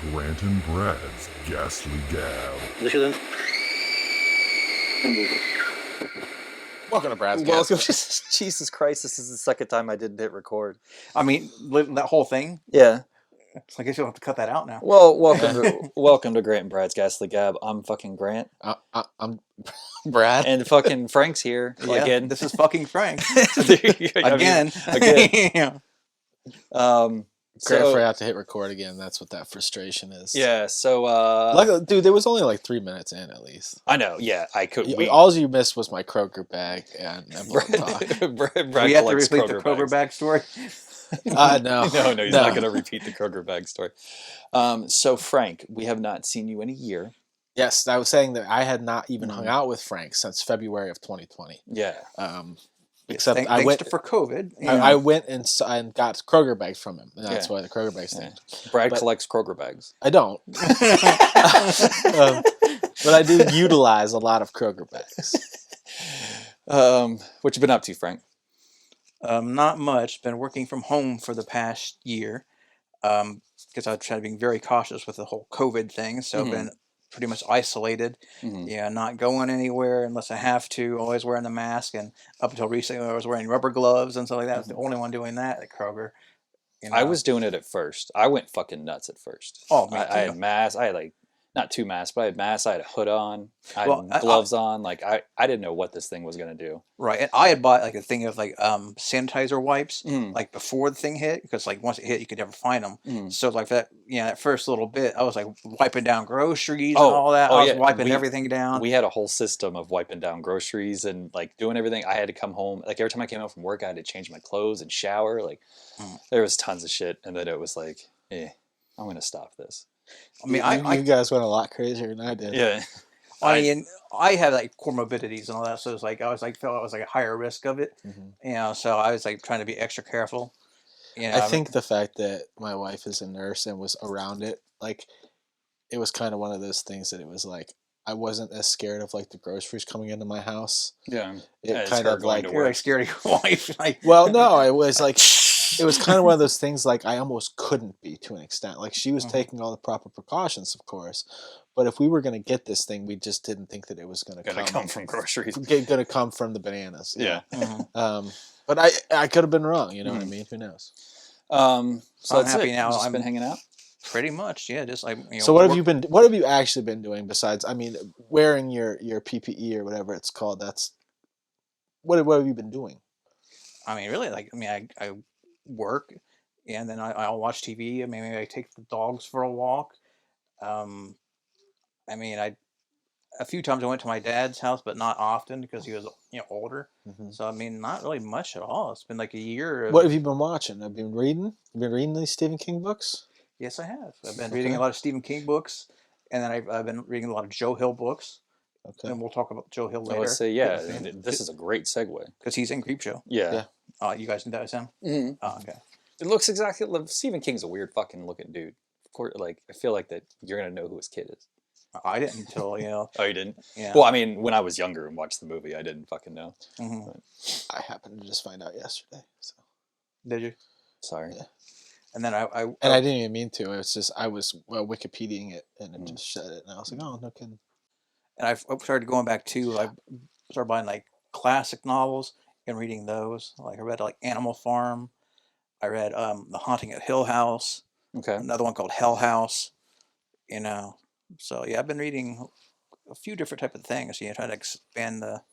Grant and Brad's Ghastly Gab. Welcome to Brad's Welcome. Ghastly. Jesus Christ, this is the second time I didn't hit record. I mean, that whole thing. Yeah. So I guess you'll have to cut that out now. Well, welcome to Grant and Brad's Ghastly Gab. I'm fucking Grant. I'm Brad. And fucking Frank's here again. This is fucking Frank. Again. Yeah. Grant forgot to hit record again. That's what that frustration is. Yeah, so Luckily, dude, there was only like 3 minutes in at least. I know, yeah, I could All you missed was my Kroger bag and Brad We have to collects repeat the Kroger bag story. No. No, he's not going to repeat the Kroger bag story. So Frank, we have not seen you in a year. Yes, I was saying that I had not even hung out with Frank since February of 2020. Yeah. Except Thanks I went for COVID. I went and got Kroger bags from him. And that's why the Kroger bags thing. Brad collects Kroger bags. I don't. But I do utilize a lot of Kroger bags. What you been up to, Frank? Not much. Been working from home for the past year because I've tried being very cautious with the whole COVID thing. So I've been pretty much isolated. Yeah, not going anywhere unless I have to. Always wearing the mask, and up until recently, I was wearing rubber gloves and stuff like that. I was the only one doing that at Kroger. You know? I was doing it at first. I went fucking nuts at first. Oh, me too. I had masks. I had like not two masks, but I had masks. I had a hood on. I had Well, gloves on. Like I didn't know what this thing was gonna do. Right, and I had bought like a thing of like sanitizer wipes like before the thing hit, because like once it hit you could never find them. So like that that first little bit I was like wiping down groceries and all that. I was wiping everything down. We had a whole system of wiping down groceries and like doing everything. I had to come home, like every time I came home from work I had to change my clothes and shower. Like there was tons of shit, and then it was like, I'm gonna stop this. I mean, you guys went a lot crazier than I did. Yeah. I mean, I had like comorbidities and all that, so it's like I felt I was like a higher risk of it, so I was like trying to be extra careful. I think the fact that my wife is a nurse and was around it, like, it was kind of one of those things that it was like I wasn't as scared of like the groceries coming into my house. Yeah, it kind of like you're like scared of your wife. Like, well, no, it was like. It was kind of one of those things like I almost couldn't be to an extent. Like she was taking all the proper precautions, of course, but if we were going to get this thing, we just didn't think that it was going to come from groceries. Going to come from the bananas. Yeah. But I could have been wrong. You know what I mean? Who knows? So I'm happy now. I've been hanging out. Pretty much, yeah. Just like So what have you been? What have you actually been doing besides? I mean, wearing your PPE or whatever it's called. That's what have you been doing? I mean, really, like I work, and then I'll watch TV. Maybe I take the dogs for a walk. I mean, a few times I went to my dad's house, but not often because he was older. So I mean, not really much at all. It's been like a year. What have you been watching? Have you been reading? Have you been reading these Stephen King books? Yes, I have. I've been reading a lot of Stephen King books, and then I've been reading a lot of Joe Hill books. Okay. And we'll talk about Joe Hill later. I would say, this is a great segue. Because he's in Creepshow. Yeah. You guys knew that was him? Oh, okay. It looks exactly like Stephen King's a weird fucking looking dude. Of course, like I feel like that you're gonna know who his kid is. I didn't until Oh, you didn't? Yeah. Well, I mean, when I was younger and watched the movie, I didn't fucking know. I happened to just find out yesterday. So. Did you? Sorry. Yeah. And then I didn't even mean to. It was just I was Wikipediaing it and it just said it, and I was like, oh, no kidding. And I started going back to I started buying like classic novels and reading those. Like I read like Animal Farm. I read The Haunting at Hill House. Okay. Another one called Hell House. So yeah, I've been reading a few different type of things. Trying to expand the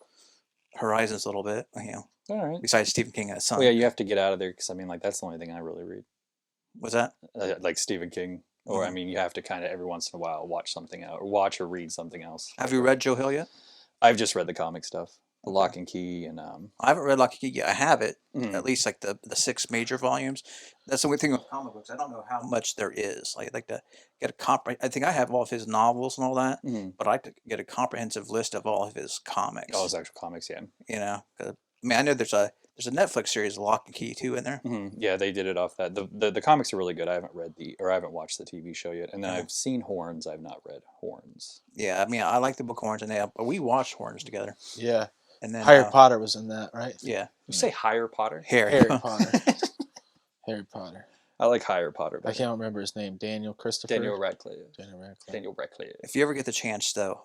horizons a little bit. All right. Besides Stephen King and his son. Well, yeah, you have to get out of there because I mean, like that's the only thing I really read. What's that? Like Stephen King, or I mean, you have to kind of every once in a while watch something out, or watch or read something else. Have you read Joe Hill yet? I've just read the comic stuff, the Lock and Key, and I haven't read Lock and Key yet. I have it, at least like the 6 major volumes. That's the only thing with comic books. I don't know how much there is. I'd like to get I think I have all of his novels and all that, but I'd like to get a comprehensive list of all of his comics. All his actual comics, yeah. I mean, I know there's a Netflix series, Lock and Key, too, in there. Yeah, they did it off that. The comics are really good. I haven't watched the TV show yet, and then I've seen Horns. I've not read Horns. Yeah, I mean, I like the book Horns, and we watched Horns together. Yeah. And then Harry Potter was in that, right? Yeah. You say Higher Potter? Harry Potter. Harry Potter. I like Harry Potter. I Better. can't remember his name. Daniel Christopher. Daniel Radcliffe. Daniel Radcliffe. If you ever get the chance, though,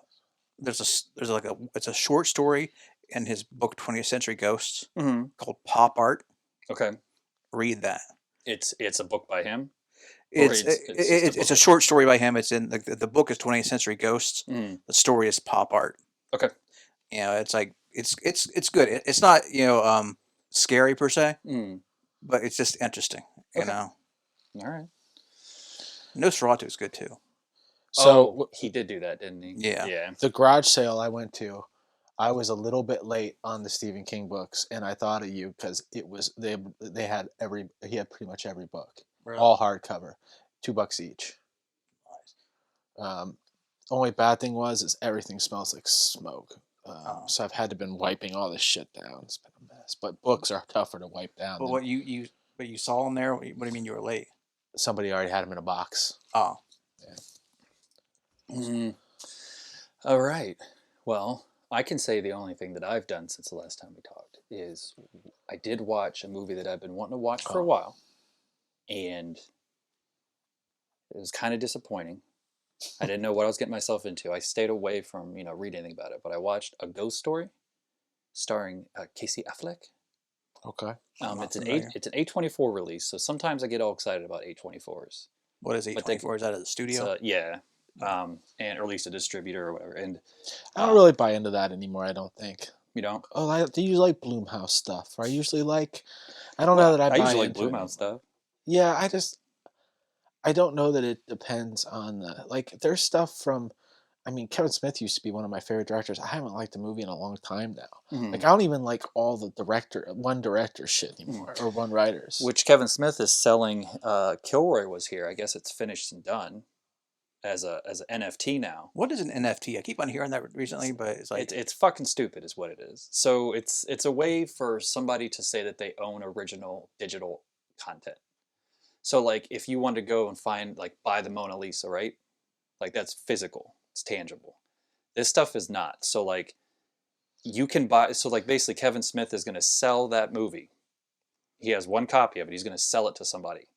it's a short story in his book 20th Century Ghosts called Pop Art. Okay. Read that. It's a book by him. It's a short story by him. It's in the book is 20th Century Ghosts. The story is Pop Art. Okay. You know, it's like it's good. It's not scary per se, but it's just interesting. You know. All right. Nosferatu is good too. So he did do that, didn't he? Yeah. Yeah. The garage sale I went to, I was a little bit late on the Stephen King books, and I thought of you because it was he had pretty much every book, Really? all hardcover, $2 each. Only bad thing is everything smells like smoke. So I've had to been wiping all this shit down. It's been a mess. But books are tougher to wipe down. But what you saw them there? What do you mean you were late? Somebody already had them in a box. Oh. Yeah. All right. Well, I can say the only thing that I've done since the last time we talked is I did watch a movie that I've been wanting to watch for a while, and it was kind of disappointing. I didn't know what I was getting myself into. I stayed away from reading anything about it, but I watched A Ghost Story, starring Casey Affleck. Okay. It's an A24 release, so sometimes I get all excited about A24s. What is A24? Is that at the studio? Yeah. Or at least a distributor or whatever. And I don't really buy into that anymore, I don't think. You don't? Oh, do you like Blumhouse stuff? I usually like... I don't know that I buy usually into like Blumhouse stuff. Yeah, I don't know that it depends on the... Like, there's stuff from... I mean, Kevin Smith used to be one of my favorite directors. I haven't liked a movie in a long time now. Like, I don't even like all the one director shit anymore, or one writers. Which Kevin Smith is selling. Kilroy was here. I guess it's finished and done as an NFT now. What is an NFT? I keep on hearing that recently, but it's like... It's fucking stupid is what it is. So it's a way for somebody to say that they own original digital content. So, like, if you want to go and buy the Mona Lisa, right? Like, that's physical. It's tangible. This stuff is not. So, like, you can buy... So, like, basically, Kevin Smith is going to sell that movie. He has one copy of it. He's going to sell it to somebody.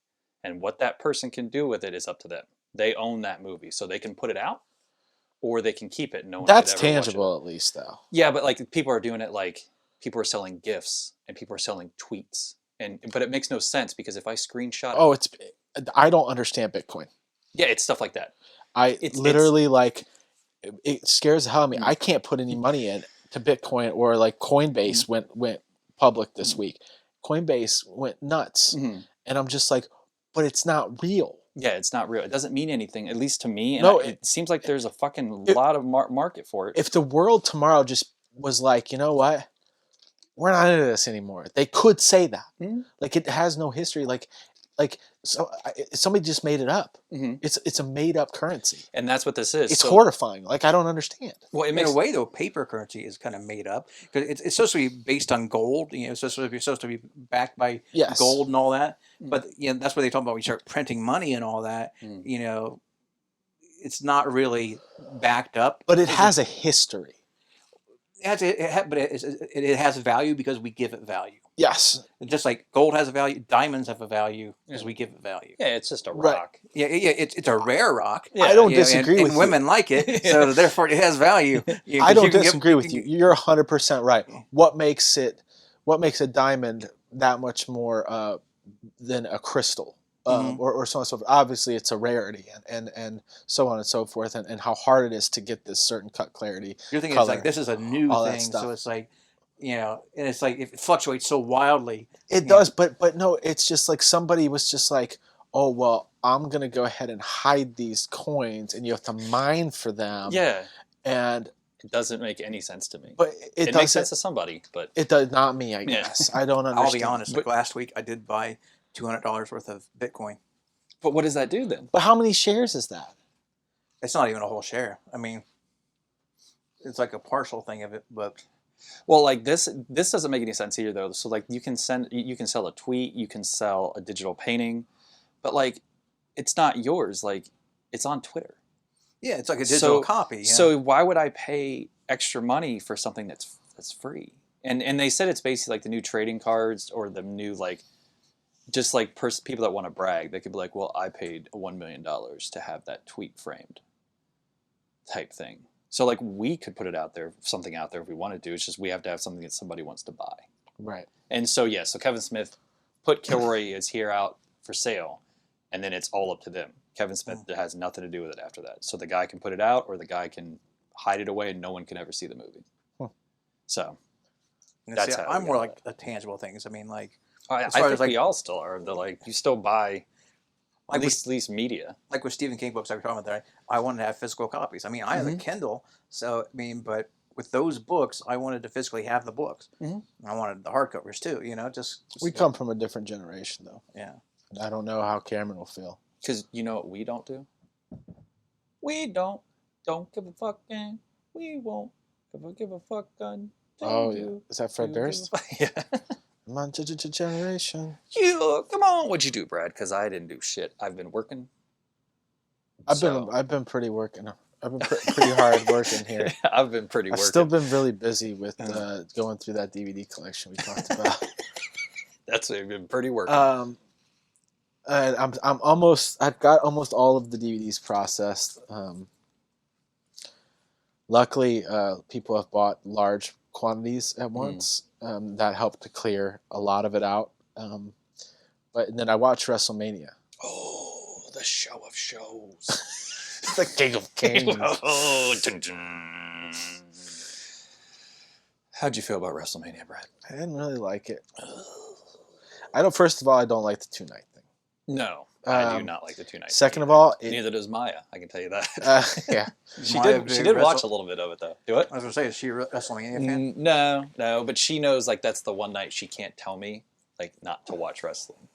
And what that person can do with it is up to them. They own that movie. So, they can put it out, or they can keep it. No one That's could ever tangible, watch it. At least, though. Yeah, but, like, people are doing it, like... People are selling GIFs, and people are selling tweets. But it makes no sense, because if I screenshot... Oh, I don't understand Bitcoin. Yeah, it's stuff like that. It scares the hell out of me. I can't put any money in to Bitcoin, or like Coinbase went public this week. Coinbase went nuts. And I'm just like, but it's not real. Yeah, it's not real. It doesn't mean anything, at least to me. And No, it seems like there's a fucking lot of market for it. If the world tomorrow just was like, you know what? We're not into this anymore. They could say that. Like, it has no history. So somebody just made it up. It's a made up currency, and that's what this is. It's horrifying. Like, I don't understand. Well, in a way, though, paper currency is kind of made up, because it's supposed to be based on gold. It's supposed to be backed by gold and all that. But that's what they talk about. When you start printing money and all that. It's not really backed up. But it has a history. But it has value because we give it value. Yes. Just like gold has a value, diamonds have a value because we give it value. Yeah, it's just a rock. Yeah, it's a rare rock. Yeah. I don't disagree with you. And women like it, so therefore it has value. I don't disagree with you. You're 100% right. What makes a diamond that much more than a crystal? Or so on and so forth. Obviously, it's a rarity, and so on and so forth, and how hard it is to get this certain cut clarity. You're thinking color, it's like this is a new thing, so it's like, and it's like it fluctuates so wildly. It does, but no, it's just like somebody was just like, oh well, I'm gonna go ahead and hide these coins, and you have to mine for them. Yeah, and it doesn't make any sense to me. But it makes sense to somebody, but it does not me. I guess I don't understand. I'll be honest. Like last week, I did buy $200 worth of Bitcoin. But what does that do then? But how many shares is that? It's not even a whole share. I mean, it's like a partial thing of it, but... Well, like this doesn't make any sense either, though. So, like, you can sell a tweet, you can sell a digital painting, but, like, it's not yours. Like, it's on Twitter. Yeah, it's like a digital copy. So why would I pay extra money for something that's free? And they said it's basically like the new trading cards or the new, like, just like people that want to brag, they could be like, well, I paid $1 million to have that tweet framed type thing. So like we could put it out there, something out there if we wanted to. It's just we have to have something that somebody wants to buy. Right. And so, yeah, so Kevin Smith put Kilroy is here out for sale, and then it's all up to them. Kevin Smith has nothing to do with it after that. So the guy can put it out, or the guy can hide it away, and no one can ever see the movie. So that's how I'm more like the tangible things. I mean, like I as far think as, like, we all still are. Like you still buy like at least media. like with Stephen King books I was talking about there, I wanted to have physical copies. I mean, I have a Kindle, so I mean, but with those books, I wanted to physically have the books. I wanted the hardcovers too. You know, just We come from a different generation, though. yeah. I don't know how Cameron will feel. Because you know what we don't do? We don't give a fuck, and we won't give a fuck until Oh, yeah. you. Is that Fred you Durst? give a fuck. Yeah. My generation. You come on, what'd you do, Brad? Because I didn't do shit. I've been working. I've been pretty working. I've been pretty hard working here. I've been pretty I've working. still been really busy with going through that DVD collection we talked about. That's been pretty working. And I've got almost all of the DVDs processed. Luckily, people have bought large quantities at once. That helped to clear a lot of it out. But then I watched WrestleMania. Oh, the show of shows. The King of Kings. Oh, dun, dun. How'd you feel about WrestleMania, Brad? I didn't really like it. I don't. First of all, I don't like the 2-night thing. No, I do not like the 2 nights. Second of all, neither does Maya. I can tell you that. yeah, She did watch a little bit of it though. Do it. I was gonna say, is she a WrestleMania fan? No, but she knows like that's the one night she can't tell me like not to watch wrestling.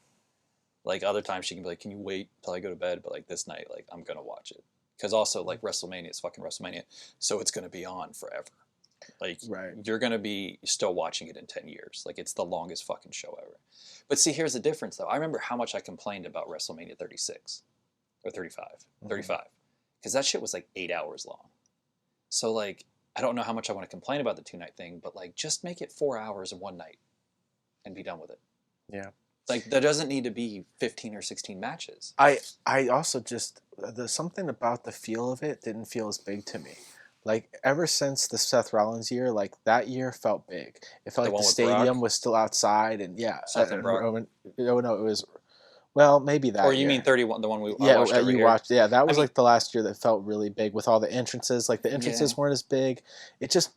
Like other times she can be like, "Can you wait till I go to bed?" But like this night, like I'm gonna watch it because also like WrestleMania is fucking WrestleMania, so it's gonna be on forever. Like you're gonna be still watching it in 10 years. Like it's the longest fucking show ever. But see, here's the difference though. I remember how much I complained about WrestleMania 36 or 35, 35, because that shit was like 8 hours long. So like I don't know how much I want to complain about the 2-night thing, but like just make it 4 hours in one night and be done with it. Yeah. Like there doesn't need to be 15 or 16 matches. I also just there's something about the feel of it didn't feel as big to me. Like ever since the Seth Rollins year, like that year felt big. It felt like the stadium was still outside, and Seth and Brock. No, it was. Well, maybe that. Or you mean 31, the one we watched every year? Watched. Yeah, that was like the last year that felt really big with all the entrances. Like the entrances weren't as big. It just,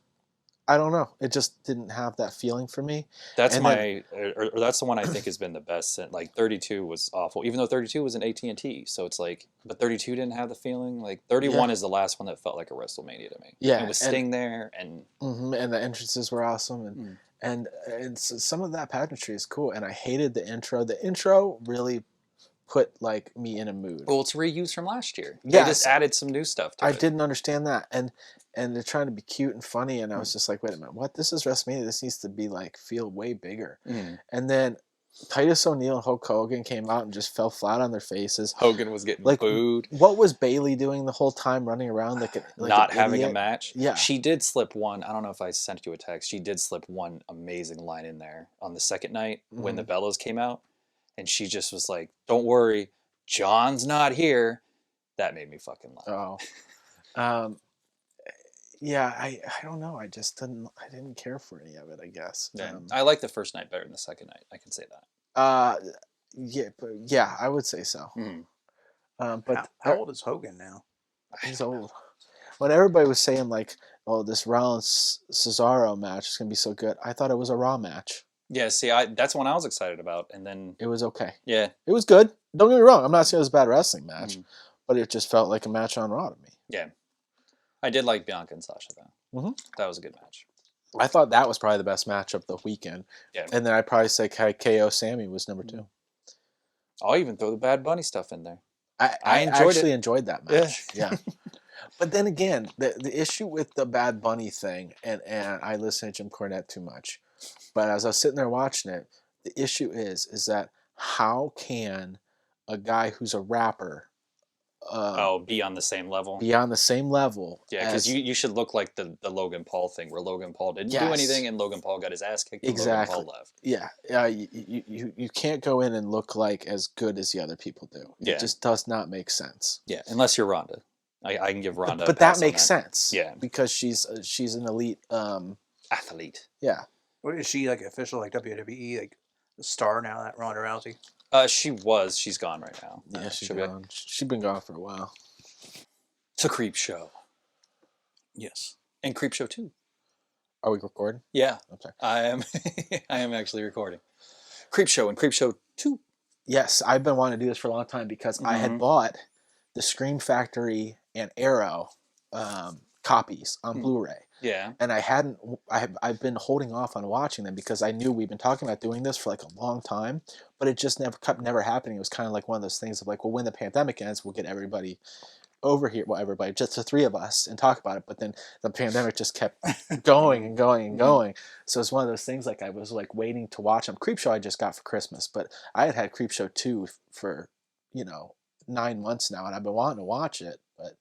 I don't know. It just didn't have that feeling for me. That's or that's the one I think has been the best. Like 32 was awful, even though 32 was an AT&T. So it's like, but 32 didn't have the feeling. Like 31 is the last one that felt like a WrestleMania to me. Yeah, and with Sting there, and and the entrances were awesome, and some of that pageantry is cool. And I hated the intro. The intro really put like me in a mood. Well, it's reused from last year. Yeah, they just added some new stuff to it. I didn't understand that, and they're trying to be cute and funny, and I was just like, wait a minute, what? This is WrestleMania. This needs to be like feel way bigger. And then Titus O'Neil and Hulk Hogan came out and just fell flat on their faces. Hogan was getting like booed. What was Bayley doing the whole time, running around like not an having idiot? a match? Yeah, she did slip one. I don't know if I sent you a text. She did slip one amazing line in there on the second night when the Bellas came out, and she just was like, "Don't worry, John's not here." That made me fucking laugh. Oh, yeah. I don't know. I just didn't care for any of it. I guess. Yeah. I like the first night better than the second night. I can say that. Yeah, I would say so. But how old is Hogan now? He's old. When everybody was saying like, "Oh, this Rollins Cesaro match is gonna be so good," I thought it was a Raw match. Yeah, see, that's one I was excited about, and then It was okay. Yeah, it was good. Don't get me wrong. I'm not saying it was a bad wrestling match, but it just felt like a match on Raw to me. Yeah, I did like Bianca and Sasha though. That was a good match. I thought that was probably the best match of the weekend. Yeah, and then I'd probably say KO Sammy was number 2. I'll even throw the Bad Bunny stuff in there. I actually enjoyed that match. Yeah. But then again, the issue with the Bad Bunny thing, and I listen to Jim Cornette too much, but as I was sitting there watching it, the issue is that how can a guy who's a rapper be on the same level. be on the same level. Yeah, because you should look like the Logan Paul thing, where Logan Paul didn't do anything, and Logan Paul got his ass kicked, and Logan Paul left. Yeah, you can't go in and look like as good as the other people do. It just does not make sense. Yeah, unless you're Ronda. I can give Ronda but a pass that makes on that. sense. Yeah. Because she's an elite Athlete. Yeah. What is she, like, official, like, WWE, like, star now, that Ronda Rousey? She was. She's gone right now. Yeah, she's gone. She's been gone for a while. It's a Creepshow. Yes. And Creepshow 2. Are we recording? Yeah. Okay. I am I am actually recording. Creepshow and Creepshow 2. Yes, I've been wanting to do this for a long time because I had bought the Scream Factory and Arrow copies on Blu-ray. Yeah. And I've been holding off on watching them because I knew we've been talking about doing this for like a long time, but it just kept never happening. It was kind of like one of those things of like, well, when the pandemic ends, we'll get everybody over here, well, everybody, just the three of us, and talk about it. But then the pandemic just kept going and going and going. So it's one of those things, like I was like waiting to watch them. Creepshow I just got for Christmas, but I had Creepshow 2 for 9 months now, and I've been wanting to watch it, but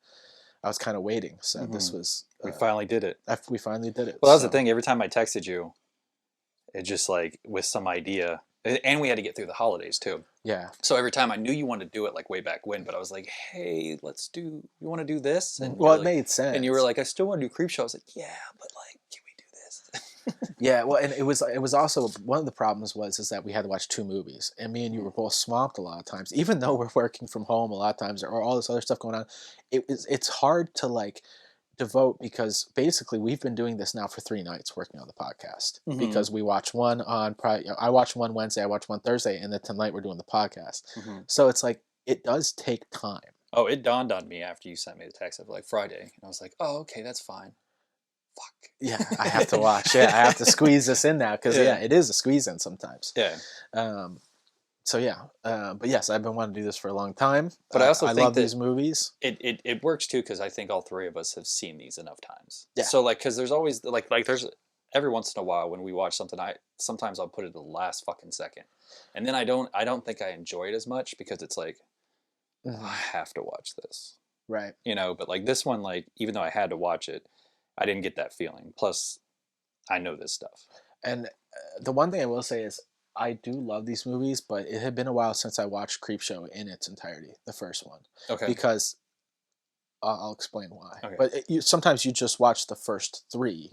I was kind of waiting. So this was we finally did it. We finally did it. Well, that was the thing. Every time I texted you, it just like with some idea, and we had to get through the holidays too. Yeah. So every time I knew you wanted to do it like way back when, but I was like, hey, you want to do this? And well, it made sense. And you were like, I still want to do Creepshow. I was like, yeah, but like, can we do this? Yeah. Well, and it was also one of the problems is that we had to watch 2 movies, and me and you were both swamped a lot of times, even though we're working from home a lot of times or all this other stuff going on. It's hard to like devote, because basically we've been doing this now for 3 nights working on the podcast, because we watch one on I watch one Wednesday, I watch one Thursday, and then tonight we're doing the podcast. So it's like it does take time. Oh, it dawned on me after you sent me the text of like Friday, and I was like, oh, okay, that's fine. Fuck. Yeah, I have to watch. Yeah, I have to squeeze this in now, because it is a squeeze in sometimes. Yeah. So yeah, but yes, I've been wanting to do this for a long time. But I also I think love these movies. It works too, because I think all 3 of us have seen these enough times. Yeah. So like, because there's always like there's every once in a while when we watch something, sometimes I'll put it to the last fucking second, and then I don't think I enjoy it as much, because it's like I have to watch this, Right? But like this one, like even though I had to watch it, I didn't get that feeling. Plus, I know this stuff. And the one thing I will say is, I do love these movies, but it had been a while since I watched Creepshow in its entirety, the first one. Okay. Because I'll explain why. Okay. But sometimes you just watch the first 3.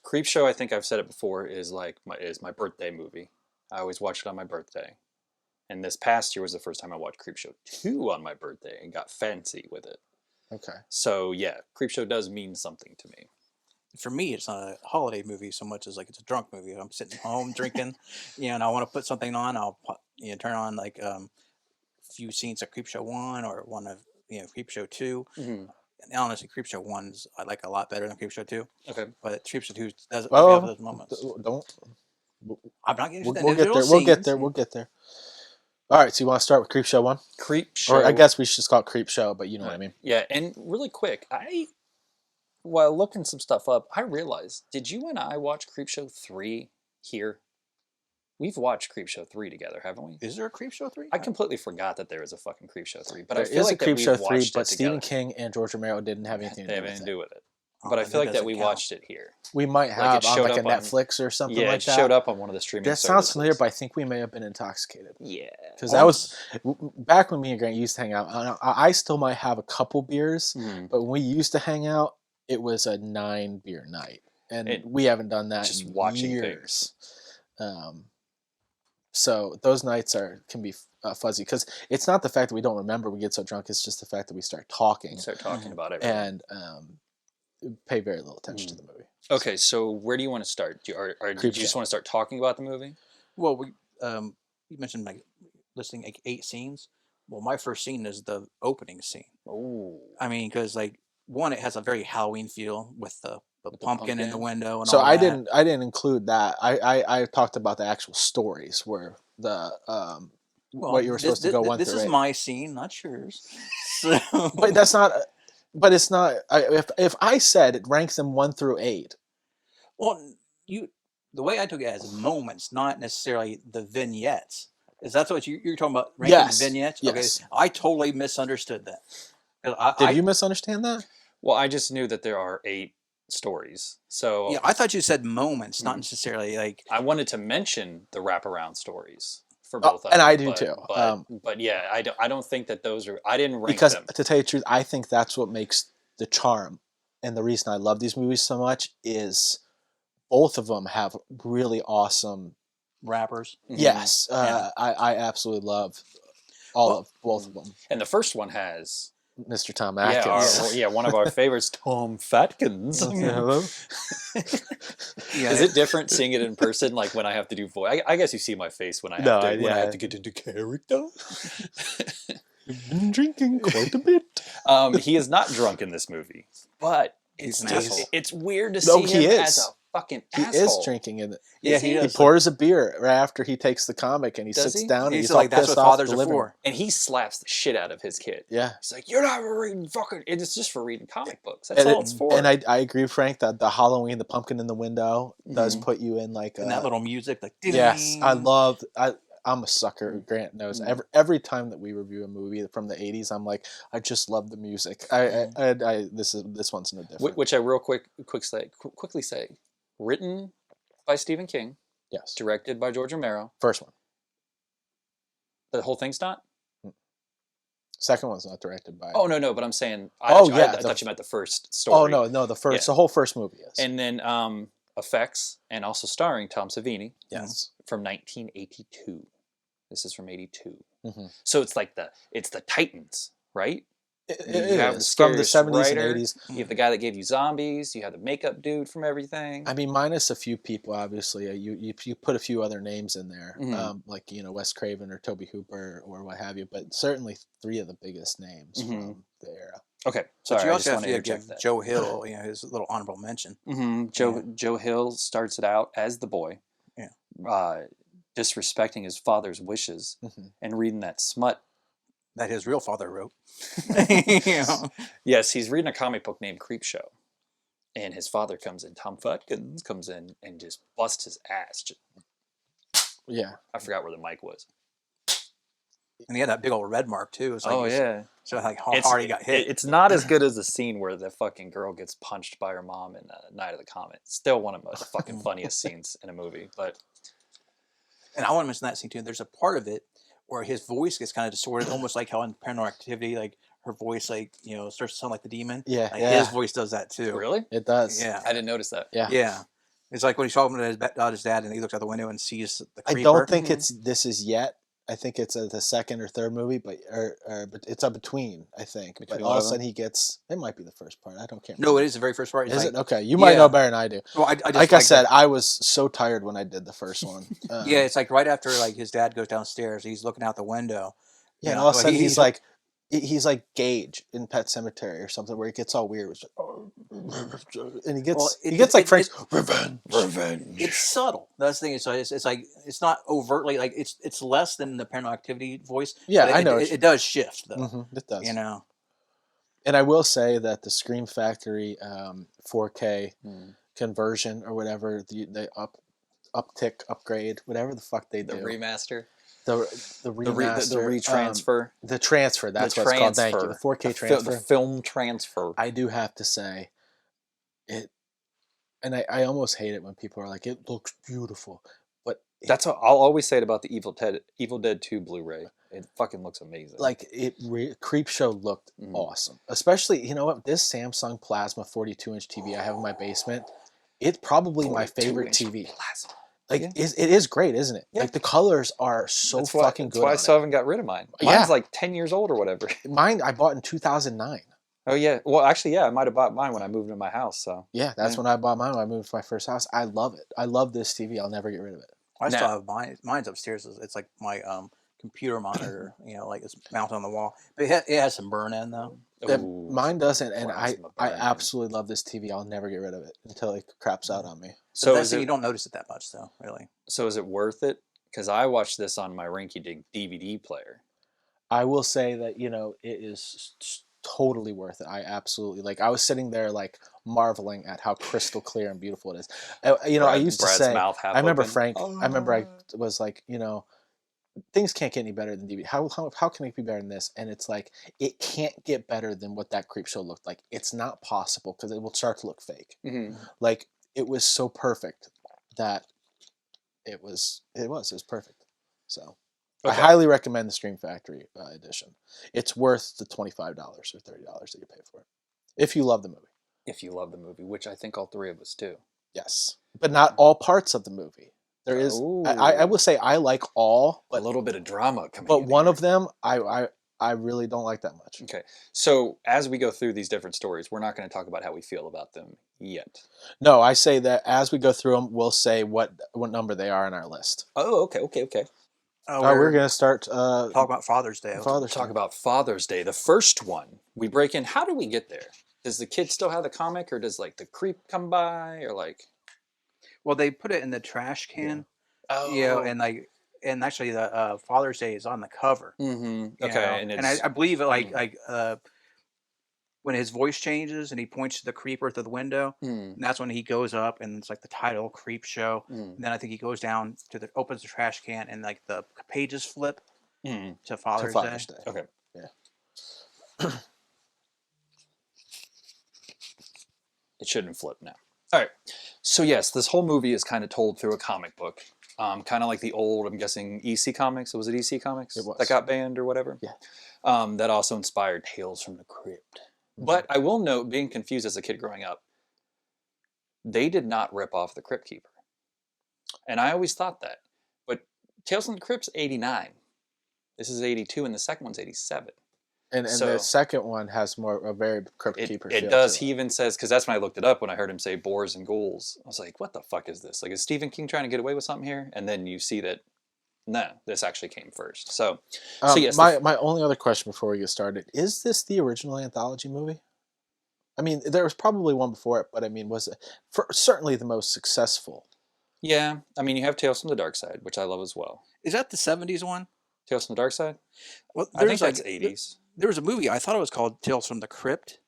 Creepshow, I think I've said it before, is like my birthday movie. I always watch it on my birthday. And this past year was the first time I watched Creepshow 2 on my birthday and got fancy with it. Okay. So yeah, Creepshow does mean something to me. For me, it's not a holiday movie so much as like it's a drunk movie. I'm sitting home drinking, and I want to put something on. I'll turn on like a few scenes of Creepshow 1 or one of Creepshow 2. And honestly, Creepshow 1 I like a lot better than Creepshow 2. Okay. But Creepshow 2 does have those moments. Don't. I'm not getting We'll get there. We'll get there. All right. So you want to start with Creepshow 1? Creepshow. Or I guess we should just call it Creepshow, but you know what I mean. Yeah, and really quick, while looking some stuff up, I realized, did you and I watch Creepshow 3 here? We've watched Creepshow 3 together, haven't we? Is there a Creepshow 3? I completely forgot that there is a fucking Creepshow 3, but There I feel is like a Creepshow 3, but it Stephen together. King and George Romero didn't have anything They to have do anything with to it. do with it. But I feel like that we watched it here. We might have it on showed like a up on- Netflix or something Yeah, like it that. showed up on one of the streaming That sounds services. familiar, but I think we may have been intoxicated. Yeah. Because that was back when me and Grant used to hang out. I still might have a couple beers, but when we used to hang out, it was a 9-beer night. And we haven't done that just in watching years. So those nights can be fuzzy, because it's not the fact that we don't remember we get so drunk, it's just the fact that we start talking. Start talking about everything. And pay very little attention to the movie. Okay, so where do you want to start? Do you just want to start talking about the movie? Well, you mentioned like listing like 8 scenes. Well, my first scene is the opening scene. Oh. I mean, because like one, it has a very Halloween feel with the pumpkin in the window and so all I that. I didn't include that. I talked about the actual stories where the what you were supposed to go 1 through 8. This is my scene, not yours. So, But that's not. But it's not. If I said it ranks them 1 through 8. well, the way I took it as moments, not necessarily the vignettes. Is that what you're talking about? Ranking Yes. vignettes? Yes. Okay, I totally misunderstood that. 'Cause Did you misunderstand that? Well, I just knew that there are 8 stories. So Yeah, I thought you said moments, not necessarily like. I wanted to mention the wraparound stories for both of and them. I do too. But yeah, I don't think that those are. I didn't rank Because them. to tell you the truth, I think that's what makes the charm, and the reason I love these movies so much is both of them have really awesome. Rappers. Yes, Yeah. I absolutely love both of them. And the first one has Mr. Tom yeah, Atkins. one of our favorites, Tom Fatkins. Hello. Yeah, Is it different seeing it in person? Like when I have to do voice, I guess you see my face when I have to when I have to get into character. I've been drinking quite a bit. He is not drunk in this movie, but He's it's an just asshole. it's weird to No, see he him is. as a fucking He asshole. is drinking in it. Yeah, he he He does. pours a beer right after he takes the comic, and he Does sits he? down and He's he's like, all that's pissed what off fathers the are living room. for. And he slaps the shit out of his kid. Yeah. He's like, "You're not reading fucking." It's just for reading comic books. That's And, all it's for. and I agree, Frank, that the Halloween, the pumpkin in the window, does put you in like And that little music, like yes, I ding. love. I'm a sucker. Grant knows. Every time that we review a movie from the '80s, I'm like, I just love the music. This one's no different. Which I quickly say, written by Stephen King, Yes, directed by George Romero. first one. The whole thing's not. Second one's not directed by. Oh no, but I'm saying. I thought you meant the first story. Oh no, the first, the whole first movie is. And then effects, and also starring Tom Savini. Yes, From 1982. This is from 82. Mhm. So it's like it's the Titans, right? it You have is the from the scariest '70s writer, and '80s. You have the guy that gave you zombies. You have the makeup dude from everything. I mean, minus a few people, obviously. You put a few other names in there, Mhm. like Wes Craven or Toby Hooper or what have you, but certainly 3 of the biggest names from the era. Okay, But sorry. you I also just have want to to give interject that. Joe Hill, his little honorable mention. Joe Hill starts it out as the boy, Yeah. disrespecting his father's wishes and reading that smut. That his real father wrote. You know? Yes, he's reading a comic book named Creepshow, and his father comes in. Tom Fatkins comes in and just busts his ass. Yeah. I forgot where the mic was. And he had that big old red mark too. It's like So like how hard he got hit. It's not as good as the scene where the fucking girl gets punched by her mom in Night of the Comet. It's still one of the fucking funniest scenes in a movie. But And I want to mention that scene too. There's a part of it where his voice gets kind of distorted, almost like how in Paranormal Activity, like her voice, like starts to sound like the demon. Yeah, like yeah. his voice does that too. really, It does. Yeah, I didn't notice that. Yeah. yeah. It's like when he's talking to his dad, and he looks out the window and sees the creeper. I don't think this is yet. I think it's the second or third movie, but it's a between. I think, but all of a sudden he gets. It might be the first part. I don't care. No, it is the very first part. It's Is like, it okay? You might know better than I do. Well, I just, like I said, I was so tired when I did the first one. Yeah, it's like right after like his dad goes downstairs, he's looking out the window. Yeah, and all of a sudden he's like Gage in Pet Cemetery or something, where he gets all weird, and he gets like Frank's revenge. It's subtle. That's the thing. It's like it's not overtly like it's less than the Paranormal Activity voice. Yeah, but I know it does shift though. Mm-hmm, it does. And I will say that the Scream Factory 4K conversion or whatever, the upgrade, whatever the fuck they do, The remaster. The remaster, the retransfer, the transfer. That's what it's called. Thank you. The 4K transfer, the film transfer. I do have to say, it, and I almost hate it when people are like, "It looks beautiful," but that's what I'll always say about the Evil Dead 2 Blu-ray. It fucking looks amazing. Like Creepshow looked awesome, especially this Samsung Plasma 42-inch TV I have in my basement. It's probably my favorite TV. Plasma. Like it is great, isn't it? Yeah. Like the colors are so fucking good. That's why I still haven't got rid of mine. Mine's like 10 years old or whatever. Mine I bought in 2009. Oh yeah. Well, actually, yeah, I might have bought mine when I moved into my house. So yeah, that's when I bought mine. When I moved to my first house. I love it. I love this TV. I'll never get rid of it. I still have mine. Mine's upstairs. It's like my computer monitor. Like it's mounted on the wall. But it has some burn in though. Mine doesn't, and I burn. absolutely love this TV. I'll never get rid of it until it craps out on me. So you don't notice it that much, though, really. So is it worth it? Because I watched this on my rinky-dink DVD player. I will say that it is totally worth it. I absolutely I was sitting there marveling at how crystal clear and beautiful it is. I used to say. Mouth half I remember open. Frank. I remember I was like, things can't get any better than DVD. How can it be better than this? And it's like it can't get better than what that Creepshow looked like. It's not possible because it will start to look fake. Like it was so perfect that it was perfect. So I highly recommend the Scream Factory edition. It's worth the $25 or $30 that you pay for it if you love the movie. If you love the movie, which I think all three of us do. Yes, but not all parts of the movie. There is. I will say I like all, but a little bit of drama coming. But one of them, I really don't like that much. Okay, so as we go through these different stories, we're not going to talk about how we feel about them yet. No, I say that as we go through them, we'll say what number they are on our list. Oh, okay. We're going to start talk about Father's Day. Talk about Father's Day. The first one we break in. How do we get there? Does the kid still have the comic, or does like the creep come by, or like? Well, they put it in the trash can. Yeah. Oh. You know, and actually the Father's Day is on the cover. Mm-hmm. Okay, and I believe it like when his voice changes and he points to the creeper through the window, and that's when he goes up and it's like the title Creepshow. And then I think he goes down to opens the trash can and like the pages flip to Father's Day. Okay. Yeah. It shouldn't flip now. All right. So yes, this whole movie is kind of told through a comic book. Kind of like the old, I'm guessing, EC Comics. Was it EC Comics? It was. That got banned or whatever? Yeah. That also inspired Tales from the Crypt. But I will note, being confused as a kid growing up, they did not rip off the Crypt Keeper. And I always thought that. But Tales from the Crypt's 89. This is 82, and the second one's 87. And so, the second one has a very Crypt Keeper feel. It does. He even says, because that's when I looked it up, when I heard him say boars and ghouls. I was like, what the fuck is this? Like, is Stephen King trying to get away with something here? And then you see that, no, this actually came first. So yes. My only other question before we get started, is this the original anthology movie? I mean, there was probably one before it, but I mean, was it certainly the most successful? Yeah. I mean, you have Tales from the Dark Side, which I love as well. Is that the 70s one? Tales from the Dark Side? Well, I think that's 80s. There was a movie, I thought it was called Tales from the Crypt,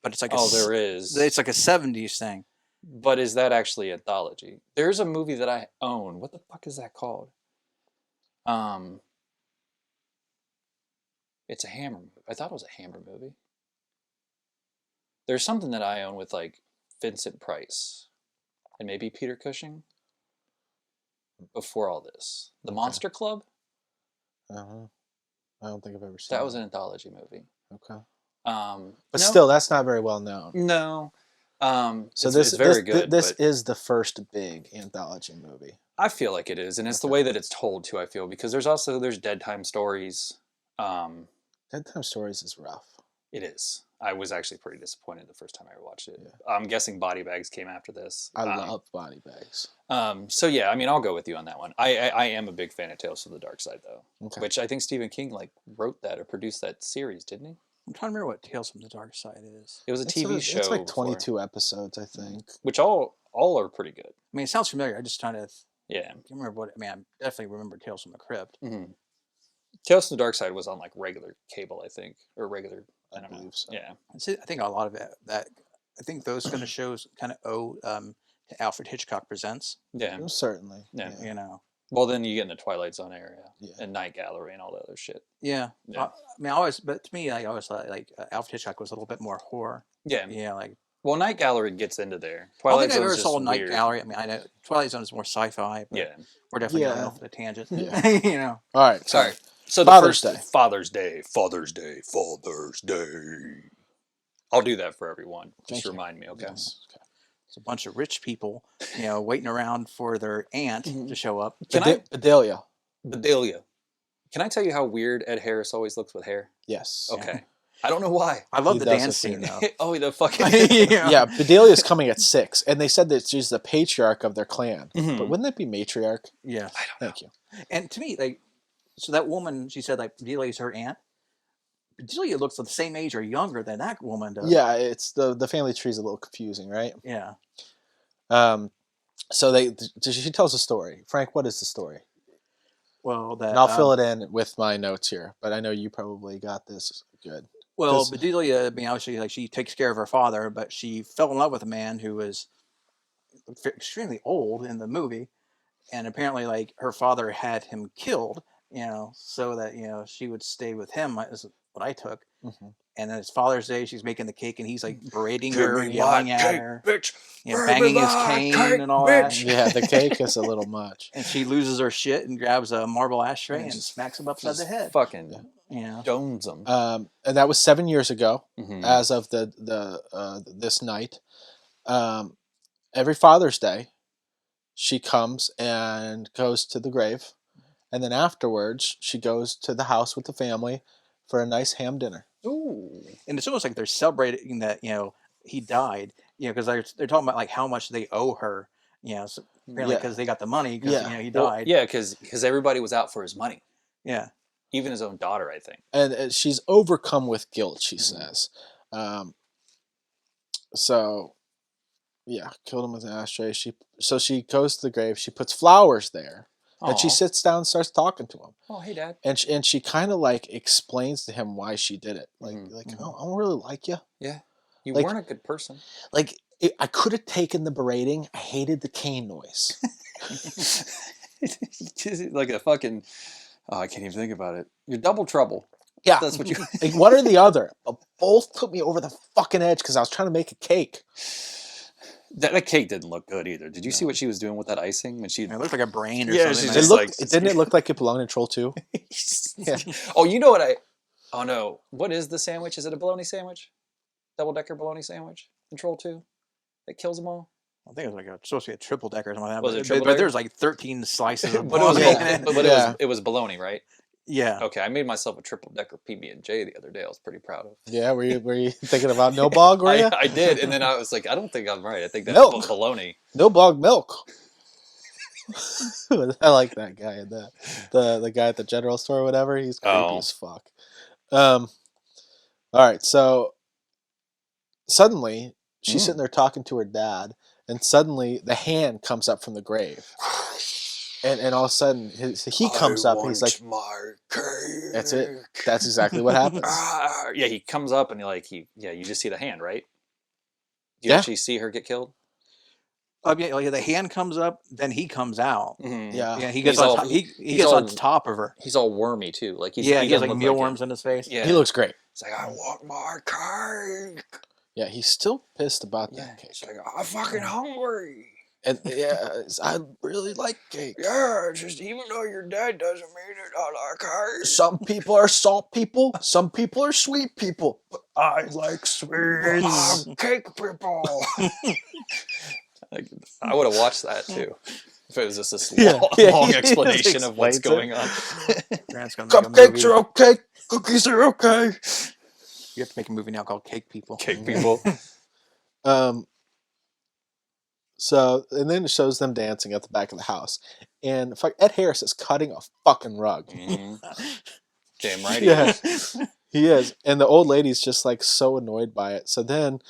but it's like there is. It's like a 70s thing. But is that actually anthology? There's a movie that I own. What the fuck is that called? It's a Hammer movie. I thought it was a Hammer movie. There's something that I own with like Vincent Price and maybe Peter Cushing before all this. The Monster Club? I don't think I've ever seen that. Was an anthology movie. Okay. But still, that's not very well known. No. So it's very good. This is the first big anthology movie. I feel like it is, and it's the way that it's told too. I feel because there's Dead Time Stories. Dead Time Stories is rough. It is. I was actually pretty disappointed the first time I ever watched it. Yeah. I'm guessing Body Bags came after this. I love Body Bags. So yeah, I mean, I'll go with you on that one. I am a big fan of Tales from the Dark Side, though, which I think Stephen King wrote that or produced that series, didn't he? I'm trying to remember what Tales from the Dark Side is. It was a TV show. It's like 22 episodes, I think. Which all are pretty good. I mean, it sounds familiar. I just trying to. Yeah. I can't remember what. I mean, I definitely remember Tales from the Crypt. Mm-hmm. Tales from the Dark Side was on like regular cable, I think, or regular. I don't know. So. Yeah. I think a lot of it I think those kind of shows kind of owe to Alfred Hitchcock Presents. Yeah. Certainly. Yeah. You know. Well, then you get in the Twilight Zone area and Night Gallery and all that other shit. Yeah. I mean, but to me, I always thought Alfred Hitchcock was a little bit more horror. Yeah. Yeah, well, Night Gallery gets into there. Twilight Zone is just Night Gallery. I mean, I know Twilight Zone is more sci-fi. But we're definitely going off the tangent. Yeah. You know. All right. Sorry. So Father's Day. Father's Day. I'll do that for everyone. Just remind me, okay? Yes. Okay. It's a bunch of rich people, waiting around for their aunt to show up. Bedelia. Can I tell you how weird Ed Harris always looks with hair? Yes. Okay. I don't know why. I love the dance scene, though. Oh, the fucking... Yeah, Bedelia's coming at 6, and they said that she's the patriarch of their clan. Mm-hmm. But wouldn't that be matriarch? Yeah. I don't know. Thank you. And to me, so that woman, she said, Bedelia's her aunt. Bedelia looks the same age or younger than that woman does. Yeah, it's the family tree's a little confusing, right? Yeah. So she tells a story. Frank, what is the story? Well, and I'll fill it in with my notes here, but I know you probably got this good. Well, Bedelia, I mean, obviously, she takes care of her father, but she fell in love with a man who was extremely old in the movie, and apparently, her father had him killed so that she would stay with him. Is what I took. Mhm. And then it's Father's Day. She's making the cake, and he's like berating Give her, me yelling my at cake, her, bitch. banging his cane and all that. Yeah, the cake is a little much. And she loses her shit and grabs a marble ashtray and just smacks him upside the head. Fucking Yeah. dones him. And that was 7 years ago, Mhm. as of this night. Every Father's Day, she comes and goes to the grave, and then afterwards, she goes to the house with the family for a nice ham dinner. Ooh. And it's almost like they're celebrating that he died. Because they're talking about like how much they owe her. So apparently because they got the money because he died. Yeah, because everybody was out for his money. Yeah. Even his own daughter, I think. And she's overcome with guilt, she says. So, yeah, killed him with an ashtray. She goes to the grave. She puts flowers there. And she Aw. sits down and starts talking to him. Oh, hey, Dad. And she kind of like explains to him why she did it. Like, oh, I don't really like you. Yeah. You Like- weren't a good person. Like, I could have taken the berating. I hated the cane noise. Like a fucking... Oh, I can't even think about it. You're double trouble. Yeah. That's what you... Like, one or the other. But both put me over the fucking edge because I was trying to make a cake. That cake didn't look good either. Did you see what she was doing with that icing when she? It looked like a brain or Yeah, something. she's like just Didn't it look like it belonged in Troll 2? Yeah. Oh, you know what Oh no, what is the sandwich? Is it a bologna sandwich? Double-decker bologna sandwich? Control 2? That kills them all? I think it was supposed to be a triple decker or something like that. Was it but triple decker? there's like 13 slices of But it was, bologna Yeah. in it. but Yeah. it was bologna, right? Yeah. Okay, I made myself a triple-decker PB&J the other day. I was pretty proud of. Yeah, were you thinking about no bog, were you? I did, and then I was like, I don't think I'm right. I think that's Milk. bologna. No bog milk. I like that guy in that. The guy at the general store or whatever. He's creepy Oh. as fuck. All right, so suddenly she's sitting there talking to her dad, and suddenly the hand comes up from the grave. And all of a sudden he comes up and he's like, my cake. that's it. That's exactly what happens. Yeah, he comes up and you just see the hand, right? Do you Yeah. actually see her get killed? Yeah, the hand comes up, then he comes out. Mm-hmm. Yeah. Yeah, he gets He's on all- top, he he's gets on all- top of her. He's all wormy too. Like he He has doesn't like look mealworms in his face. Yeah, He looks great. It's like I want my cake. Yeah, he's still pissed about Yeah, that cake. it's like I'm fucking hungry. And I really like cake. Yeah, just even though your dad doesn't mean it, I like cake. Some people are salt people, some people are sweet people, but I like sweets. Cake people. Like, I would have watched that too. If it was just this Yeah. long, Yeah, long he explanation of what's explains going on. Grant's gonna make a Cupcakes movie. are okay, cookies are okay. You have to make a movie now called Cake People. Cake people. So, and then it shows them dancing at the back of the house. And Ed Harris is cutting a fucking rug. Mhm. Damn right. he Yeah. is. He is. And the old lady's just like so annoyed by it. So then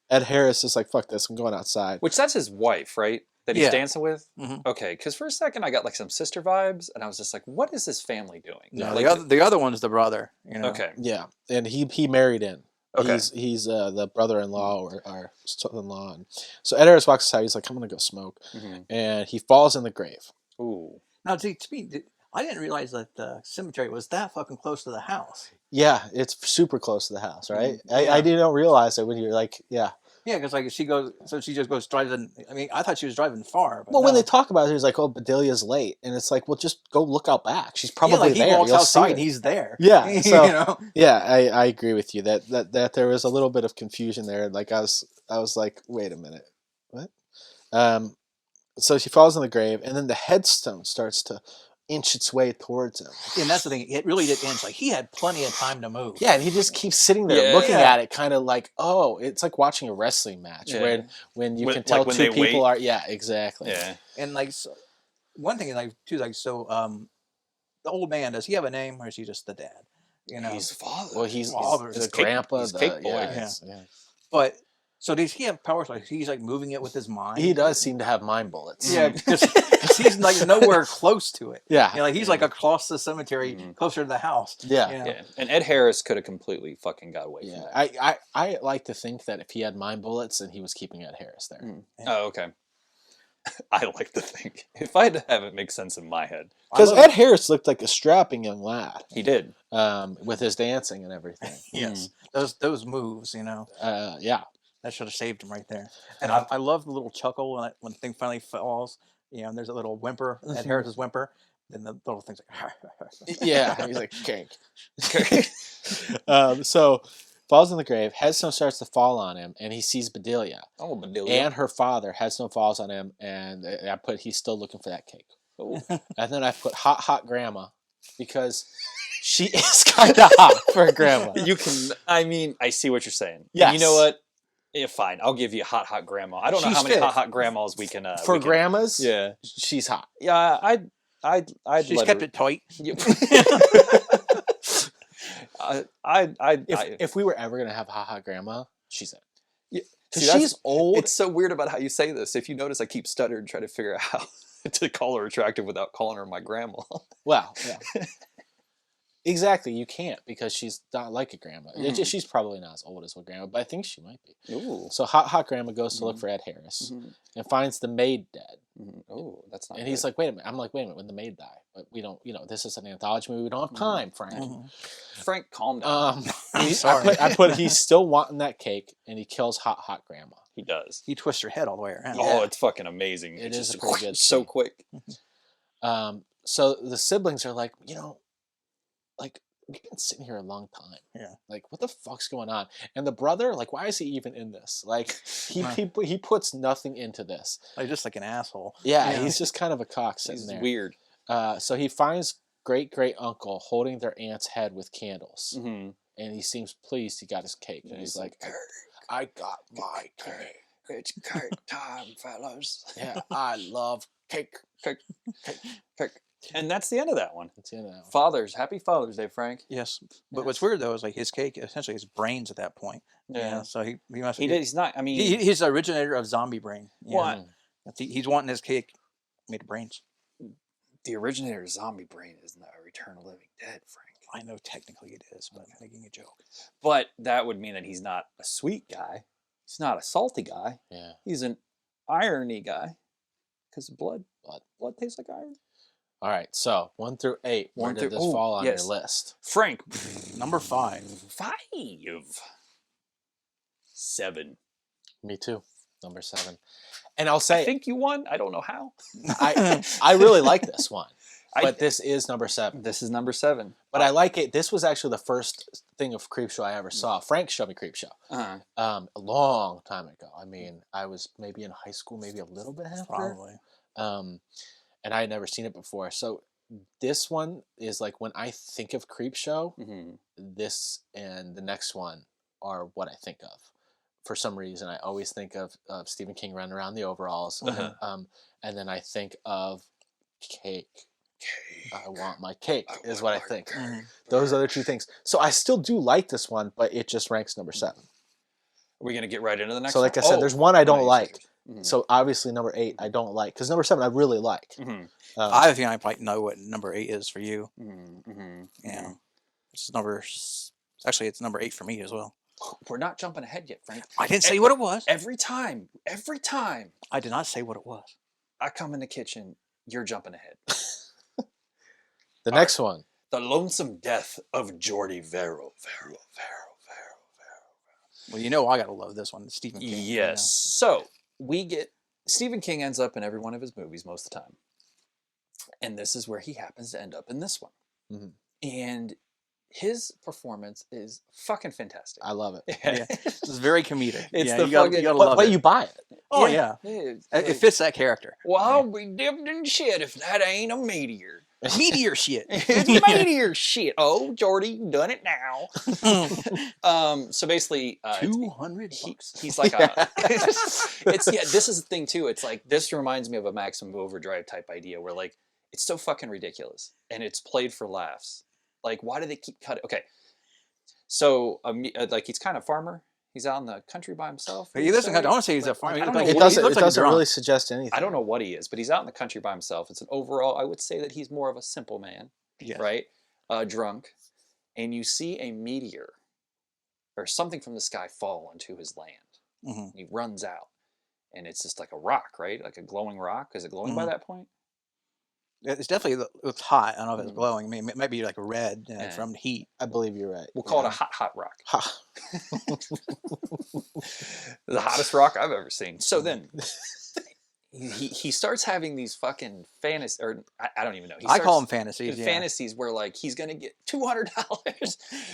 Ed Harris is like, fuck this, I'm going outside. Which that's his wife, right? That he's Yeah. dancing with. Mhm. Okay, because for a second I got like some sister vibes, and I was just like, "What is this family doing?" No, Like, the other one's the brother. okay, Yeah. And he married in. Okay. He's the brother-in-law or son-in-law. And so Ed Harris walks outside. He's like, I'm going to go smoke. Mhm. And he falls in the grave. Ooh, Now, to me, I didn't realize that the cemetery was that fucking close to the house. Yeah, it's super close to the house, right? Yeah. I didn't realize it when you're like, yeah. Yeah, because like she just goes driving. I mean, I thought she was driving far. But Well, when no. they talk about it, he's like, oh, Bedelia's late. And it's like, well, just go look out back. She's Yeah, probably like he there. walks You'll outside see and her. he's there. Yeah, so- you Yeah, I agree with you that there was a little bit of confusion there. Like I was like, wait a minute, what? So she falls in the grave, and then the headstone starts to inch its way towards him. and that's the thing. It really did inch. Like he had plenty of time to move. Yeah, and he just keeps sitting there Yeah. looking Yeah. at it, kind of like, oh, it's like watching a wrestling match Yeah. when you When- can tell like when two they people wait. are. Yeah, exactly. yeah. And like one thing is like too like so the old man, does he have a name or is he just the dad? He's father. Well, he's Father, the he's cake- grandpa. he's the, cake boy. Yeah, Yeah. it's- yeah. But so does he have powers? Like he's like moving it with his mind. He does seem to have mind bullets. Yeah, because he's like nowhere close to it. Yeah. You know, like he's like across the cemetery, Mhm. closer to the house. Yeah. you know? Yeah, and Ed Harris could have completely fucking got away Yeah, from it. I like to think that if he had mind bullets, then he was keeping Ed Harris there. Oh, okay. I like to think. If I had to have it make sense in my head. Because Ed Harris looked like a strapping young lad. He did. With his dancing and everything. Yes, those moves, Yeah. that should have saved him right there. And I love the little chuckle when the thing finally falls. And there's a little whimper, Ed Harris's whimper. Then the little thing's like, Yeah, he's like, cake. So falls in the grave. Headstone starts to fall on him, and he sees Bedelia. Oh, Bedelia. And her father. Headstone falls on him, and I put, he's still looking for that cake. Oh. And then I put hot grandma, because she is kind of hot for a grandma. You can, I mean, I see what you're saying. Yes. You know what? Yeah, fine. I'll give you hot grandma. I don't know She's how many fit. hot grandmas we can. For grandmas, yeah, she's hot. yeah. I'd she's let kept her, it tight. If we were ever gonna have hot grandma, she's it. Yeah, Because she's old. It's so weird about how you say this. If you notice, I keep stuttering trying to figure out how to call her attractive without calling her my grandma. Well, yeah. Exactly, you can't, because she's not like a grandma. She's probably not as old as a grandma, but I think she might be. Ooh. So hot grandma goes to look for Ed Harris and finds the maid dead. Oh, that's not. And he's like, wait a minute. I'm like, wait a minute, when the maid die? But we don't, this is an anthology movie. We don't have time, Frank. Frank, calm down. Sorry. I put he's still wanting that cake, and he kills hot grandma. He does. He twists her head all the way around. Oh, it's fucking amazing. It It's is just a pretty good so scene. quick. So the siblings are like, like, we've been sitting here a long time. Yeah. Like, what the fuck's going on? And the brother, like, why is he even in this? Like, he puts nothing into this. Like, just like an asshole. Yeah, he's just kind of a cock sitting He's there. weird. So he finds great uncle holding their aunt's head with candles, Mm-hmm. and he seems pleased he got his cake. And he's like, I got my cake. It's cake time, fellas. Yeah, I love cake. Cake. And that's the end of that one. That's the end of that one. Fathers, happy Father's Day, Frank. Yes. But what's weird, though, is like his cake, essentially his brains at that point. Yeah. So he must He be. did. He's not. I mean, He's the originator of zombie brain. What? He's wanting his cake made of brains. the originator of zombie brain is not a Return of the Living Dead, Frank. I know technically it is, but I'm making a joke. But that would mean that he's not a sweet guy. He's not a salty guy. Yeah. He's an irony guy. Because blood tastes like iron. All right. So 1 through 8. Where did this fall on your list? Frank. Number 5. 5. 7. Me too. Number 7. And I'll say, I think you won. I don't know how. I really like this one, but this is number 7. This is number 7. But I like it. This was actually the first thing of Creepshow I ever saw. Frank showed me Creepshow a long time ago. I mean, I was maybe in high school, maybe a little bit after. Probably. And I had never seen it before. So this one is like, when I think of Creepshow, this and the next one are what I think of. For some reason, I always think of Stephen King running around the overalls. And then I think of cake. I want my cake is what I think. Those other two things. So I still do like this one, but it just ranks number 7. Are we going to get right into the next So one? like I said, there's one I don't like. Mhm. So obviously number 8 I don't like. Because number 7 I really like. I think I might know what number 8 is for you. Yeah. It's actually, it's number 8 for me as well. We're not jumping ahead yet, Frank. I didn't say what it was. Every time I did not say what it was. I come in the kitchen, you're jumping ahead. The next one. The Lonesome Death of Jordy Verrill. Well, you know I gotta love this one. It's Stephen King. Yes. So we get Stephen King ends up in every one of his movies most of the time, and this is where he happens to end up in this one. And his performance is fucking fantastic. I love it. Yeah. It's very comedic. It's yeah, the you gotta, fucking- you gotta love But it. you buy it. Oh yeah. It fits that character. Well, I'll be dipped in shit if that ain't a meteor. Meteor shit. It's meteor shit. Oh, Jordy, done it now. So basically, 200 bucks. he's like a. This is the thing too. It's like this reminds me of a Maximum Overdrive type idea where like it's so fucking ridiculous and it's played for laughs. Like, why do they keep cutting? Okay, so like he's kind of farmer. He's out in the country by himself. He doesn't. I want to say he's a farmer. I don't know It what doesn't really suggest anything. I don't know what he is, but he's out in the country by himself. It's an overall. I would say that he's more of a simple man, right? Drunk, and you see a meteor or something from the sky fall onto his land. And he runs out, and it's just like a rock, right? Like a glowing rock. Is it glowing by that point? It's definitely it's hot. I don't know if it's glowing. I mean, it might be like red from heat. I believe you're right. We'll call it a hot rock. Ha. The hottest rock I've ever seen. So then he starts having these fucking fantasies, or I don't even know. I call them fantasies. Yeah. Fantasies where like he's gonna get $200.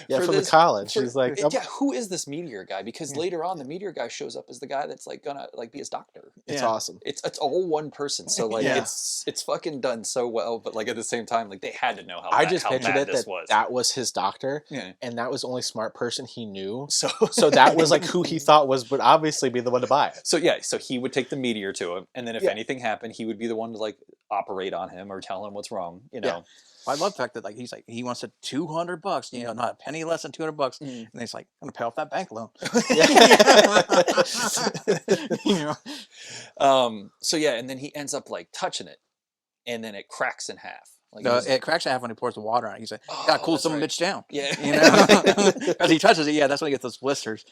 Yeah, from the college. He's like, yeah, who is this meteor guy? Because later on, the meteor guy shows up as the guy that's like gonna like be his doctor. It's awesome. It's all one person. So like it's fucking done so well, but like at the same time, like they had to know how. I just pictured it that was his doctor, and that was the only smart person he knew. So that was like who he thought would obviously be the one to buy it. So yeah, so he would take the meteor to him, and then if anything happened, he would be the one to like operate on him or tell him what's wrong. You know. Yeah. Well, I love the fact that like he's like he wants $200, you know, not a penny less than $200, and he's like, I'm gonna pay off that bank loan. You know? So yeah, and then he ends up like touching it, and then it cracks in half. Like it cracks in half when he pours the water on it. He's like, gotta cool some bitch down. Yeah, you know, as he touches it, that's when he gets those blisters.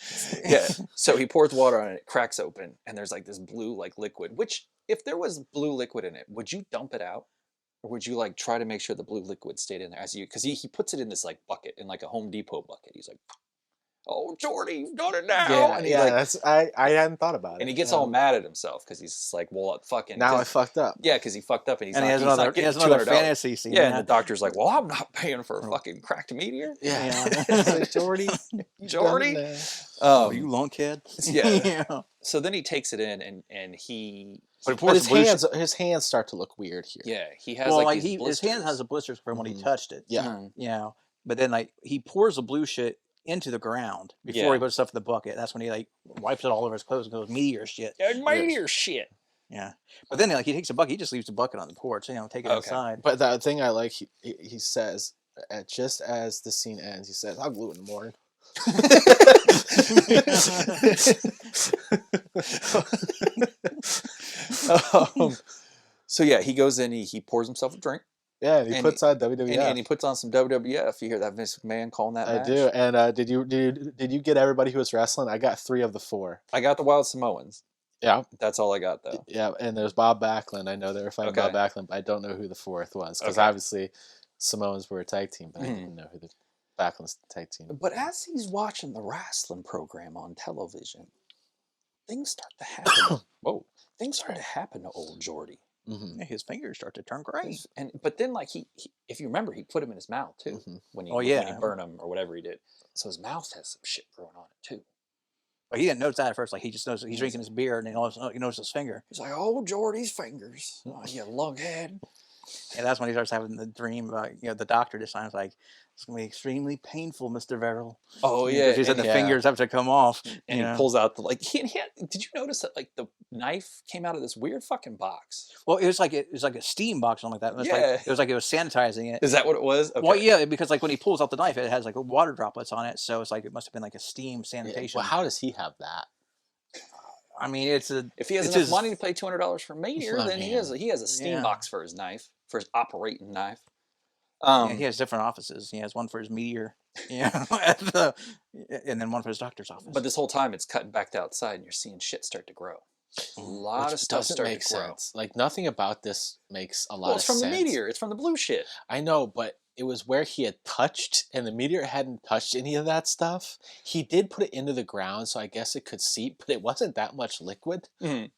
Yeah. So he pours water on it, it cracks open, and there's like this blue like liquid. Which, if there was blue liquid in it, would you dump it out? Or would you like try to make sure the blue liquid stayed in there because he puts it in this like bucket, in like a Home Depot bucket. He's like, "Oh, Jordy, you've done it now!" Yeah, and he's like, that's I hadn't thought about it. And he gets all mad at himself because he's just like, "Well, fucking now I fucked up." Yeah, because he fucked up and he has another fantasy scene. Yeah, and the doctor's like, "Well, I'm not paying for a fucking cracked meteor." Yeah, like, Jordy, you long kid. Yeah. So then he takes it in and he. But his hands start to look weird here. Yeah, he has like his hand has the blisters from when he touched it. Yeah, you know. But then like he pours the blue shit into the ground before he puts stuff in the bucket. That's when he like wipes it all over his clothes and goes meteor shit. Meteor shit. Yeah, but then like he takes a bucket, he just leaves the bucket on the porch. You know, take it outside. But the thing I like, he says, just as the scene ends, he says, "I'll glue it in the morning." So yeah, he goes in, he pours himself a drink. Yeah, and he puts on WWF, and he puts on some WWF. You hear that Vince McMahon calling that match? I do. And did you get everybody who was wrestling? I got 3 of the 4. I got the Wild Samoans. Yeah, that's all I got though. Yeah, and there's Bob Backlund. I know they were fighting Bob Backlund, but I don't know who the 4th was because obviously Samoans were a tag team, but I didn't know who the Backlund's tag team. But as he's watching the wrestling program on television, things start to happen. Things start to happen to old Jordy. Mm-hmm. His fingers start to turn gray. But then like he if you remember, he put him in his mouth too when he burned him or whatever he did. So his mouth has some shit growing on it too. But he didn't notice that at first. Like he just knows he's drinking his beer, and then he knows his finger. He's like, "Oh, Jordy's fingers, oh, you lughead." And that's when he starts having the dream about the doctor this time is like, "It's gonna be extremely painful, Mr. Verrill." Oh yeah, he said the fingers have to come off, and he pulls out the did you notice that like the knife came out of this weird fucking box? Well, it was like a steam box or something like that. It was like it was sanitizing it. Is that what it was? Okay. Well, yeah, because like when he pulls out the knife, it has like water droplets on it, so it's like it must have been like a steam sanitation. Well, how does he have that? I mean, if he has enough money to pay $200 for Meteor, then he has a steam box for his knife, for his operating knife. He has different offices. He has one for his Meteor, and then one for his doctor's office. But this whole time, it's cutting back to outside, and you're seeing shit start to grow. A lot of stuff starting to grow. Like nothing about this makes a lot of sense. Well, it's from the Meteor. It's from the blue shit. I know, but it was where he had touched, and the Meteor hadn't touched any of that stuff. He did put it into the ground, so I guess it could seep, but it wasn't that much liquid.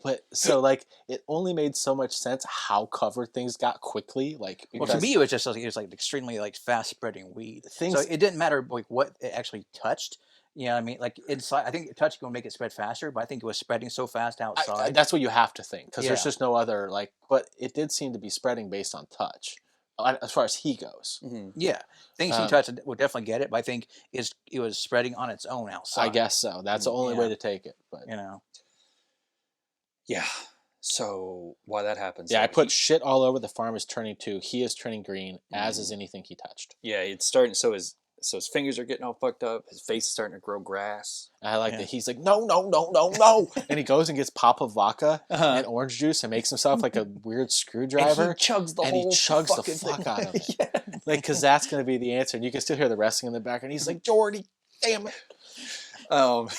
But so like it only made so much sense how covered things got quickly. Like, well, to me, it was just like extremely like fast spreading weed. So it didn't matter like what it actually touched. Yeah, I mean, like inside, I think touch will make it spread faster, but I think it was spreading so fast outside. That's what you have to think because there's just no other like. But it did seem to be spreading based on touch. As far as he goes, yeah, things he touched would definitely get it, but I think it was spreading on its own outside. I guess so. That's the only way to take it. But yeah. So while that happens, I put shit all over. The farm is turning too. He is turning green, as is anything he touched. Yeah, it's starting. So his fingers are getting all fucked up. His face is starting to grow grass. I like that he's like, no. And he goes and gets pop of vodka and orange juice and makes himself like a weird screwdriver. And he chugs the fuck out of it. Like, because that's going to be the answer. And you can still hear the wrestling in the background. He's like, Jordy, damn it. Um,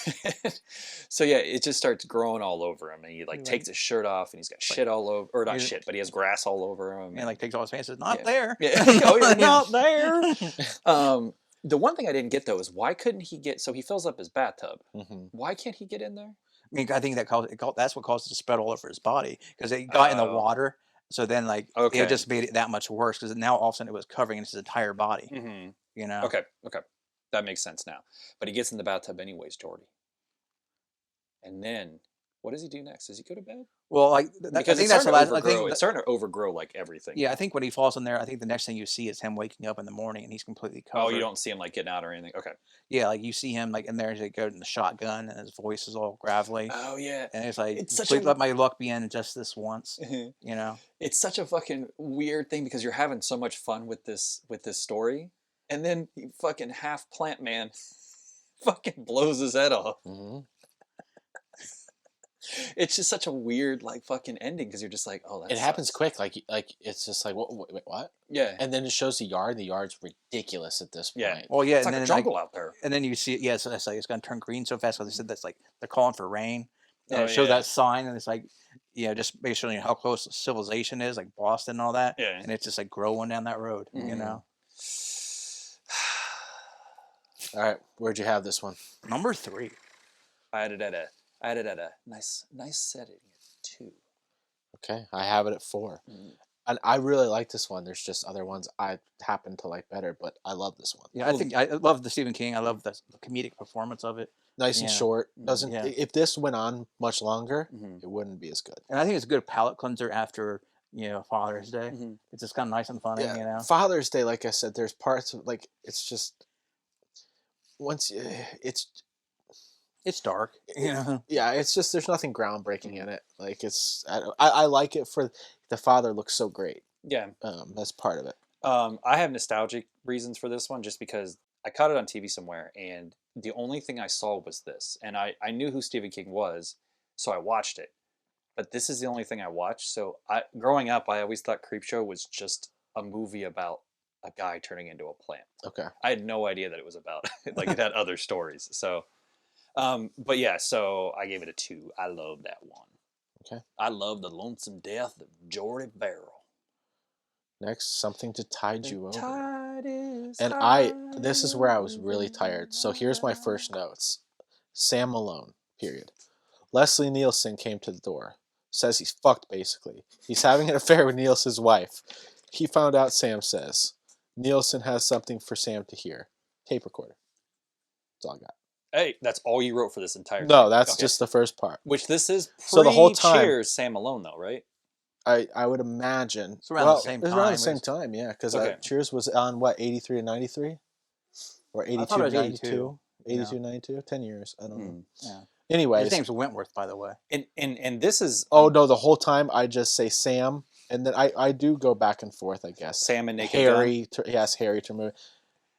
so yeah, it just starts growing all over him, and he like Like- takes his shirt off, and he's got shit all over, or not He's- shit, but he has grass all over him, And like takes all his pants. Says, not Yeah. there. Yeah. Oh, yeah, not there. the one thing I didn't get though is why couldn't he get? So he fills up his bathtub. Mhm. Why can't he get in there? I mean, I think that's what caused it to spread all over his body because it got in the Oh. water. So then, like, Okay. it just made it that much worse because now all of a sudden it was covering his entire body. Mm-hmm. You know. Okay. That makes sense now. But he gets in the bathtub anyways, Jordy. And then, what does he do next? Does he go to bed? Well, like, I Because think it's that's the starting to last. overgrow. It's starting to overgrow like everything. Yeah, I think when he falls in there, I think the next thing you see is him waking up in the morning and he's completely covered. Oh, you don't see him like getting out or anything. Okay. Yeah, like you see him like in there as they go in the shotgun and his voice is all gravelly. Oh yeah. And it's like, It's such please a- let my luck be in just this once. You know. It's such a fucking weird thing because you're having so much fun with this story, and then you fucking half plant man fucking blows his head off. Mhm. It's just such a weird like fucking ending because you're just like, oh, that It happens sucks. quick. Like it's just like wait, what? Yeah. And then it shows the yard. The yard's ridiculous at this point. Yeah. Well, yeah, It's and like a then jungle out there. and then you see it. Yeah, so it's like it's gonna turn green so fast because they said that's like they're calling for rain. And Oh, it shows yeah. that sign, and it's like, just basically showing you how close civilization is, like Boston and all that. Yeah. And it's just like growing down that road. You Mhm. know. All right, where'd you have this one? Number 3. I had it at a nice setting at 2. Okay, I have it at 4. Mm. And I really like this one. There's just other ones I happen to like better, but I love this one. Yeah, I think I love the Stephen King. I love the comedic performance of it, Nice and Yeah. short. Doesn't Yeah. if this went on much longer, Mhm. it wouldn't be as good. and I think it's a good palate cleanser after Father's Day. Mhm. It's just kind of nice and funny. Yeah, You know. Father's Day, like I said, there's parts of like it's just once It's dark. You know. yeah, it's just there's nothing groundbreaking in it. Like I like it for the father looks so great. Yeah. That's part of it. I have nostalgic reasons for this one just because I caught it on TV somewhere and the only thing I saw was this. And I knew who Stephen King was, so I watched it. But this is the only thing I watched. So growing up, I always thought Creepshow was just a movie about a guy turning into a plant. Okay. I had no idea that it was about, like it had other stories. So, but yeah, so I gave it a 2. I love that one. Okay. I love the lonesome death of Jordy Verrill. Next, something to tide you over. Tide is And this is where I was really tired. So here's my first notes. Sam Malone, period. Leslie Nielsen came to the door. Says he's fucked, basically. He's having an affair with Nielsen's wife. He found out, Sam says. Nielsen has something for Sam to hear. Tape recorder. That's all I got. Hey, that's all you wrote for this entire No, thing. that's Okay. just the first part. Which this is So the whole time- Cheers Sam Malone though, right? I would imagine. It's around the same It was around time, the same was- time, yeah. Because Okay. Cheers was on, what, 83 and 93? Or 82 I thought it was 92? 82. 82, 92? 10 years. I don't know. Hmm. Yeah. Anyways. His name's Wentworth, by the way. And this is Oh, no, the whole time I just say Sam. And then I do go back and forth, I guess. Sam and Naked Harry. Yes, Harry to move.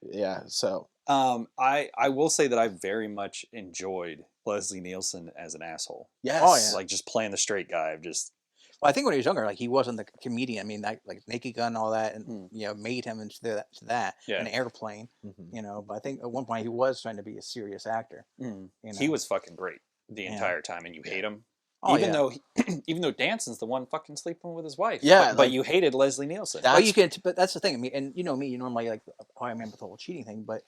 Yeah, so. Gun. I will say that I very much enjoyed Leslie Nielsen as an asshole. Yes. Oh, yeah. Like just playing the straight guy. Well, I think when he was younger, like he wasn't the comedian. I mean, like Naked Gun, and all that, and Hmm. made him into that. Yeah. An airplane. Mhm. But I think at one point he was trying to be a serious actor. Mm. You know? He was fucking great the Yeah. entire time, and you hate him. Oh, even yeah. though even though Danson's the one fucking sleeping with his wife. Yeah, But like- you hated Leslie Nielsen. That- Well, you can, but that's the thing. I mean, and you know me, you normally like how I remember the whole cheating thing, but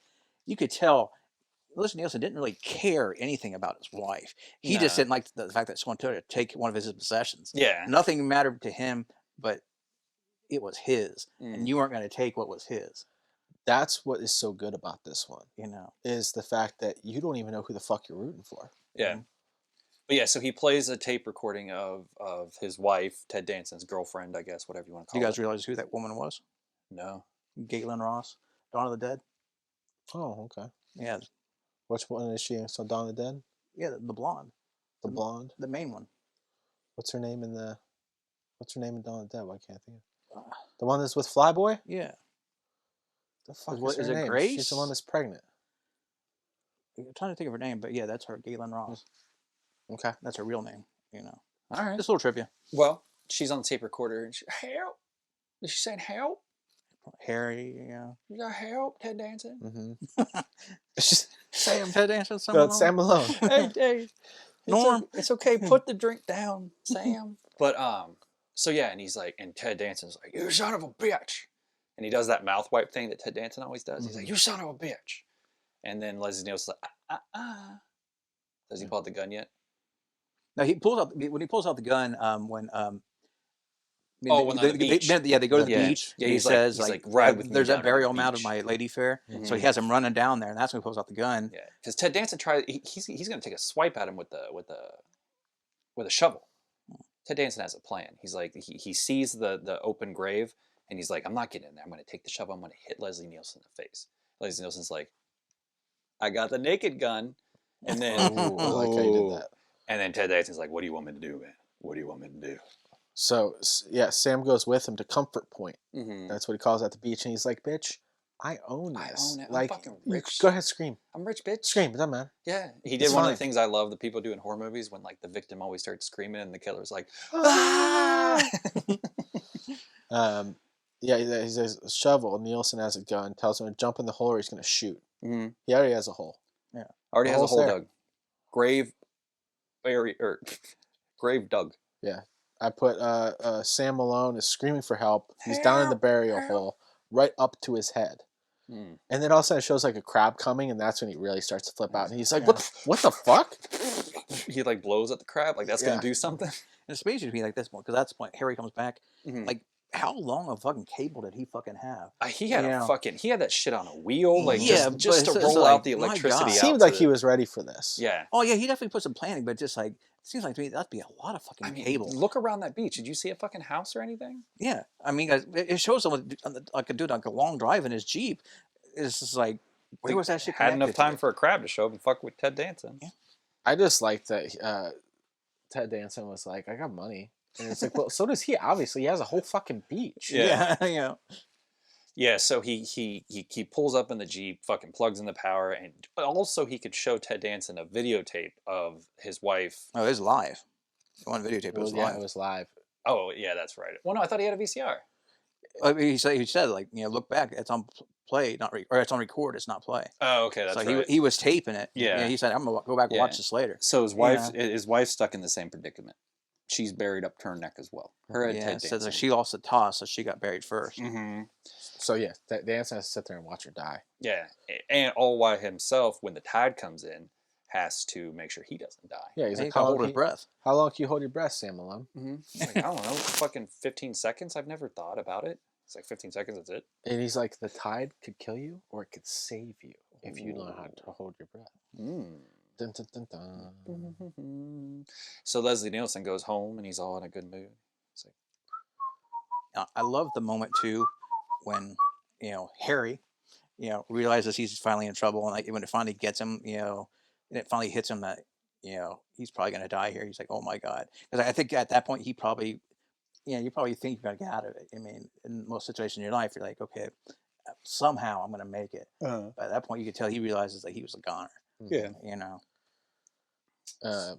you could tell Leslie Nielsen didn't really care anything about his wife. He just Nah. didn't like the fact that someone told her to take one of his possessions. Yeah. Nothing mattered to him, but it was his, Mm. and you weren't going to take what was his. That's what is so good about this one, You know. is the fact that you don't even know who the fuck you're rooting for. Yeah. But yeah, so he plays a tape recording of his wife, Ted Danson's girlfriend, I guess, whatever you want to Do call you guys it. realize who that woman was? No. Galen Ross, Dawn of the Dead. Oh, okay. Yeah, Which one is she? So Dawn of the Dead? yeah, the blonde, The blonde? the main one. What's her name in Dawn of the Dead? Why can't I think of the one that's with Flyboy? Yeah, The fuck What- is her is it name? She's Grace? the one that's pregnant. I'm trying to think of her name, but yeah, that's her, Galen Ross. Okay. That's her real name. You know, All right. just a little trivia. Well, she's on the tape recorder and help. Is she saying help? Harry, yeah. You got help, Ted Danson? Mm-hmm. It's just Sam. Ted Danson, Sam No, Malone. it's Sam Malone. Hey, Norm. it's okay. Put the drink down, Sam. But so yeah, and he's like, and Ted Danson's like, you son of a bitch, and he does that mouth wipe thing that Ted Danson always does. He's like, you son of a bitch, and then Leslie Nielsen's like, Does he pull out the gun yet? No, he pulls out when he pulls out the gun. When when on the beach. they go to the Yeah. beach. Yeah, and he he's like- says, he's like, "Ride with me there's down that to the burial mound of beach." my lady fair. So he Mhm. has him running down there, and that's when he pulls out the gun. Yeah, because Ted Danson tries. He's going to take a swipe at him with a shovel. Ted Danson has a plan. He's like he sees the open grave, and he's like, I'm not getting in there. I'm going to take the shovel. I'm going to hit Leslie Nielsen in the face. Leslie Nielsen's like, I got the naked gun, and then Ooh, I like how you did that. And then Ted Danson's like, what do you want me to do, man? What do you want me to do? So yeah, Sam goes with him to Comfort Point. Mm-hmm. That's what he calls at the beach, and he's like, "Bitch, I own I this. own it. I'm Like, fucking you rich. go ahead, scream, I'm rich, bitch. scream, it doesn't matter." Yeah, he did It's one of fine. the things I love that people do in horror movies when like the victim always starts screaming and the killer's like, Ah! Yeah, he says a shovel. Nielsen has a gun. Tells him to jump in the hole or he's going to shoot. Mm-hmm. He already has a hole. Yeah, Already The has a hole's hole there. dug. Grave dug. Yeah, I put Sam Malone is screaming for help. He's down in the burial hole, right up to his head. Mm. And then all of a sudden it shows like a crab coming, and that's when he really starts to flip out. And he's like, "What the fuck?" He like blows at the crab, like that's Yeah. gonna do something. and it's amazing to me like this point because that's the point Harry comes back. Mhm. Like, how long a fucking cable did he fucking have? He had Yeah. he had that shit on a wheel, like Yeah, just but to it's roll like, out the my electricity. God. Out Seemed to like he was ready for this. Yeah. Oh yeah, he definitely put some planning, but just like it seems like to me that'd be a lot of fucking I mean, cable. look around that beach. Did you see a fucking house or anything? Yeah, I mean, guys, it shows someone like a dude like a long drive in his Jeep. It's just like, where was that shit? Had enough connected time to? for a crab to show up and fuck with Ted Danson. Yeah. I just like that Ted Danson was like, "I got money." And it's like, well, so does he. Obviously, he has a whole fucking beach. Yeah. Yeah. Yeah, so he pulls up in the Jeep, fucking plugs in the power, and also he could show Ted Danson a videotape of his wife. Oh, it was live. The one videotape it Well, was yeah, live. it was live. Oh yeah, that's right. Well, no, I thought he had a VCR. I mean, he said like, look back, it's on play, not or it's on record, it's not play. Oh, okay, that's So right. he was taping it. Yeah. He said, I'm gonna go back and Yeah. watch this later. So his wife's stuck in the same predicament. She's buried up to her neck as well. Her and Yeah, Ted it says Danson. that she lost the toss, so she got buried first. Mm-hmm. So yeah, Danson has to sit there and watch her die. Yeah, and all by himself when the tide comes in, has to make sure he doesn't die. Yeah, he's He like, can "How hold long, his breath. how long can you hold your breath, Sam Malone?" Mm-hmm. Like, I don't know, fucking 15 seconds. I've never thought about it. It's like 15 seconds. That's it. And he's like, "The tide could kill you, or it could save you if you know how to hold your breath." Mm. Dun, dun, dun, dun. So Leslie Nielsen goes home and he's all in a good mood. It's like, I love the moment too when Harry realizes he's finally in trouble, and like when it finally gets him, and it finally hits him that he's probably gonna die here. He's like, oh my god, because I think at that point he probably you probably think you're gonna get out of it. I mean, in most situations in your life, you're like, okay, somehow I'm gonna make it. But at that point, you could tell he realizes that he was a goner. yeah.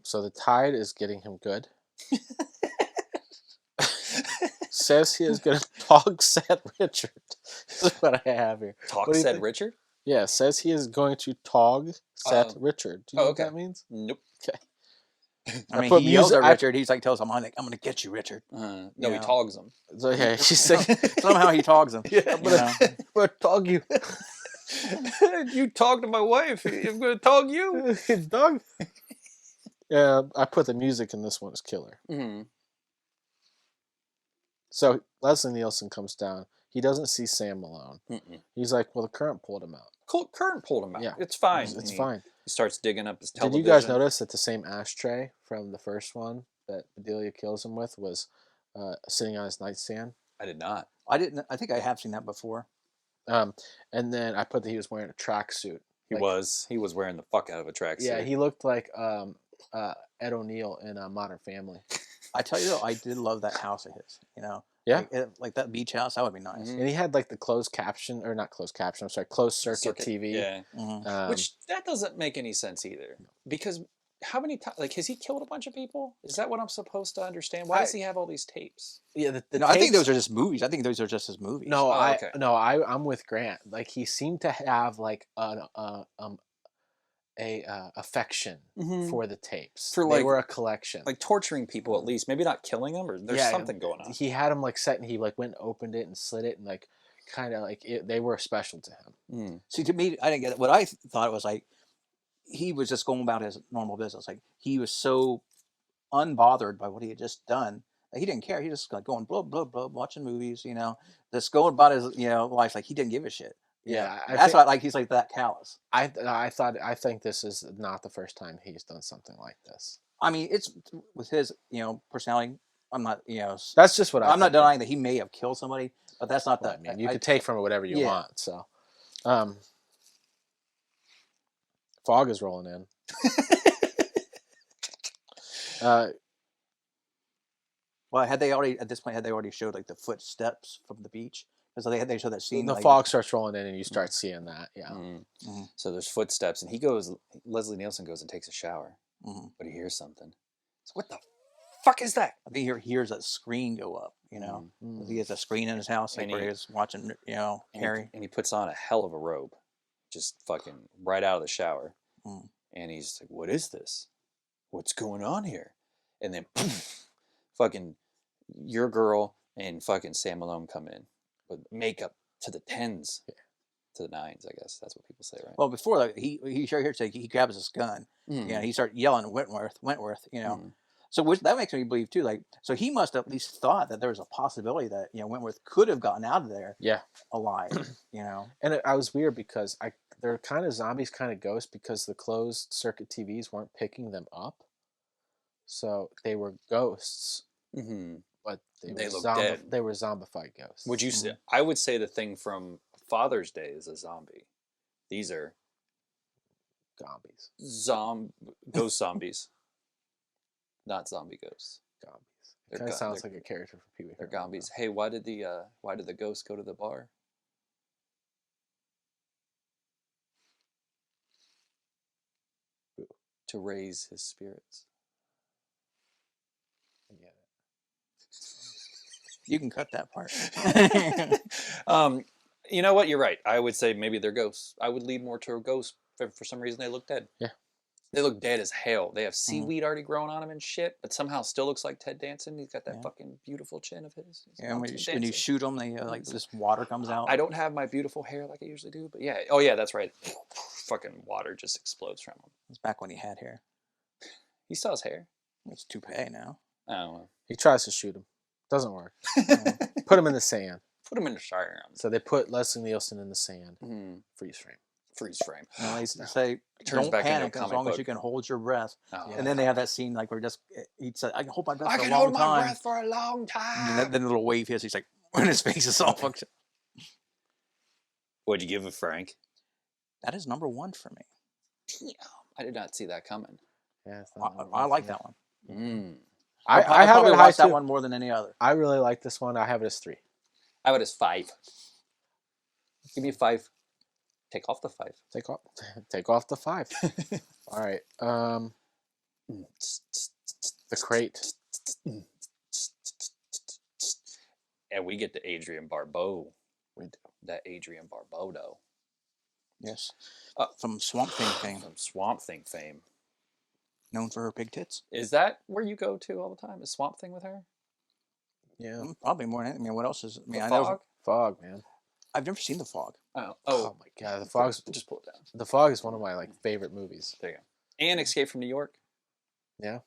So the tide is getting him good. Says he is going to talk Seth Richard. This is what I have here. Talk What do you said think? Richard? Yeah, says he is going to tog Seth Richard. Do you know okay. what that means? Nope. I mean, put he yells music- at Richard. He's like, tells him, I'm gonna get you, Richard. No, Yeah. he togs him. So yeah, she's saying, Somehow he talks him. "I'm gonna tog you." You talk to my wife. I'm going to tog you. It's dog. Yeah, I put the music in this one as killer. Mm-hmm. So Leslie Nielsen comes down. He doesn't see Sam Malone. Mm-mm. He's like, "Well, the current pulled him out. Current pulled him out. Yeah. It's fine. It's He- fine." He starts digging up his Did television. you guys notice that the same ashtray from the first one that Bedelia kills him with was sitting on his nightstand? I did not. I didn't. I think I have seen that before. And then I put that he was wearing a tracksuit. He Like- was. He was wearing the fuck out of a tracksuit. Yeah, he looked like Ed O'Neill in Modern Family. I tell you though, I did love that house of his. Yeah. like that beach house. That would be nice. Mhm. And he had like the closed caption, or not closed caption, I'm sorry, closed circuit TV. Yeah. Mhm. Which that doesn't make any sense either. Because how many times? Like, has he killed a bunch of people? Is that what I'm supposed to understand? Why does he have all these tapes? Yeah, the No, I think tapes- those are just movies. I think those are just his movies. No, Oh, okay. I'm with Grant. Like he seemed to have like affection for the tapes. For they like, were a collection, like torturing people at least. Maybe not killing them, or there's something going on. He had them like set, and he like went and opened it and slid it, and like kind of like they were special to him. See, to me, I didn't get it. What I thought it was like, he was just going about his normal business. Like, he was so unbothered by what he had just done. Like, he didn't care. He just like going blah blah blah, watching movies. Just going about his life. Like, he didn't give a shit. Yeah, that's why like he's like that callous. I think this is not the first time he's done something like this. I mean, it's with his personality. I'm not That's just what I'm not denying that he may have killed somebody, but that's not that. I mean, you could take from it whatever you want. So, fog is rolling in. Well, had they already showed like the footsteps from the beach? Because they showed that scene. The fog starts rolling in, and you start seeing that. Yeah. So there's footsteps, and Leslie Nielsen goes and takes a shower, but he hears something. So what the fuck is that? I think he hears that screen go up. He has a screen in his house, like, where he's watching, Harry. And he puts on a hell of a robe, just fucking right out of the shower. And he's like, "What is this? What's going on here?" And then, fucking, your girl and fucking Sam Malone come in with makeup to the 10s, to the 9s, I guess that's what people say, right? Well, before that, he grabs his gun. He started yelling Wentworth. So that makes me believe too. Like, so he must have at least thought that there was a possibility that Wentworth could have gotten out of there, alive. And I was weird because they're kind of zombies, kind of ghosts, because the closed circuit TVs weren't picking them up, so they were ghosts. But they look dead. They were zombified ghosts. Would you say? I would say the thing from Father's Day is a zombie. These are zombies. Ghost zombies. Not zombie ghosts. Zombies. It kind of sounds like a character from Pee Wee. They're zombies. Hey, why did the ghost go to the bar? To raise his spirits. I get it. You can cut that part. You know what? You're right. I would say maybe they're ghosts. I would lead more to a ghost. For some reason, they look dead. Yeah. They look dead as hell. They have seaweed already growing on them and shit, but somehow still looks like Ted Danson. He's got that fucking beautiful chin of his. And when you shoot them, they like this water comes out. I don't have my beautiful hair like I usually do, but yeah. Oh yeah, that's right. Fucking water just explodes from him. It's back when he had hair. He still has hair. It's toupee now. Oh. Well. He tries to shoot him. Doesn't work. Put him in the sand. Put him in the sand. So they put Leslie Nielsen in the sand. Freeze frame. I used to say, don't panic as long as you can hold your breath. And then they have that scene like where he'd say, I can hold my breath for a long time. I can hold my breath for a long time. And then the little wave hits. He's like, and his face is all fucked up. What'd you give it, Frank? That is number 1 for me. Damn. I did not see that coming. Yeah, I like that one. I probably like that one more than any other. I really like this one. I have it as 3. I have it as 5. Give me a 5. Take off the 5. Take off the 5. All right. The crate. And we get to Adrienne Barbeau. We do. That Adrienne Barbeau, though. Yes. From Swamp Thing fame. From Swamp Thing fame. Known for her big tits. Is that where you go to all the time? Is Swamp Thing with her? Yeah. Probably more than anything. I mean, what else is... I Fog? Fog, man. I've never seen The Fog. Oh my god, The Fog's... Just pull it down. The Fog is one of my favorite movies. There you go. And Escape from New York. Yeah.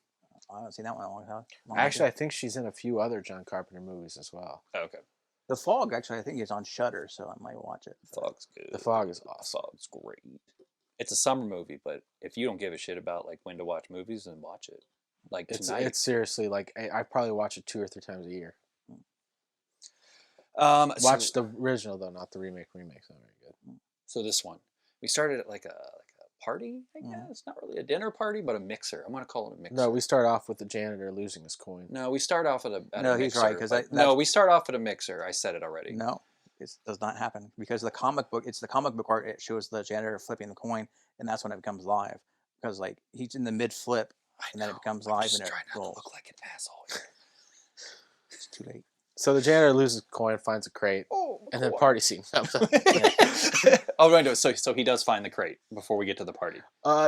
I haven't seen that one in a long time. Actually, I think she's in a few other John Carpenter movies as well. Oh, okay. The Fog, actually, I think is on Shudder, so I might watch it. The Fog's good. The Fog is awesome. Fog's great. It's a summer movie, but if you don't give a shit about when to watch movies, then watch it. Tonight. It's seriously I probably watch it 2 or 3 times a year. Watch the original though, not the remake. Remake's not very good. So this one, we started at a party. I guess it's not really a dinner party, but a mixer. I'm gonna call it a mixer. No, we start off with the janitor losing his coin. No, we start off at a no. He's Mixer, right we start off at a mixer. I said it already. No, it does not happen because the comic book. It's the comic book art. It shows the janitor flipping the coin, and that's when it becomes live. Because he's in the mid flip, and then it becomes live. I'm just and trying it not rolls. to look like an asshole here. It's too late. So the janitor loses a coin, finds a crate, and then party scene comes up. Oh, right. No, so he does find the crate before we get to the party.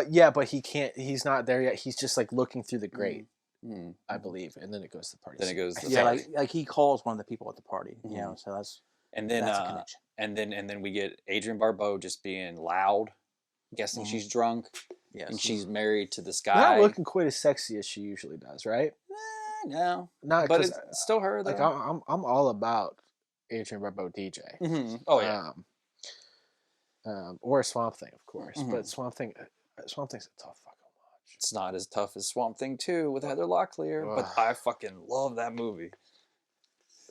Yeah, but he can't. He's not there yet. He's just like looking through the grate, Mm. I believe, and then it goes to the party. Then it goes to the Yeah, party. like he calls one of the people at the party. You know, so that's And then a connection. and then we get Adrienne Barbeau just being loud, guessing she's drunk, Yes. and she's married to this guy. Not looking quite as sexy as she usually does, right? No, Not, but 'cause, it's still her though. like I'm all about Adrienne Barbeau DJ. Oh yeah. Or Swamp Thing, of course. But Swamp Thing's a tough fucking watch. It's not as tough as Swamp Thing 2 with Heather Locklear, but I fucking love that movie.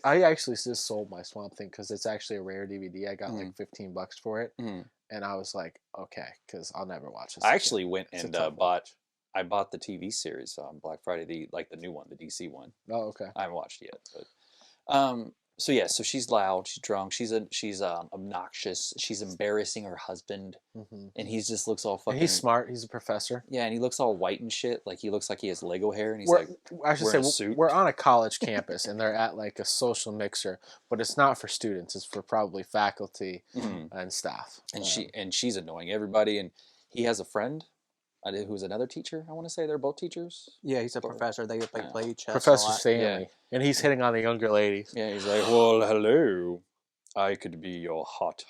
I actually just sold my Swamp Thing because it's actually a rare DVD. I got like $15 for it, and I was like, okay, because I'll never watch this. I actually went It's a and tough bought. I bought the TV series on Black Friday, the new one, the DC one. Oh, okay. I haven't watched it yet, but so yeah, so she's loud, she's drunk, she's obnoxious, she's embarrassing her husband, and he just looks all fucking. And he's smart. He's a professor. Yeah, and he looks all white and shit, like he looks like he has Lego hair, and he's I should wearing a say suit. we're on a college campus, and they're at like a social mixer, but it's not for students. It's for probably faculty and staff. And she's annoying everybody, and he has a friend. Who's another teacher? I want to say they're both teachers. Yeah, he's a professor. They play chess. Professor a lot. Stanley, and he's hitting on the younger lady. Yeah, he's like, well, hello, I could be your hot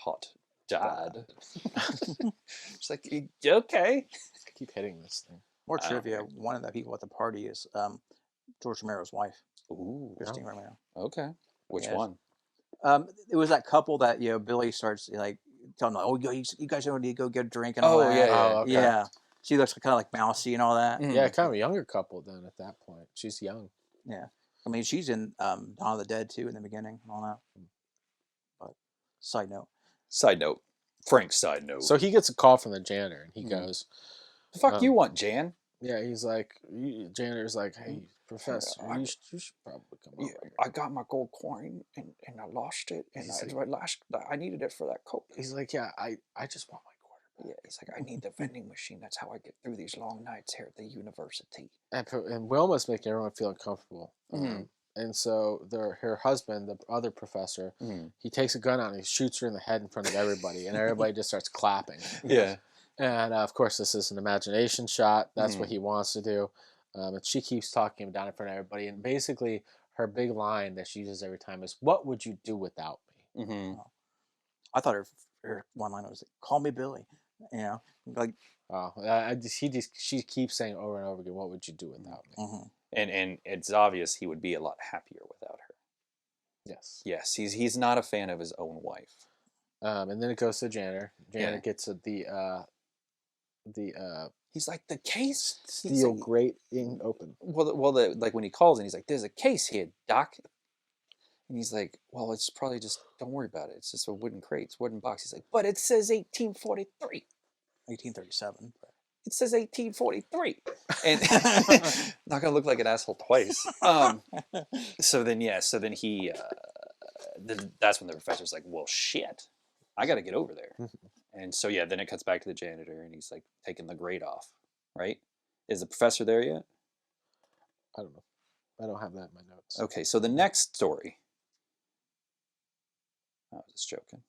dad. She's like, okay. I keep hitting this thing. More trivia. One of the people at the party is George Romero's wife, Ooh, Christine Romero. okay. Which Yes. one? It was that couple that Billy starts like telling them, "Oh, you guys don't need to go get a drink and all that." yeah. Oh, okay. Yeah. She looks kind of like mousy and all that. Yeah, kind of a younger couple then at that point. She's young. Yeah. I mean, she's in Dawn of the Dead too in the beginning and all that. But side note. Side note. Frank's side note. So he gets a call from the janitor, and he goes, the fuck you want, Jan? yeah, he's like, janitor's like, hey, professor, you should probably come over here. I got my gold coin and I lost it, and I needed it for that coat. He's like, yeah, I just want my quarter. Yeah, he's like, I need the vending machine. That's how I get through these long nights here at the university. And Wilma's making everyone feel uncomfortable. And so her husband, the other professor, he takes a gun out and he shoots her in the head in front of everybody, and everybody just starts clapping. Yeah. And of course, this is an imagination shot. That's what he wants to do. And she keeps talking him down in front of everybody. And basically, her big line that she uses every time is, "What would you do without me?" I thought her one line was, "Call me Billy." You know, like. She keeps saying over and over again, "What would you do without me?" And it's obvious he would be a lot happier without her. Yes. Yes, he's not a fan of his own wife. And then it goes to janitor. Janitor gets the He's like, the case steel grating open. Well, like when he calls and he's like, "There's a case here, Doc," and he's like, "Well, it's probably just don't worry about it. It's just a wooden crate, it's a wooden box." He's like, "But it says 1843." 1837. It says 1843, and not gonna look like an asshole twice. So then he, that's when the professor's like, "Well, shit, I got to get over there." And so yeah, then it cuts back to the janitor, and he's like taking the grate off. Right? Is the professor there yet? I don't know. I don't have that in my notes. Okay, so the next story. I was just joking.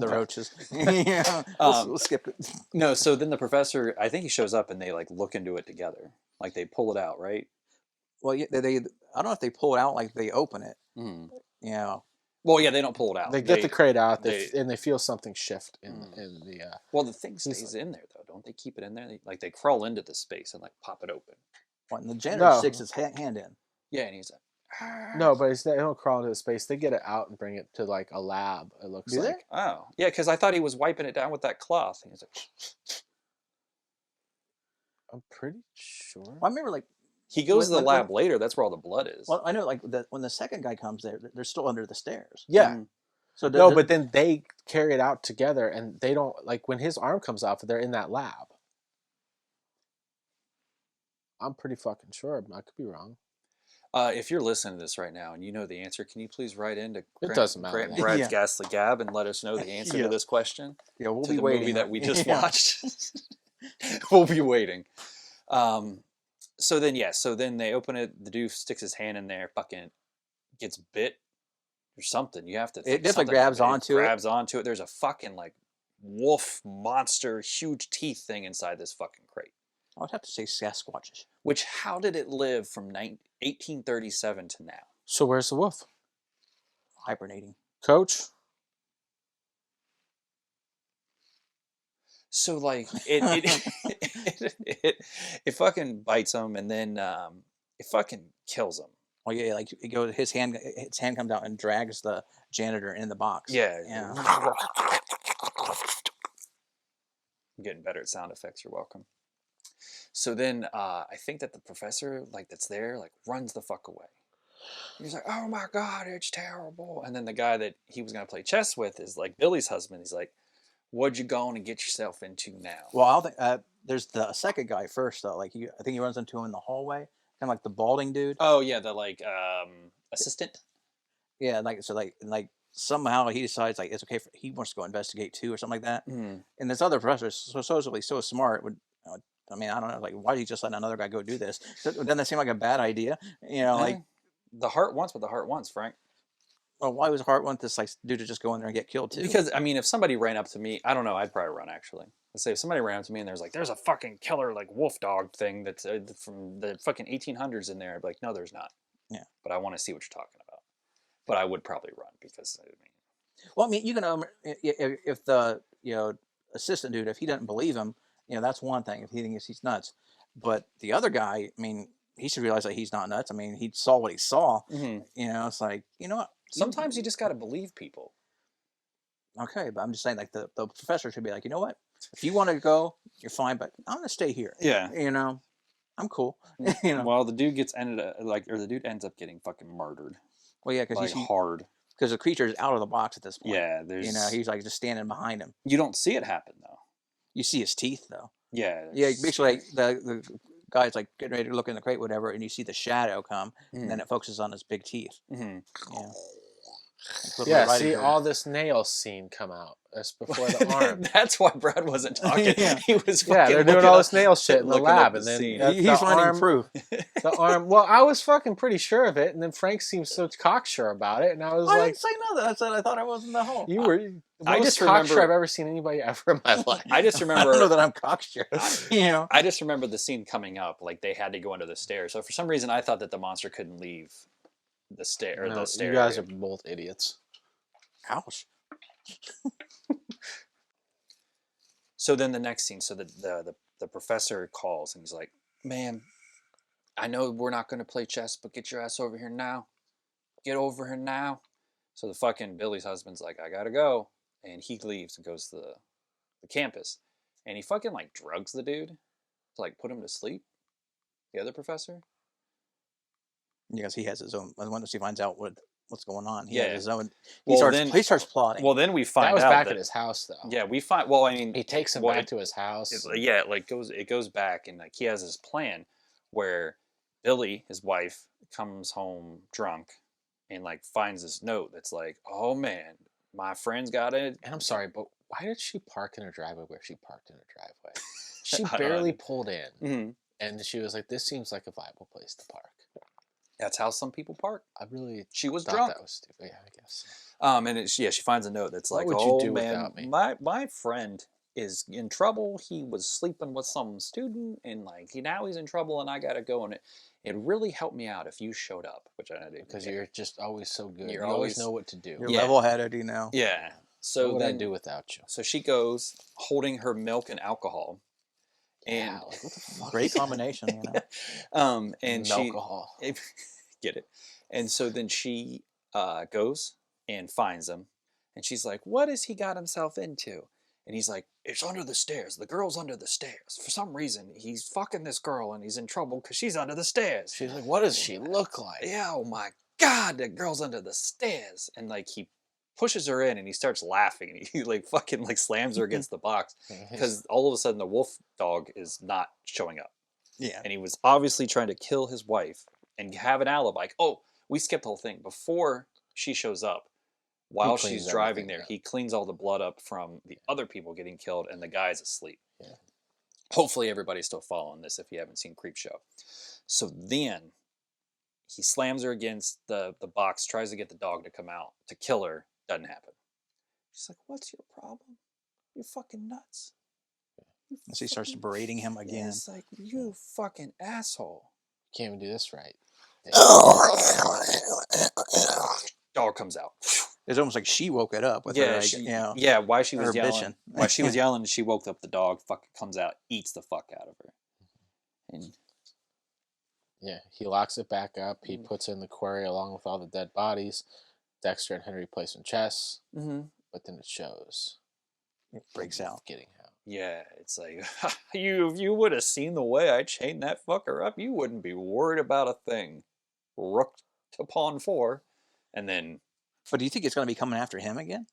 The roaches. Yeah. We'll skip it. No, so then the professor, I think he shows up and they like look into it together. Like they pull it out, right? Well, yeah, they I don't know if they pull it out like they open it. You know. Well, yeah, they don't pull it out. They get the crate out, and they feel something shift in the. Well, the thing stays in there though, don't they? Keep it in there. They crawl into the space and like pop it open. Well, and the janitor sticks his hand in. Yeah, and he's like. No, but they don't crawl into the space. They get it out and bring it to like a lab. It looks Do like. they? Oh, yeah, because I thought he was wiping it down with that cloth. And he's like. I'm pretty sure. Well, I remember like. He goes to the lab later. That's where all the blood is. Well, I know like when the second guy comes there, they're still under the stairs. Yeah. So but then they carry it out together, and they don't like when his arm comes off. They're in that lab. I'm pretty fucking sure. I could be wrong. If you're listening to this right now and you know the answer, can you please write in to doesn't matter. Brad's Ghastly Gab and let us know the answer to this question? Yeah, we'll to be the waiting. movie that we just watched. We'll be waiting. So then they open it. The dude sticks his hand in there, fucking gets bit or something. You have to. It definitely grabs onto it. Grabs onto it. There's a fucking like wolf monster, huge teeth thing inside this fucking crate. I would have to say Sasquatches. Which, how did it live from 1837 to now? So where's the wolf? Hibernating. Coach? So like it fucking bites him, and then it fucking kills him. Oh yeah, like it goes, his hand comes out and drags the janitor in the box. Yeah. Yeah. I'm getting better at sound effects. You're welcome. So then I think that the professor like that's there like runs the fuck away. He's like, "Oh my god, it's terrible!" And then the guy that he was gonna play chess with is like Billy's husband. He's like, "What'd you going to get yourself into now?" Well, I don't think there's the second guy first though. Like I think he runs into him in the hallway, kind of like the balding dude. Oh yeah, the like assistant. Yeah, like somehow he decides like it's okay for he wants to go investigate too or something like that. Mm. And this other professor is supposedly so smart would. I mean, I don't know. Like, why did he just let another guy go do this? Doesn't that seem like a bad idea? You know, like the heart wants what the heart wants, Frank. well, why was Hart want this like dude to just go in there and get killed too? Because I mean, if somebody ran up to me, I don't know, I'd probably run actually. Let's say if somebody ran up to me and there's a fucking killer like wolf dog thing that's from the fucking 1800s in there, I'd be like, no, there's not. Yeah. But I want to see what you're talking about. But I would probably run because I mean. Well, I mean, you can if the assistant dude, if he doesn't believe him, that's one thing. If he thinks he's nuts, but the other guy, I mean, he should realize that he's not nuts. I mean, he saw what he saw. Mm-hmm. It's like what. Sometimes you just got to believe people. Okay, but I'm just saying, like the professor should be like, you know what? If you want to go, you're fine, but I'm gonna stay here. Yeah. I'm cool. Well, the dude the dude ends up getting fucking murdered. Well, yeah, because like he's hard. Because the creature is out of the box at this point. Yeah, there's. He's like just standing behind him. You don't see it happen though. You see his teeth though. Yeah. Yeah, basically, like, the guy's like getting ready to look in the crate, whatever, and you see the shadow come, and then it focuses on his big teeth. Mm-hmm. Yeah. Yeah, see all this nail scene come out. That's before the arm. That's why Brad wasn't talking. Yeah. He was Yeah, they're doing all this nail shit in the lab, and then he's running proof. The arm. Well, I was fucking pretty sure of it, and then Frank seems so cocksure about it, and I was I like, didn't say nothing. I said I thought I was in the hole. "You were." I Most just cocksure remember I've ever seen anybody ever in my life. I just I remember. don't know that I'm cocksure. I just remember the scene coming up, like they had to go under the stairs. So for some reason, I thought that the monster couldn't leave the stair. No, the stair. you guys area. are both idiots. Ouch. So then the next scene, so the professor calls and he's like, "Man, I know we're not going to play chess, but get your ass over here now. Get over here now." So the fucking Billy's husband's like, "I gotta go," and he leaves and goes to the campus, and he fucking like drugs the dude to like put him to sleep. The other professor. Because he has his own. Once he finds out what's going on, he Yeah. has his own. Well, He starts plotting. Well, then we find That was out back that, at his house, though. Yeah, we find. Well, I mean, He takes him well, back to his house. It goes back, and like he has his plan where Billy, his wife, comes home drunk, and like finds this note that's like, "Oh man, my friend's got it." And I'm sorry, but why did she park in her driveway where she parked in her driveway? She I don't barely know. pulled in, Mm-hmm. and she was like, "This seems like a viable place to park." That's how some people park. I really She was thought drunk. that was stupid. Yeah, I guess. And she finds a note that's What like, would you "Oh do man, without me?" my friend is in trouble. He was sleeping with some student, and like now he's in trouble, and I gotta go. And it really helped me out if you showed up," which I do Because you're just always so good. You're You always always- know what to do. You're Yeah. level-headed, know. Yeah. So What would I then, do without you? So she goes holding her milk and alcohol, and Yeah, like, what the fuck? Great combination, and alcohol. she get it, and so then she goes and finds him, and she's like, "What has he got himself into?" And he's like, "It's under the stairs. The girl's under the stairs. For some reason, he's fucking this girl, and he's in trouble because she's under the stairs." She's like, "What does she look like?" Yeah, oh my god, the girl's under the stairs, and like he pushes her in, and he starts laughing, and he like fucking like slams her against the box because all of a sudden the wolf dog is not showing up. Yeah. And he was obviously trying to kill his wife and have an alibi. Like, oh, we skipped the whole thing. Before she shows up, while she's cleans driving everything there, up. he cleans all the blood up from the other people getting killed, and the guy's asleep. Yeah. Hopefully everybody's still following this if you haven't seen Creepshow. So then he slams her against the box, tries to get the dog to come out to kill her. Doesn't happen. She's like, "What's your problem?" you're fucking nuts. So he starts berating him again. It's like, you fucking asshole. Can't even do this right. Dog comes out. It's almost like she woke it up with her, like, yeah, why she her was yelling. bitching. Why she was yelling, she woke up the dog, fucking comes out, eats the fuck out of her. And yeah, he locks it back up. He puts it in the quarry along with all the dead bodies. Dexter and Henry play some chess, but then it shows. It breaks out. Getting out. yeah, it's like, if you would have seen the way I chained that fucker up, you wouldn't be worried about a thing. Rook to pawn 4, and then... But do you think it's going to be coming after him again?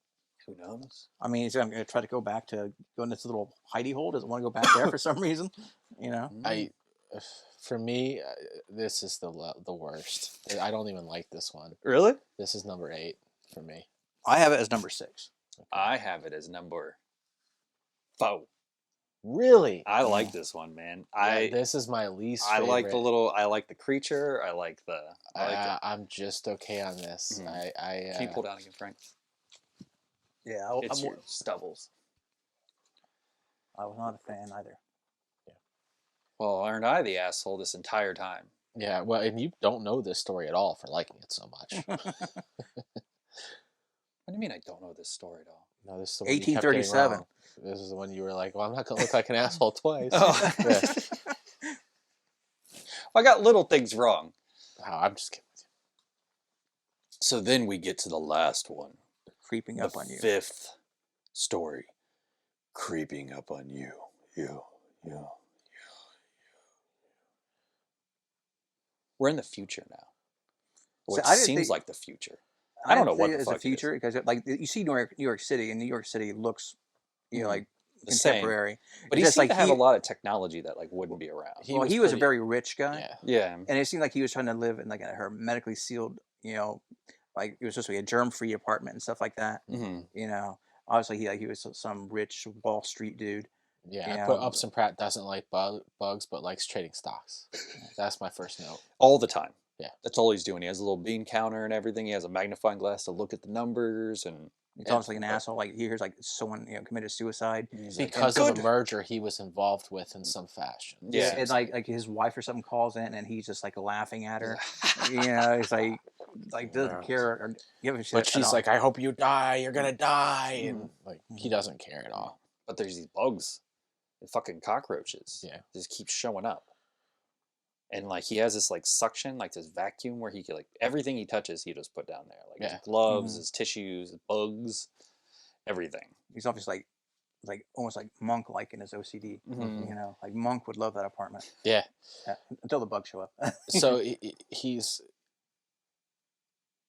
Who knows? I mean, he's going to try to go back to go in this little hidey hole. Doesn't want to go back there for some reason. You know, For me, this is the worst. I don't even like this one. Really? This is number 8 for me. I have it as number 6. Okay. I have it as number 4. Really? I like this one, man. This is my least I favorite. I like the creature. I like the. I'm just okay on this. Can you pull down again, Frank? Yeah, It's your stubbles. I was not a fan either. Well, aren't I the asshole this entire time? Yeah, well, and you don't know this story at all for liking it so much. What do you mean I don't know this story at all? No, this is the one you kept getting 1837. wrong. This is the one you were like, well, I'm not going to look like an asshole twice. Oh. Yeah. I got little things wrong. Oh, I'm just kidding. So then we get to the last one. Creeping up on you. 5th story. Creeping up on you. You. We're in the future now. Which seems like the future. I don't know what the fuck is the future because like you see New York City, and New York City looks, like the same. contemporary. But he just seemed to have a lot of technology that like wouldn't be around. He was a very rich guy. Yeah. And it seemed like he was trying to live in like a hermetically sealed, like it was supposed to be a germ-free apartment and stuff like that. Mm-hmm. Obviously he was some rich Wall Street dude. Yeah, but Upson Pratt doesn't like bugs, but likes trading stocks. That's my first note. All the time. Yeah. That's all he's doing. He has a little bean counter and everything. He has a magnifying glass to look at the numbers and... He's almost like an asshole. Like he hears like someone committed suicide because of a merger he was involved with in some fashion. Yeah, and like his wife or something calls in and he's just like laughing at her. He's like doesn't care or give a shit. But she's like, "I hope you die. You're gonna die," and like he doesn't care at all. But there's these bugs, the fucking cockroaches. Yeah, just keep showing up. And like he has this like suction, like this vacuum where he can like everything he touches, he just put down there, like his gloves, his tissues, his bugs, everything. He's obviously like almost like Monk like in his OCD. Like Monk would love that apartment. Yeah, until the bugs show up. So he's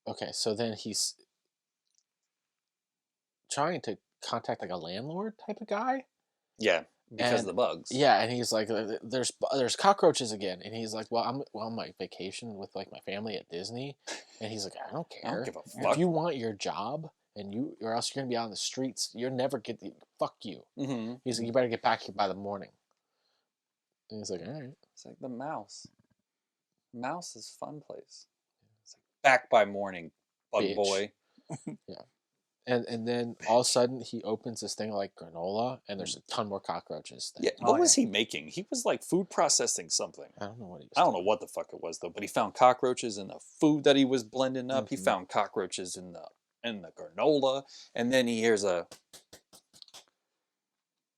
okay. So then he's trying to contact like a landlord type of guy. Yeah. Because of the bugs. Yeah, and he's like, there's cockroaches again, and he's like, well, I'm on my vacation with like my family at Disney, and he's like, I don't care. I don't give a fuck. If you want your job, or else you're gonna be out on the streets, you'll never get the fuck you. Mm-hmm. He's like, you better get back here by the morning. And he's like, all right. It's like the mouse. Mouse is fun place. It's like back by morning, bug Bitch. boy. Yeah. And then all of a sudden he opens this thing like granola and there's a ton more cockroaches there. Yeah. What was he making? He was like food processing something. I don't know what he was I don't know what the fuck it was though, but he found cockroaches in the food that he was blending up. He found cockroaches in the granola, and then he hears a...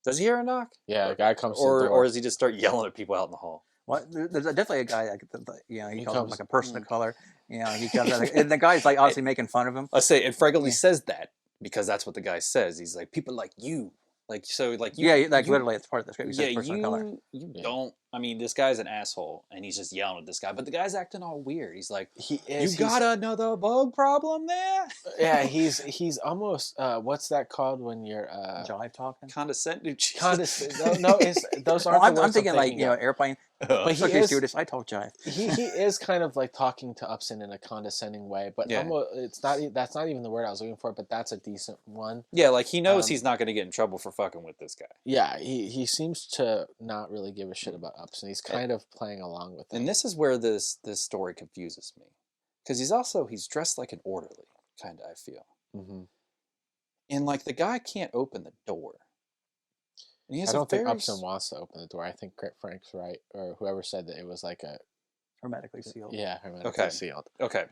Does he hear a knock? Yeah, a guy comes to the door. Or does he just start yelling at people out in the hall? Well, there's definitely a guy like he calls him like a person of color. He comes and the guy's like obviously making fun of him. I say, and Fregley says that because that's what the guy says. He's like, people like you, like so, like you. Yeah, like literally, it's part of the script. He says Yeah, person of color. you don't. I mean, this guy's an asshole, and he's just yelling at this guy. But the guy's acting all weird. He's like, "You got another bug problem there?" Yeah, he's almost what's that called when you're jive talking? Condescending. No, those aren't. I'm thinking like airplane. But he is, stewardess, I talk jive. He is kind of like talking to Upson in a condescending way, but almost, it's not. That's not even the word I was looking for. But that's a decent one. Yeah, like he knows he's not going to get in trouble for fucking with this guy. Yeah, he seems to not really give a shit about Upson. He's kind of playing along with it. And this is where this story confuses me, because he's dressed like an orderly, kind of. I feel. Mm-hmm. And like the guy can't open the door. And he has I a don't think very Upson wants to open the door. I think Frank's right, or whoever said that it was like a Hermetically sealed. yeah, hermetically sealed. Okay.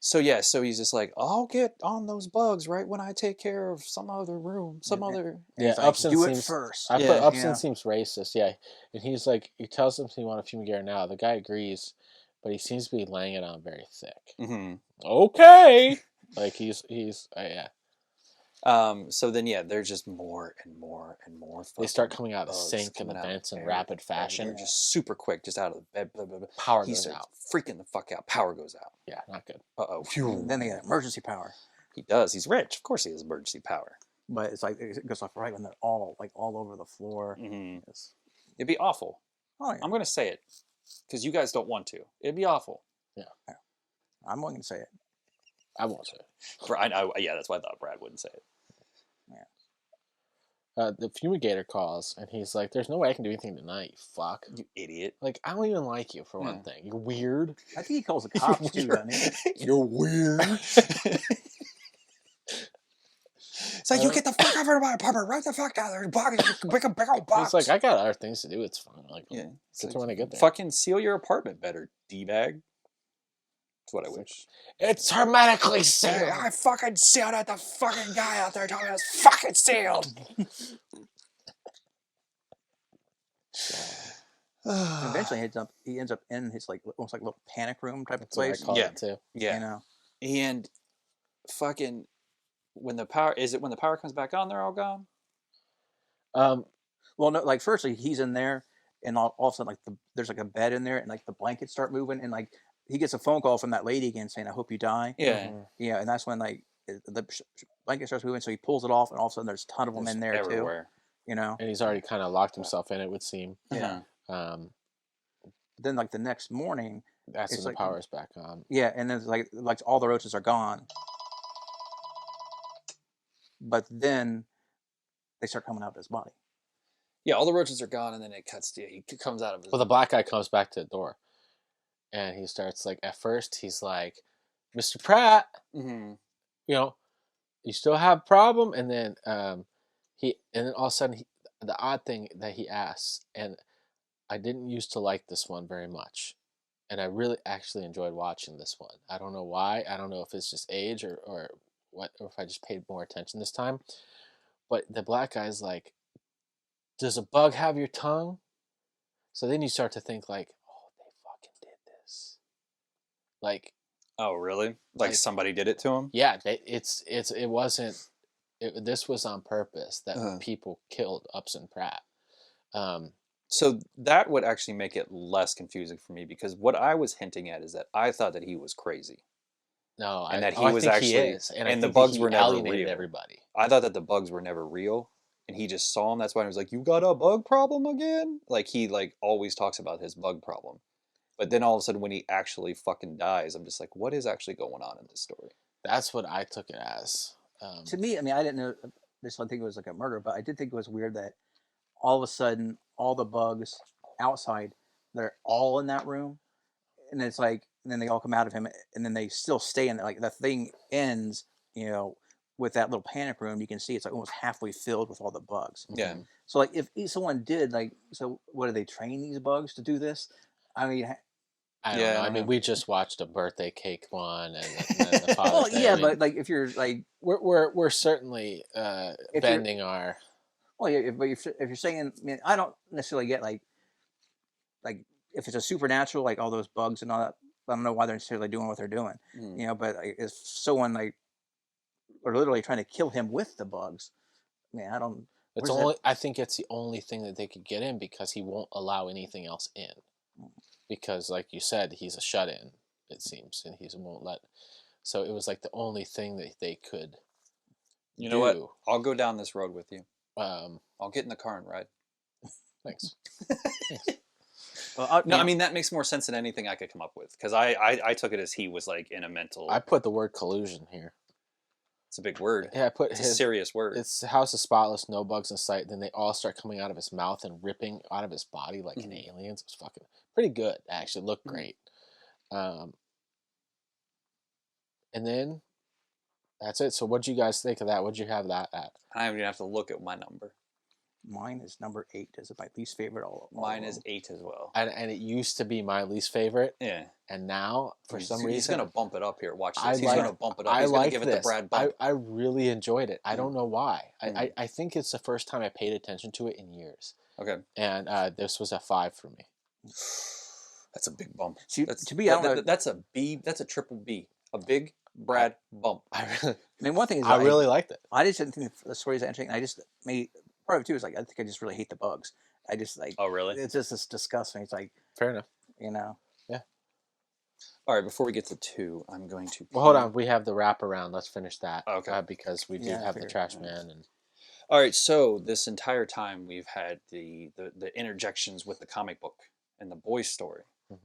So yeah, so he's just like, I'll get on those bugs right when I take care of some other room, some Yeah. other. And Yeah, he's like, Upson do seems. it first. I put Yeah. Upson Yeah. seems racist. Yeah, and he's like, he tells him he want a fumigator now. The guy agrees, but he seems to be laying it on very thick. Mm-hmm. Okay, like he's yeah. So then, yeah, there's just more and more and more. They start fucking coming out of the bugs sink and the coming out vents in every- rapid fashion. everywhere, just super quick, just out of the bed. Blah, blah, blah. Power He goes starts out. freaking the fuck out. Power goes out. Yeah, not good. And then they get emergency power. He does. He's rich. Of course, he has emergency power. But it's like it goes off right when they're all over the floor. Mm-hmm. It's, It'd be awful. oh yeah. I'm gonna say it because you guys don't want to. It'd be awful. I'm going to say it. I won't say it. Yeah, that's why I thought Brad wouldn't say it. The fumigator calls, and he's like, "There's no way I can do anything tonight, you fuck. You idiot. Like, I don't even like you, for one thing. You're weird. I think he calls the cops too, doesn't he? You're weird." It's like, you get the fuck out of my apartment, right the fuck out of there, pick a big old box. It's like, I got other things to do. It's fine. Like, yeah, get to when I get there. Fucking seal your apartment better, D-bag. That's what I wish. It's hermetically sealed. I fucking sealed it. The fucking guy out there told me it was fucking sealed. And eventually he ends up in his like almost like little panic room type of That's what I place. call Yeah. it too. Yeah. You know. And fucking when the power comes back on, they're all gone. Well, no, like firstly he's in there, and all of a sudden like there's like a bed in there, and like the blankets start moving, and like he gets a phone call from that lady again saying, "I hope you die." Yeah. Mhm. Yeah, and that's when like the blanket starts moving, so he pulls it off, and all of a sudden there's a ton of them in there everywhere. too. You know. And he's already kind of locked himself in, it would seem. Yeah. Then like the next morning, That's It's when like- the power's back on. yeah, and then it's like all the roaches are gone, but then they start coming out of his body. Yeah, all the roaches are gone, and then it cuts to he comes out of his. Well, the black guy comes back to the door, and he starts like, at first he's like, "Mr. Pratt, Mhm. you know, you still have a problem?" And then and then all of a sudden the odd thing that he asks, and I didn't used to like this one very much, and I really actually enjoyed watching this one. I don't know why. I don't know if it's just age or what, or if I just paid more attention this time. But the black guy's like, "Does a bug have your tongue?" So then you start to think like, "Oh, they fucking did this." Like, Oh, really? Like somebody did it to him? yeah, it wasn't. This was on purpose that Uh-huh. people killed Upson Pratt. So that would actually make it less confusing for me, because what I was hinting at is that I thought that he was crazy. No, And that I he was think actually- he is, and I the think that bugs he were never alienated real. everybody. I thought that the bugs were never real, and he just saw them. That's why he was like, "You got a bug problem again?" Like he like always talks about his bug problem. But then all of a sudden when he actually fucking dies, I'm just like, what is actually going on in this story? That's what I took it as. To me, I mean, I didn't know this one thing was like a murder, but I did think it was weird that all of a sudden all the bugs outside, they're all in that room, and it's like, and then they all come out of him, and then they still stay in there. Like the thing ends, you know, with that little panic room. You can see it's like almost halfway filled with all the bugs. Yeah. So like if someone did like, so what do they train these bugs to do this? I mean, I don't Yeah, know. I I don't mean, know. we just watched a birthday cake one, and then the Father's well, Day. yeah, I mean, but like if you're like, we're certainly you're- bending our. well, yeah, but if you're saying, I mean, I don't necessarily get like if it's a supernatural, like all those bugs and all that. I don't know why they're necessarily doing what they're doing, Mhm. you know. But like, if someone like are literally trying to kill him with the bugs, man, I don't. It's where's that- only. I think it's the only thing that they could get in, because he won't allow anything else in. Because, like you said, he's a shut-in. It seems, and he won't let. So it was like the only thing that they could. You know what? do. I'll go down this road with you. Um, I'll get in the car and ride. thanks. Well, No, I mean that makes more sense than anything I could come up with, because I took it as he was like in a mental. I put the word collusion here. It's a big word. Yeah, I put It's a his. serious word. It's house is spotless, no bugs in sight. Then they all start coming out of his mouth and ripping out of his body like an aliens. It was fucking pretty good, actually. Looked great. And then that's it. So what'd you guys think of that? What'd you have that at? I don't even have to look at my number. Mine is number 8. Is my least favorite. All Mine of is them. 8 as well. And it used to be my least favorite. Yeah. And now, for some He's reason, going to bump it up here. Watch this. I He's like. going to bump it up. I He's going to like give it this. the Brad bump. I really enjoyed it. I Mm. don't know why. Mm. I think it's the first time I paid attention to it in years. Okay. And this was a 5 for me. That's a big bump. See, That's, to me, I don't know. That's a B. That's a triple B. A big Brad bump. I mean, one thing is I really liked it. I just didn't think the stories that interesting. I just made part of it too is like I think I just really hate the bugs. I just like. Oh, really? It's just disgusting. It's like Fair enough. you know. All right, before we get to 2, I'm going to... Well, hold on. We have the wraparound. Let's finish that. Okay. Because we do Yeah, I have the figured. trash man. And All right, so this entire time we've had the interjections with the comic book and the boys' story. Mhm.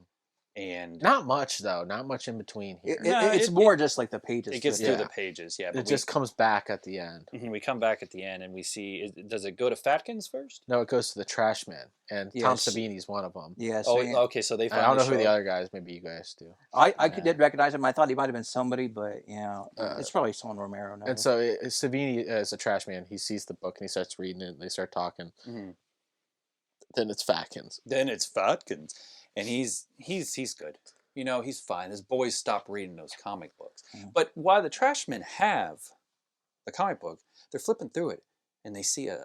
And not much, though. Not much in between here. It's more just like the pages. it gets to through Yeah. the pages, yeah. It just comes back at the end. we come back at the end and we see... does it go to Fatkins first? No, it goes to the trash man. And Tom Yes. Savini's one of them. Yeah. Oh, So, okay, so they I finally don't know who show the up. other guys. Maybe you guys do. I Yeah. did recognize him. I thought he might have been somebody, but Uh, it's probably someone Romero knows. And so Savini is a trash man. He sees the book and he starts reading it. And they start talking. Mhm. Then it's Fatkins. Then it's Fatkins. And he's good. You know, he's fine. His boys stop reading those comic books. Mhm. But while the trashmen have the comic book, they're flipping through it and they see an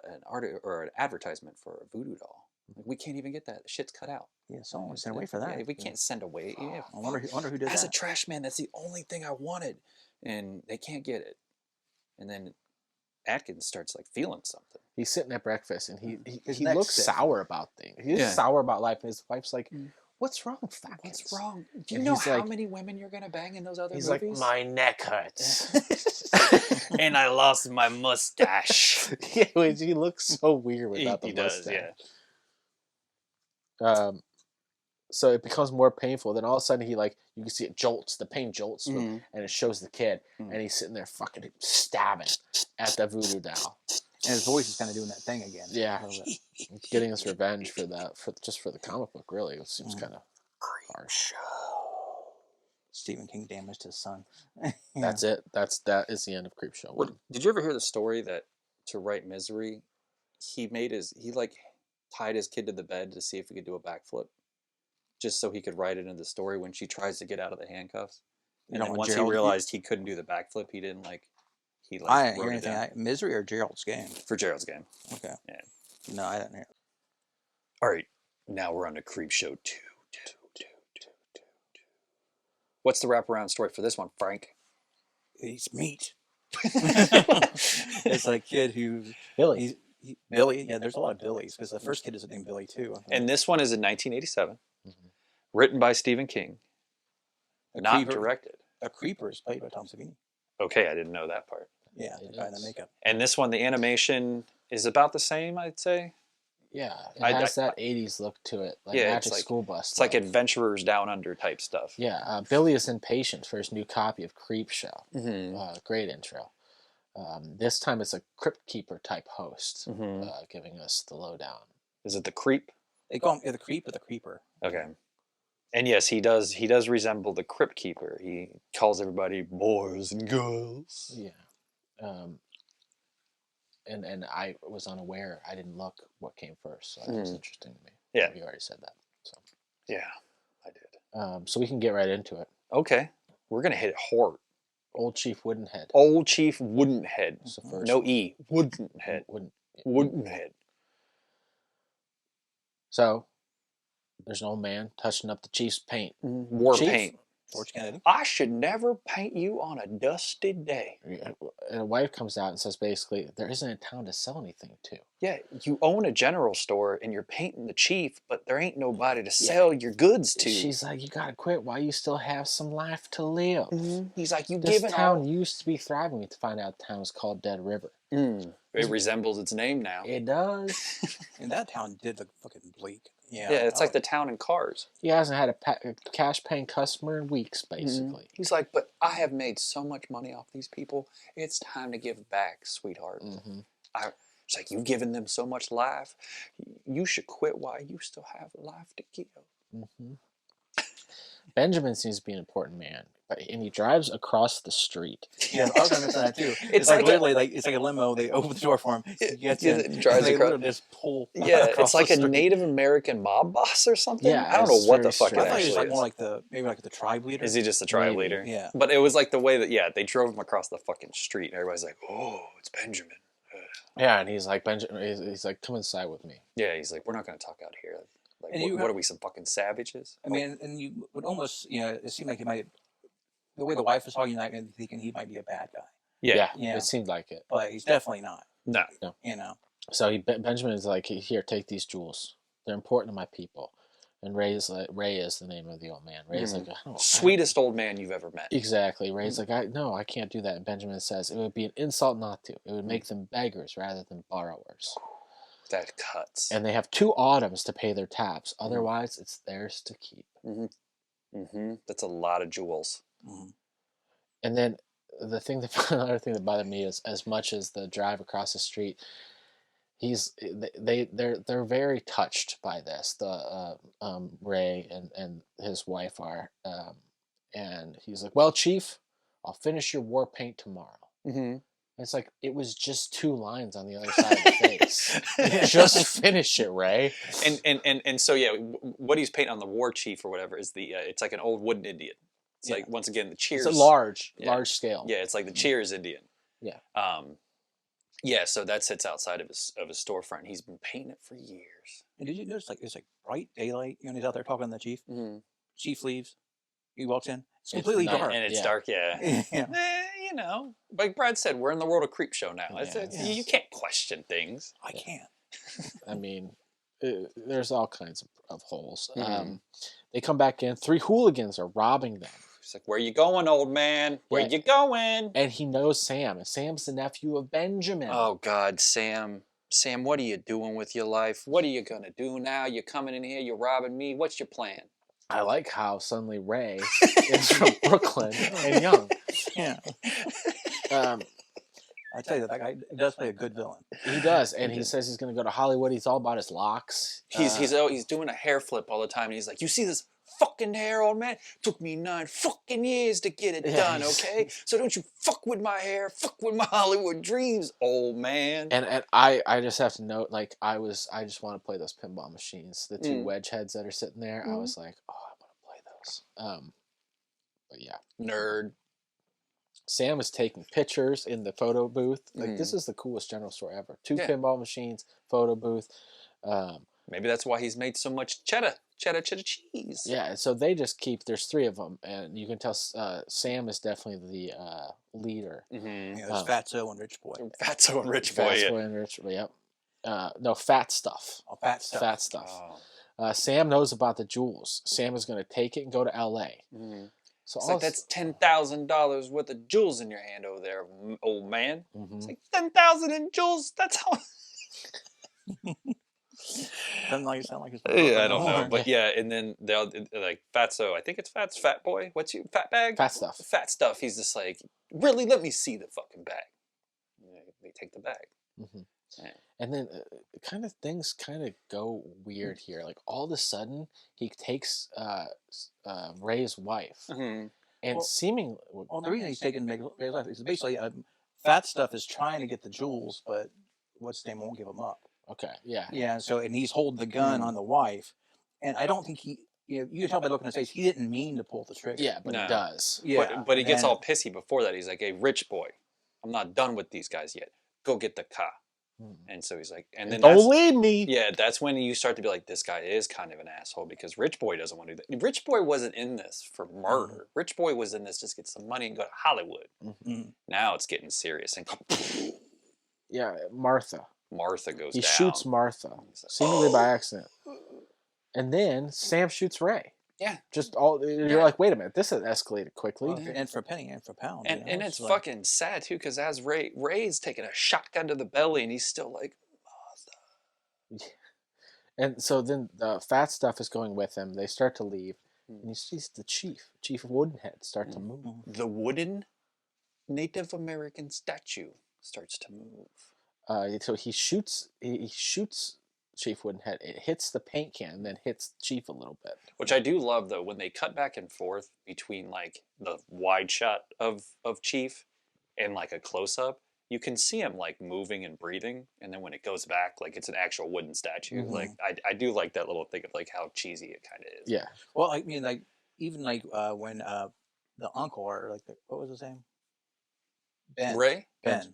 advertisement for a voodoo doll. Like, we can't even get that. The shit's cut out. yeah, someone sent away for that. Yeah, we can't send away. Yeah, I wonder who did as that. a trash man, that's the only thing I wanted. And they can't get it. And then Atkins starts like feeling something. He's sitting at breakfast and His he neck's looks stiff. sour about things. He's Yeah. sour about life. And his wife's like, Mm. "What's wrong, Fatkins? What's wrong? Do you And know he's how like- many women you're gonna bang in those other He's movies? like, "My neck hurts." And I lost my mustache. Yeah, he looks so weird without the he does, mustache. yeah. So it becomes more painful. Then all of a sudden you can see it jolts, the pain jolts, Mhm. and it shows the kid, Mhm. and he's sitting there fucking stabbing at the voodoo doll. And his voice is kind of doing that thing again. Yeah, getting his revenge for that, for the comic book. Really, it seems Mhm. kind of harsh. Stephen King damaged his son. That's it. That is the end of Creepshow. What, did you ever hear the story that to write Misery, he tied his kid to the bed to see if he could do a backflip, just so he could write it in the story when she tries to get out of the handcuffs. And then once he realized he couldn't do the backflip, he didn't I didn't hear wrote it down. anything. Misery or Gerald's Game? For Gerald's Game. Okay. Yeah. No, I didn't hear. All right, now we're on to Creepshow 2. What's the wraparound story for this one, Frank? He's meat. It's a kid who Billy. Billy. Yeah, there's a lot of Billies because the first kid is named Billy too. And this one is in 1987, Mhm. written by Stephen King, not directed. A creeper is played by Tom Savini. Okay, I didn't know that part. Yeah, It the guy in the is. makeup. And this one, the animation is about the same, I'd say. Yeah, it I- has that '80s look to it, like Yeah, it's Magic like- School Bus. It's like stuff. Adventurers Down Under type stuff. Yeah, Billy is impatient for his new copy of Creepshow. Mm-hmm. Great intro. This time it's a Crypt Keeper type host Mm-hmm. giving us the lowdown. Is it the Creep? They call him the creep or the creeper. Okay. And yes, he does resemble the Crypt Keeper. He calls everybody boys and girls. Yeah. And I was unaware. I didn't look what came first, so that was interesting to me. Yeah. You already said that. So, Yeah, I did. so we can get right into it. Okay. We're going to hit it hard. Old Chief Woodenhead. Old Chief Woodenhead. That's the first No one. E. Woodenhead. Woodenhead. So, there's an old man touching up the chief's paint. War Chief? paint. George Kennedy. I should never paint you on a dusty day. And a wife comes out and says basically, there isn't a town to sell anything to. Yeah, you own a general store and you're painting the chief, but there ain't nobody to sell your goods to. She's like, you gotta quit while you still have some life to live. He's like, you This giving town all... used to be thriving. To find out the town is called Dead River. It resembles its name now. It does. And that town did look fucking bleak. Yeah. Yeah, it's like the town in Cars. He hasn't had a cash paying customer in weeks, basically. He's like, but I have made so much money off these people. It's time to give back, sweetheart. Mm-hmm. It's like, you've given them so much life. You should quit while you still have life to give. Mm-hmm. Benjamin seems to be an important man And he drives across the street. Yeah, I was gonna mention that too. It's like like literally it's like a limo. They open the door for him. He gets in. It drives they across. literally just pull. Yeah, across it's like the a street. Native American mob boss or something. Yeah, I don't know it's what the very fuck it I thought he was actually like is. more like the tribe leader. Is he just the tribe Maybe, leader? yeah. But it was like the way that they drove him across the fucking street, and everybody's like, "Oh, it's Benjamin." Yeah, and he's like, Benjamin. He's like, come inside with me. Yeah, he's like, "We're not going to talk out here. Like, And what are we, some fucking savages?" I mean, and you would almost, it seemed like he might, the way the wife was talking, like thinking he might be a bad guy, Yeah. Yeah. It seemed like it. but he's definitely not. No. So Benjamin is like, here, take these jewels. They're important to my people. And Ray is the name of the old man. Ray's like, Sweetest old man you've ever met. Exactly. Ray's like, I can't do that. And Benjamin says, it would be an insult not to. It would make them beggars rather than borrowers. That cuts. And they have 2 autumns to pay their tabs. Otherwise, it's theirs to keep. That's a lot of jewels. And then another thing that bothered me is, as much as the drive across the street, they're very touched by this. The Ray and his wife are, and he's like, "Well, Chief, I'll finish your war paint tomorrow." And it's like, it was just 2 lines on the other side of the face. Just finish it, Ray. And so what he's painting on the war chief or whatever is it's like an old wooden Indian. It's like, once again, the cheers. It's a large scale. Yeah, it's like the cheers Indian. Yeah. So that sits outside of his storefront. He's been painting it for years. And did you notice it's like bright daylight? He's out there talking to the chief. Chief leaves. He walks in. It's completely dark. And it's dark, yeah. Like Brad said, we're in the world of Creepshow now. You can't question things. I can't. I mean, there's all kinds of holes. They come back in. 3 hooligans are robbing them. He's like, "Where you going, old man? Where you going?" And he knows Sam. And Sam's the nephew of Benjamin. Oh, God, Sam. Sam, what are you doing with your life? What are you going to do now? You're coming in here. You're robbing me. What's your plan? I like how suddenly Ray is from Brooklyn and young. Yeah. I tell you, that guy does play a good villain. He does, and he says he's going to go to Hollywood. He's all about his locks. He's doing a hair flip all the time, and he's like, "You see this fucking hair, old man? Took me 9 fucking years to get it done, okay? So don't you fuck with my hair, fuck with my Hollywood dreams, old man." And I just have to note, like, I just want to play those pinball machines, the 2 wedge heads that are sitting there. I was like, oh, I want to play those. But yeah, nerd. Sam is taking pictures in the photo booth. Like, this is the coolest general store ever. 2 pinball machines, photo booth. Maybe that's why he's made so much cheddar cheese. Yeah, so they just there's 3 of them, and you can tell Sam is definitely the leader. There's Fatso and Rich Boy. Fatso and Rich Boy. Fatso and Rich Boy, yep. No, Fat Stuff. Oh, Fat Stuff. Fat Stuff. Oh. Sam knows about the jewels. Sam is going to take it and go to L.A. So it's like, that's $10,000 worth of jewels in your hand over there, old man. It's like 10,000 in jewels. That's how. Doesn't sound like it's. I don't know, but and then they'll like Fatso. I think it's Fat Boy. What's your Fat Bag? Fat Stuff. Fat Stuff. He's just like, really, let me see the fucking bag. They take the bag. And then things kind of go weird here. Like, all of a sudden, he takes Ray's wife, and seemingly. Well, the reason he's taking Ray's life is basically Fat Stuff is trying to get the jewels, but what's his name won't give them up. Okay, yeah. Yeah, and he's holding the gun on the wife, and I don't think he. You can tell by looking at his face, he didn't mean to pull the trigger. Yeah, but he does. Yeah, but he gets all pissy before that. He's like, "Hey, Rich Boy, I'm not done with these guys yet. Go get the car." And so he's like, and then don't leave me. Yeah, that's when you start to be like, this guy is kind of an asshole because Rich Boy doesn't want to do that. Rich Boy wasn't in this for murder. Rich Boy was in this just get some money and go to Hollywood. Now it's getting serious. And yeah, Martha goes down. He shoots Martha, seemingly by accident. And then Sam shoots Ray. Yeah. You're like, wait a minute, this has escalated quickly. Well, and for a penny and for a pound. And it's fucking sad, too, because as Ray's taking a shotgun to the belly, and he's still like, Martha. And so then the Fat Stuff is going with him. They start to leave. And he sees the Chief Woodenhead, start to move. The wooden Native American statue starts to move. So he shoots Chief Woodenhead. It hits the paint can and then hits Chief a little bit. Which I do love, though, when they cut back and forth between, like, the wide shot of Chief and, like, a close-up, you can see him, like, moving and breathing, and then when it goes back, like, it's an actual wooden statue. Mhm. Like, I do like that little thing of, like, how cheesy it kind of is. Yeah. Well, I mean, like even like when the uncle or like what was his name? Ben. Ray? Ben.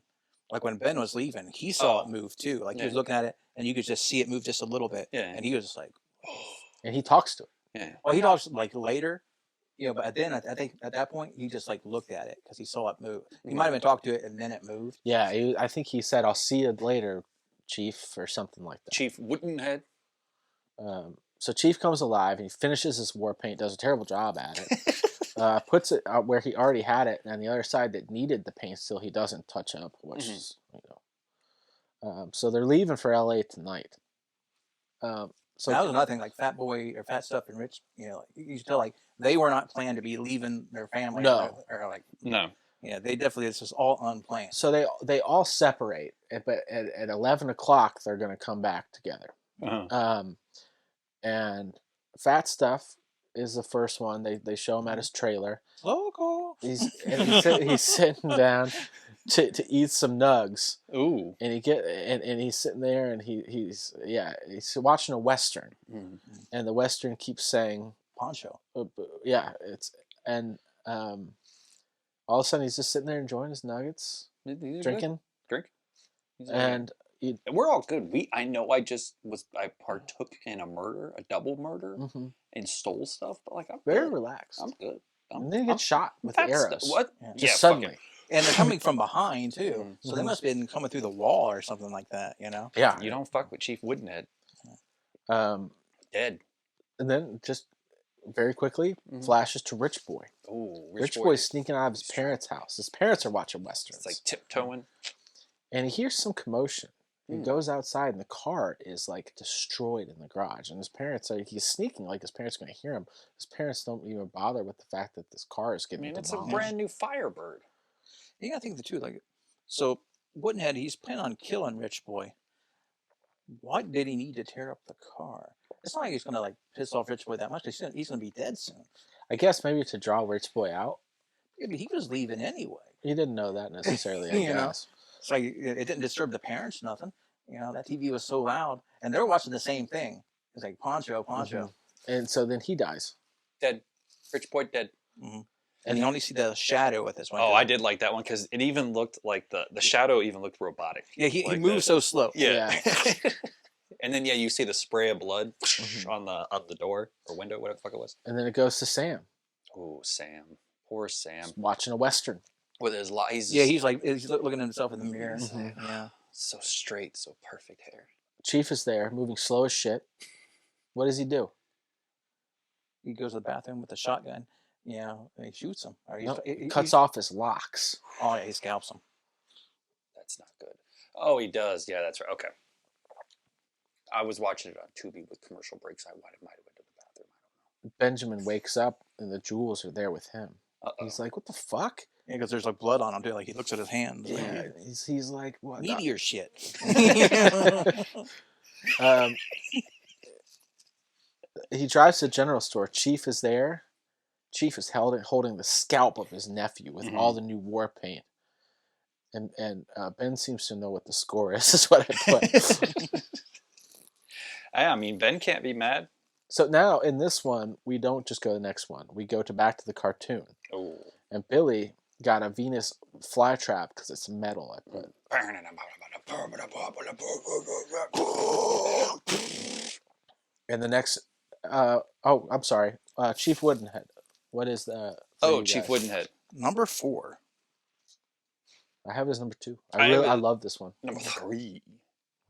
Like when Ben was leaving, he saw Oh. it move too. Like he Yeah. was looking at it, and you could just see it move just a little bit. Yeah. And he was just like, And he talks to it. Yeah. well, he talks like later, but then I think at that point he just like looked at it because he saw it move. He might have been talking to it, and then it moved. Yeah, I think he said, "I'll see you later, Chief," or something like that. Chief Woodenhead. So Chief comes alive and he finishes his war paint, does a terrible job at it, puts it out where he already had it, and on the other side that needed the paint still he doesn't touch up, which is so they're leaving for LA tonight. So that was another thing, like Fat Boy or Fat Stuff and Rich. You could tell like they were not planned to be leaving their family. No. or like No. yeah, they definitely this was all unplanned. So they all separate, but at 11 o'clock they're going to come back together. Uh-huh. And Fat Stuff is the first one. They show him at his trailer. Local. He's sitting down to eat some nugs. Ooh. And he's sitting there and he's watching a Western. Mm. And the Western keeps saying Poncho. All of a sudden he's just sitting there enjoying his nuggets, drinking. Drink. And we're all good. I know I partook in a murder, a double murder, and stole stuff, but like I'm very good. relaxed. I'm good. And then he gets shot with Fat arrows. What? Yeah. Just suddenly. fucking- And they're coming from behind too, Mhm. so they must have been coming through the wall or something like that. Yeah. You don't fuck with Chief Woodenhead. Dead. And then just very quickly Mhm. flashes to Rich Boy. Ooh, Rich Boy's sneaking out of his parents' house. His parents are watching Westerns. It's like tiptoeing. And he hears some commotion. He Mm. goes outside and the car is like destroyed in the garage. And his parents he's sneaking like his parents are going to hear him. His parents don't even bother with the fact that this car is I getting mean, it's a demolished. brand new Firebird. You gotta think of the two. Like, so Woodenhead, he's planning on killing Rich Boy. Why did he need to tear up the car? It's not like he's gonna like piss off Rich Boy that much. He's gonna be dead soon. I guess maybe to draw Rich Boy out. Maybe he was leaving anyway. He didn't know that necessarily, I You know. guess. So it didn't disturb the parents, nothing. That TV was so loud, and they're watching the same thing. It's like Poncho. And so then he dies. Dead. Rich Boy dead. And you only see the shadow with this one. Oh, I did like that one because it even looked like the shadow even looked robotic. Yeah, he Like moves so slow. Yeah. And then you see the spray of blood on the door or window, whatever the fuck it was. And then it goes to Sam. Oh, Sam. Poor Sam. Watching a Western. With his lies. Yeah, he's looking at himself in the mirror. Yeah. So straight, so perfect hair. Chief is there, moving slow as shit. What does he do? He goes to the bathroom with a shotgun. And he shoots him. Or He cuts off his locks. Oh yeah, he scalps him. That's not good. Oh, he does. Yeah, that's right. Okay. I was watching it on Tubi with commercial breaks. I might have went to the bathroom. I don't know. Benjamin wakes up and the jewels are there with him. Uh-oh. He's like, what the fuck? Yeah, because there's like blood on him too. Like he looks at his hands. Yeah, he's like, what? Meteor shit. He drives to the general store. Chief is there. Chief is holding the scalp of his nephew with all the new war paint. And Ben seems to know what the score is what I put. I mean, Ben can't be mad. So now in this one, we don't just go to the next one. We go back to the cartoon. Oh. And Billy got a Venus flytrap because it's metal. I put. And the next, I'm sorry, Chief Woodenhead. What is the? Chief Woodenhead. Number 4. I have it as number 2. I I love this one. Number 3.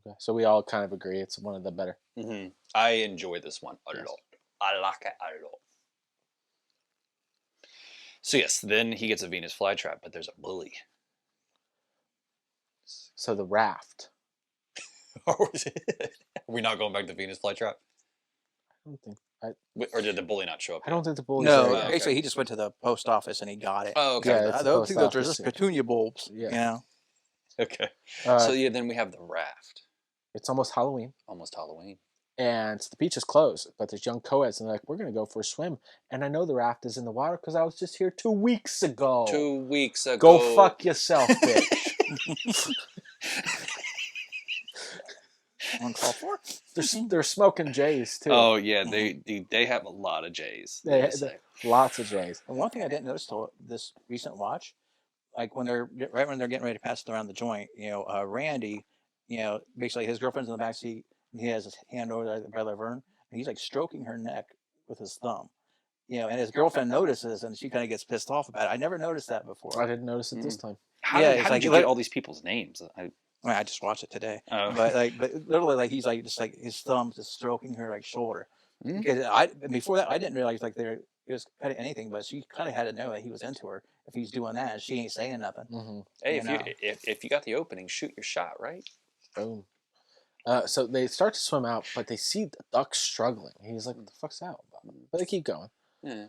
Okay, so we all kind of agree it's one of the better. Mm-hmm. I enjoy this one a lot. I like it a lot. So yes, then he gets a Venus flytrap, but there's a bully. So the raft. Are we not going back to Venus flytrap? I don't think. Or did the bully not show up? I don't think the bully. No, okay. actually, he just went to the post office and he got it. Oh, okay. Yeah, it's I the don't post think those are office, just yeah. petunia bulbs. Yeah. Yeah. Okay. Uh, So yeah, then we have the raft. It's almost Halloween. Almost Halloween. And the beach is closed, but there's young co-eds, and they're like, we're going to go for a swim. And I know the raft is in the water because I was just here 2 weeks ago. 2 weeks ago. Go fuck yourself, bitch. On call 4. They're smoking J's, too. Oh, yeah. They have a lot of J's. They lots of J's. And one thing I didn't notice till this recent watch, like when they're getting ready to pass it around the joint, Randy, basically his girlfriend's in the backseat. He has his hand over by Laverne, and he's like stroking her neck with his thumb. And his girlfriend notices, and she kind of gets pissed off about it. I never noticed that before. I didn't notice it this time. How did you get all these people's names? I just watched it today. Oh. But literally, like he's like just like his thumb just stroking her like shoulder. Mm-hmm. Because before that I didn't realize like it was kind of anything, but she kind of had to know that he was into her if he's doing that. And she ain't saying nothing. Mm-hmm. Hey, if you got the opening, shoot your shot, right? Boom. So they start to swim out, but they see the duck struggling. He's like, "What the fuck's that about?" But they keep going. Yeah.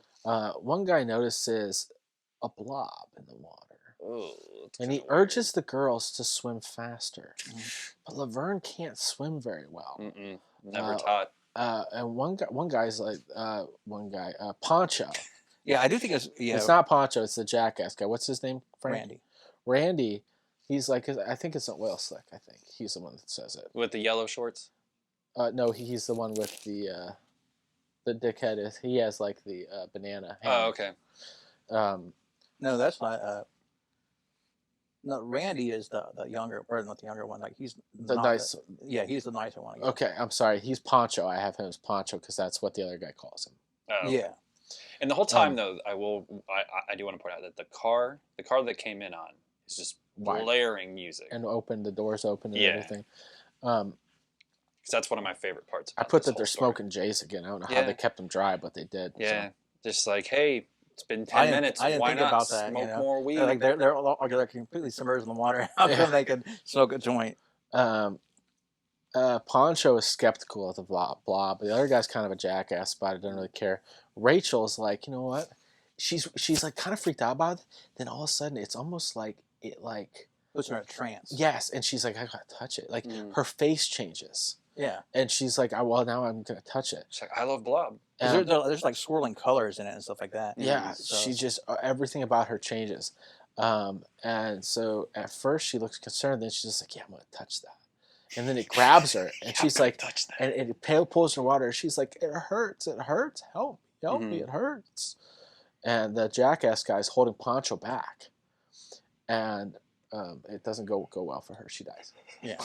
One guy notices a blob in the water. Oh, and he urges the girls to swim faster. But Laverne can't swim very well. Never taught. And one guy's like, Poncho. Yeah, I do think it's... It's not Poncho, it's the jackass guy. What's his name? Randy. Randy, he's like, I think it's an oil slick, I think. He's the one that says it. With the yellow shorts? No, he's the one with the dickhead. He has like the banana. Oh, okay. No, that's not... No, Randy is the younger, or not the younger one. Like he's the nice. He's the nicer one. Again. Okay, I'm sorry. He's Poncho. I have him as Poncho because that's what the other guy calls him. Oh. Yeah. And the whole time though, I do want to point out that the car that came in on is just blaring music and the doors open and everything. Because that's one of my favorite parts. I put that they're smoking J's again. I don't know how they kept them dry, but they did. Yeah, so. Just like, hey, it's been 10 minutes. I didn't Why think not about that, smoke more weed? Like they're completely submerged in the water. How come they could smoke a joint? Poncho is skeptical of the blob, but the other guy's kind of a jackass about it. Doesn't really care. Rachel's like, you know what? She's like kind of freaked out about it. Then all of a sudden, it's almost like it like puts her in a trance. Yes, and she's like, I gotta touch it. Like her face changes. Yeah. And she's like, well, now I'm going to touch it. She's like, I love blob. There's like swirling colors in it and stuff like that. Yeah. So. She just, everything about her changes. And so at first she looks concerned. Then she's just like, yeah, I'm going to touch that. And then it grabs her. And she's like, and it pulls her water. She's like, it hurts. It hurts. Help me. It hurts. And the jackass guy's holding Poncho back. And it doesn't go well for her. She dies. Yeah.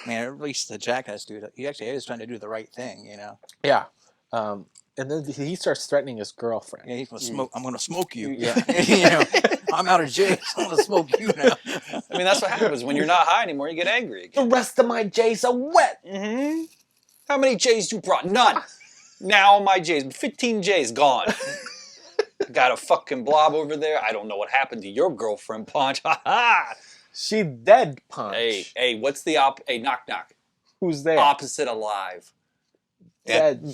Man, at least the jackass dude, he actually is trying to do the right thing, Yeah. And then he starts threatening his girlfriend. Yeah, he's gonna smoke. I'm gonna smoke you. Yeah. I'm out of jail. So I'm gonna smoke you now. I mean, that's what happens when you're not high anymore. You get angry again. The rest of my J's are wet. Mm-hmm. How many J's you brought? None. Now my J's, 15 J's gone. Got a fucking blob over there. I don't know what happened to your girlfriend, Punch. Ha ha. She dead, Punch. Hey, what's the Hey, knock. Who's there? Opposite alive. Dead.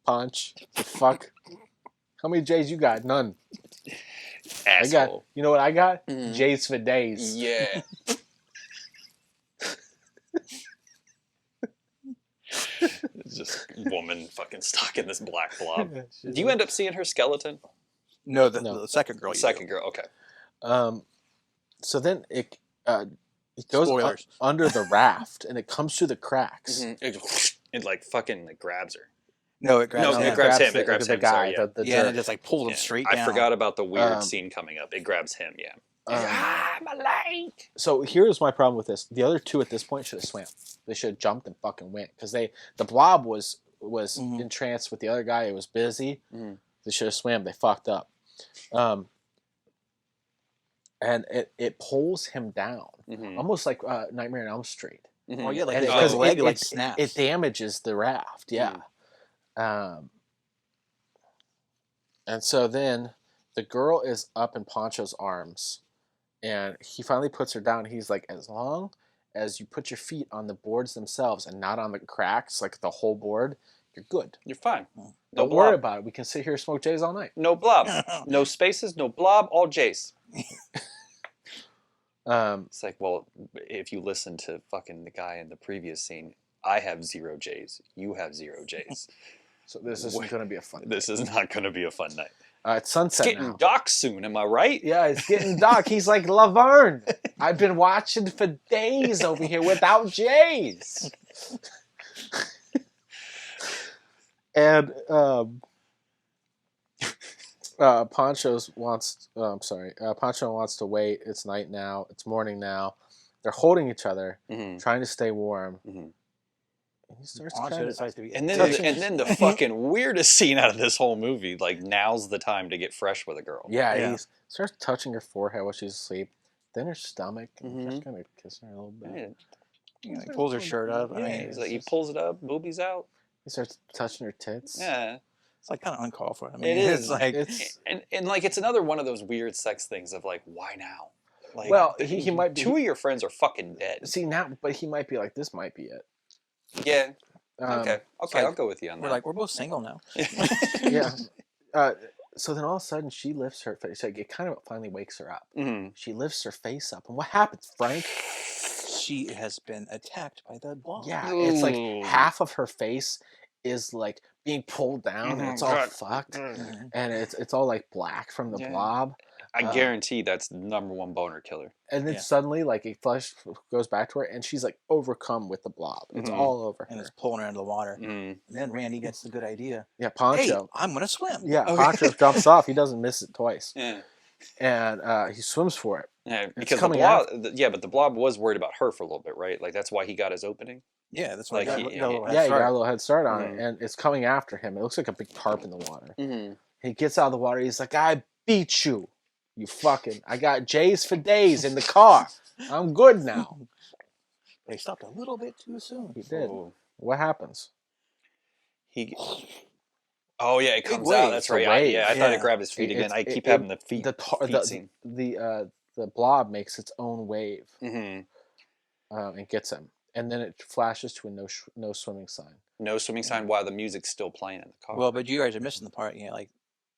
Punch. The fuck? How many J's you got? None. Asshole. You know what I got? J's for days. Yeah. It's just woman fucking stuck in this black blob. Do you end up seeing her skeleton? No, the second girl. The second girl, okay. So then it goes under the raft and it comes through the cracks. It like fucking like grabs her. No, it grabs him. It grabs him. It grabs the him. guy. Sorry, the and it just like pulls him straight down. I forgot about the weird scene coming up. It grabs him, my leg. So here's my problem with this. The other two at this point should have swam. They should have jumped and fucking went because the blob was entranced with the other guy. It was busy. They should have swam. They fucked up. And it pulls him down, almost like Nightmare on Elm Street. Oh yeah, like his leg like snaps. It damages the raft. Yeah. And so then the girl is up in Poncho's arms, and he finally puts her down. He's like, as long as you put your feet on the boards themselves and not on the cracks, like the whole board, you're good. You're fine. Don't worry about it. We can sit here and smoke J's all night. No blob. No spaces, no blob, all J's. It's like, well, if you listen to fucking the guy in the previous scene, I have 0 J's. You have 0 J's. So this isn't going to be a fun. This is not going to be a fun night. It's sunset It's getting now. dark soon. Am I right? Yeah, it's getting dark. He's like, Laverne, I've been watching for days over here without J's. And Pancho wants to wait. It's night now. It's morning now. They're holding each other, trying to stay warm. And he starts and then the fucking weirdest scene out of this whole movie, like, now's the time to get fresh with a girl. Yeah. He starts touching her forehead while she's asleep, then her stomach, and just kind of kissing her a little bit. Yeah, he pulls her shirt up. He pulls it up, boobies out. He starts touching her tits. Yeah. It's like kind of uncalled for. I mean, it is. And like, it's another one of those weird sex things of like, why now? Like, well, he might be. 2 of your friends are fucking dead. See, now, but he might be like, this might be it. Yeah. Okay, I'll go with you on that. We're both single now. Yeah. So then all of a sudden she lifts her face. Like, it kind of finally wakes her up. She lifts her face up. And what happens, Frank? She has been attacked by the blob. Yeah, it's like half of her face is like being pulled down and it's all fucked. And it's all like black from the blob. I guarantee that's #1 boner killer. And then suddenly, like, a flash goes back to her, and she's like overcome with the blob. It's all over her. And it's pulling her into the water. And then Randy gets the good idea. Yeah, Pancho. Hey, I'm gonna swim. Yeah, Pancho jumps off. He doesn't miss it twice. And he swims for it. Yeah, because the blob. But the blob was worried about her for a little bit, right? Like, that's why he got his opening. Yeah, that's why he got a little head start on it, and it's coming after him. It looks like a big tarp in the water. He gets out of the water. He's like, "I beat you. You fucking, I got J's for days in the car. I'm good now." But he stopped a little bit too soon. He did. What happens? Oh, yeah, it comes out. That's right. I thought it grabbed his feet again. I keep having the feet scene. The blob makes its own wave and gets him. And then it flashes to a no swimming sign. No swimming sign while the music's still playing in the car. Well, but you guys are missing the part. Then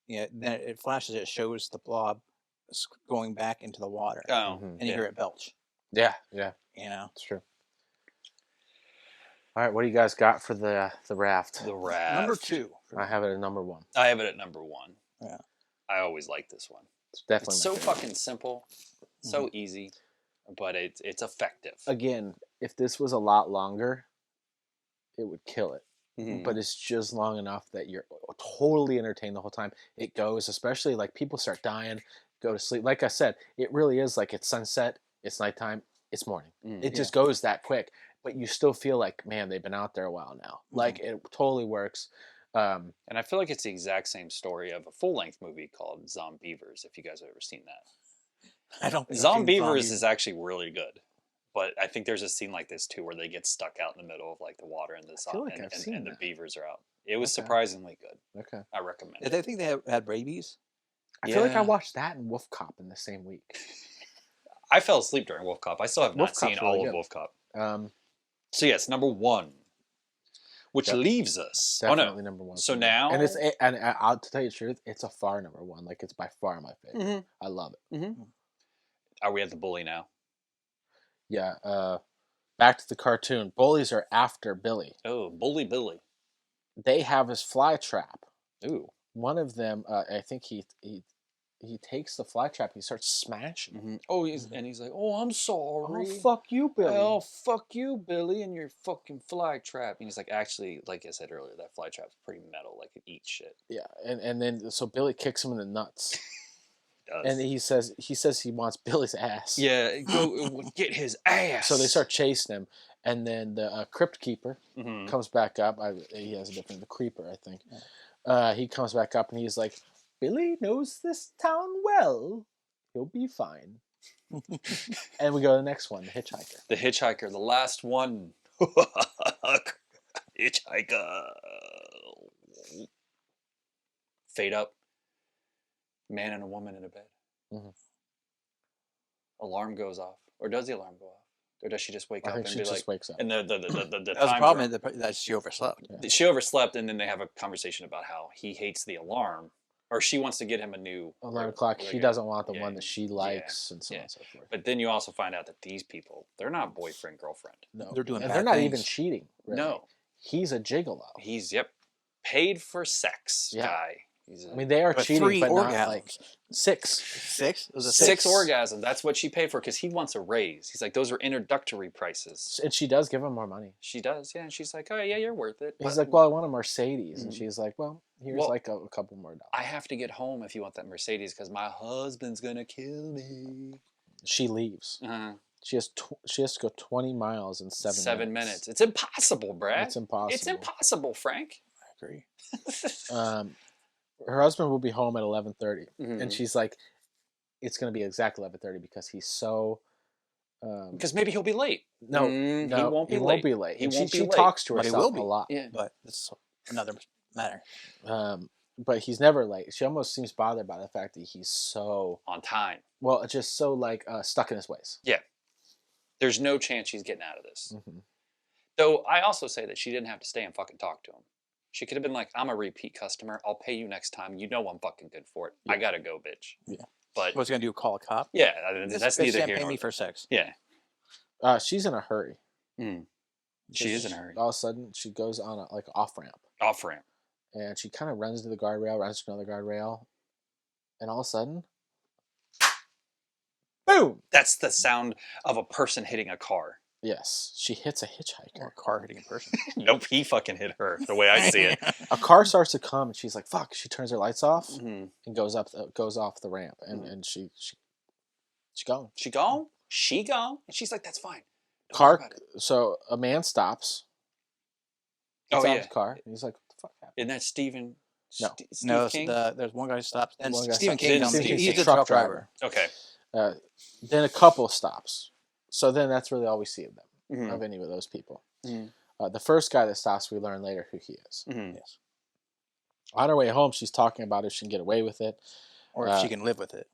it flashes. It shows the blob going back into the water. Oh, and you hear it belch. Yeah. It's true. All right, what do you guys got for the raft? The raft. Number 2. I have it at number 1. I have it at number 1. Yeah. I always like this one. It's definitely so fucking simple, so easy, but it's effective. Again, if this was a lot longer, it would kill it. But it's just long enough that you're totally entertained the whole time. It goes, especially like people start dying, go to sleep. Like I said, it really is like it's sunset, it's nighttime, it's morning. It just goes that quick. But you still feel like, man, they've been out there a while now. Like, it totally works. And I feel like it's the exact same story of a full-length movie called Zombievers, if you guys have ever seen that. I don't think Zombievers is actually really good. But I think there's a scene like this, too, where they get stuck out in the middle of, like, the water and the beavers are out. It was surprisingly good. Okay. I recommend it. Did they think they had rabies? I feel like I watched that and Wolf Cop in the same week. I fell asleep during Wolf Cop. I still have not seen all of Wolf Cop. So, yes, number 1. Which leaves us. Definitely number 1. So now, and I'll to tell you the truth, it's a far number 1. Like, it's by far my favorite. I love it. Are we at the bully now? Yeah. Back to the cartoon. Bullies are after Billy. Oh, Bully Billy. They have his fly trap. Ooh. One of them, I think he takes the fly trap. He starts smashing. Oh, he's like, "Oh, I'm sorry. Oh, fuck you, Billy. Oh, fuck you, Billy, and your fucking fly trap." And he's like, "Actually, like I said earlier, that fly trap's pretty metal. Like, it eats shit." Yeah, and then so Billy kicks him in the nuts. Does. And he says he wants Billy's ass. Yeah, go get his ass. So they start chasing him, and then the crypt keeper comes back up. He has a the creeper, I think. He comes back up and he's like, "Billy knows this town well. He'll be fine." And we go to the next one, the hitchhiker. The hitchhiker, the last one. Hitchhiker. Fade up. Man and a woman in a bed. Alarm goes off. Or does the alarm go off? Or does she just wake up and be like... wakes up. And the that was the problem that she overslept. Yeah. She overslept, and then they have a conversation about how he hates the alarm. or she wants to get him a new 11 o'clock. He doesn't want the one that she likes, and so on and so forth. But then you also find out that these people, they're not boyfriend girlfriend. No, They're doing and bad they're not things. even cheating. Really. No, he's a gigolo. he's paid for sex guy. I mean, they are But cheating, 3 but orgasms. not like 6. 6? It was a 6 6 orgasms. That's what she paid for because he wants a raise. He's like, those are introductory prices. And she does give him more money. She does, yeah. And she's like, oh yeah, you're worth it. He's But like, well, I want a Mercedes, and she's like, well, here's like a couple more dollars. I have to get home if you want that Mercedes because my husband's gonna kill me. She leaves. She has to go 20 miles in 7 minutes. It's impossible, Brad. It's impossible. It's impossible, Frank. I agree. Her husband will be home at 11:30, Mm-hmm. and she's like, it's going to be exactly 11:30 because he's so. Because maybe he'll be late. No, he won't be he late. won't be late. He won't be she late. talks to But he herself will be. a lot. Yeah. But it's another matter. But he's never late. She almost seems bothered by the fact that he's so On time. well, just so like stuck in his ways. Yeah. There's no chance she's getting out of this. Mm-hmm. Though I also say that she didn't have to stay and fucking talk to him. She could have been like, I'm a repeat customer. I'll pay you next time. You know I'm fucking good for it. Yeah. I gotta go, bitch. Yeah. But What's he going to do? Call a cop? yeah, This that's bitch neither can't here pay nor me for sex. yeah. She's in a hurry. She is in a hurry. All of a sudden, she goes on a like off ramp, Off ramp. and she kind of runs to the guardrail, runs to another guardrail, and all of a sudden, boom! That's the sound of a person hitting a car. Yes, she hits a hitchhiker. Or a car hitting a person. Nope, he fucking hit her. The way I see it. A car starts to come, and she's like, "Fuck!" She turns her lights off Mm-hmm. and goes off the ramp, and she gone. She gone. She gone. And she's like, that's fine. Don't Car. worry about it. So a man stops. Gets Oh, out of yeah. his car. And he's like, "What the fuck happened?" Isn't that Stephen? No. Steve No, King? there's one guy who stops. And One guy Stephen stops. King comes. Stephen He's King. a truck driver. Okay. Then a couple stops. So then that's really all we see of them, Mm-hmm. of any of those people. Mm-hmm. The first guy that stops, we learn later who he is. Mm-hmm. Yes. On her way home, she's talking about if she can get away with it. Or if she can live with it.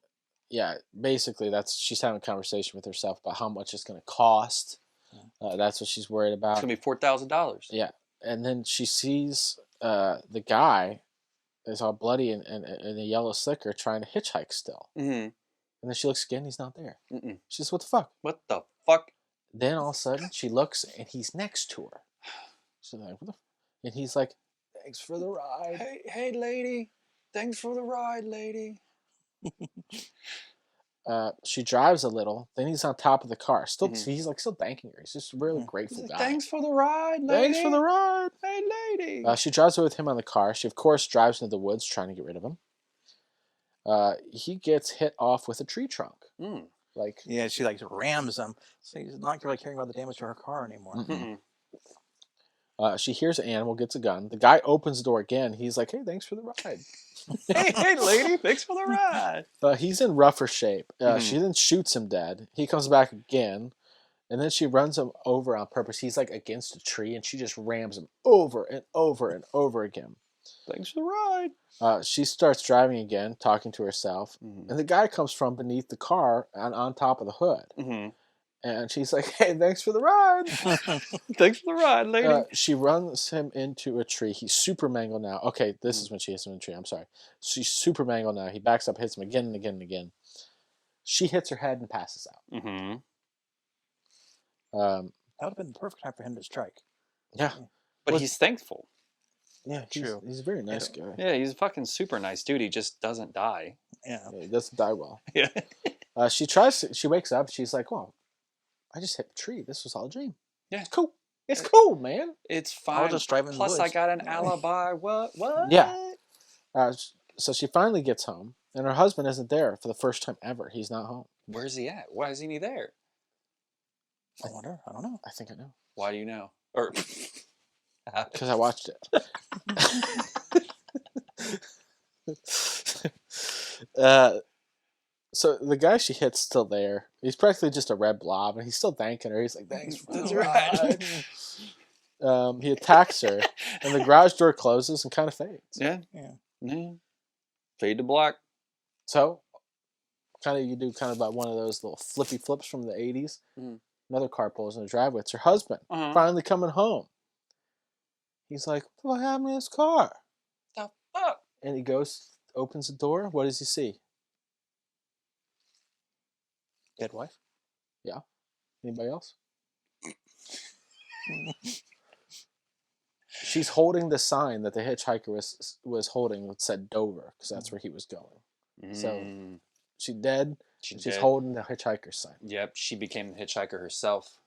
Yeah, basically, she's having a conversation with herself about how much it's going to cost. That's what she's worried about. It's gonna be $4,000. Yeah, and then she sees the guy is all bloody and in a yellow slicker trying to hitchhike still. Mm-hmm. And then she looks again, he's not there. Mm-mm. She says, "What the fuck?" What the fuck? Then all of a sudden, she looks and he's next to her. She's like, "What the?" And he's like, "Thanks for the ride." Hey, lady. Thanks for the ride, lady. She drives a little. Then he's on top of the car. Still, he's like still thanking her. He's just a really grateful guy. Thanks for the ride, lady. Thanks for the ride. Hey, lady. She drives away with him on the car. She, of course, drives into the woods trying to get rid of him. He gets hit off with a tree trunk. Like, Yeah, she like rams him. So he's not really caring about the damage to her car anymore. she hears an animal, gets a gun. The guy opens the door again. He's like, "Hey, thanks for the ride." Hey, lady. Thanks for the ride. He's in rougher shape. She then shoots him dead. He comes back again. And then she runs him over on purpose. He's like against a tree, and she just rams him over and over and over again. Thanks for the ride. She starts driving again, talking to herself. And the guy comes from beneath the car and on top of the hood. And she's like, "Hey, thanks for the ride." Thanks for the ride, lady. She runs him into a tree. He's super mangled now. Okay, this is when she hits him in the tree. I'm sorry. She's super mangled now. He backs up, hits him again and again and again. She hits her head and passes out. That would have been the perfect time for him to strike. Yeah. But he's thankful. Yeah, True. He's a very nice guy. Yeah, he's a fucking super nice dude. He just doesn't die. Yeah. Yeah, he doesn't die well. Yeah. She wakes up. She's like, "Well, I just hit the tree. This was all a dream." Yeah. It's cool. It's cool, man. It's I fine. was just driving in the Plus, I woods. got an alibi. What? Yeah. So she finally gets home, and her husband isn't there for the first time ever. He's not home. Where's he at? Why isn't he there? I wonder. I don't know. I think I know. Why do you know? Or Because I watched it. So the guy she hit's still there. He's practically just a red blob, and he's still thanking her. He's like, "Thanks for the ride." He attacks her, and the garage door closes and kind of fades. Yeah. Yeah. Fade to black. So, you do kind of like one of those little flippy flips from the 80s. Another car pulls in the driveway. It's her husband, finally coming home. He's like, "What happened to this car?" The fuck? And he goes opens the door. What does he see? Dead wife. Yeah. Anybody else? She's holding the sign that the hitchhiker was holding that said Dover, because that's where he was going. So she's dead. She's dead. holding the hitchhiker sign. Yep, she became the hitchhiker herself.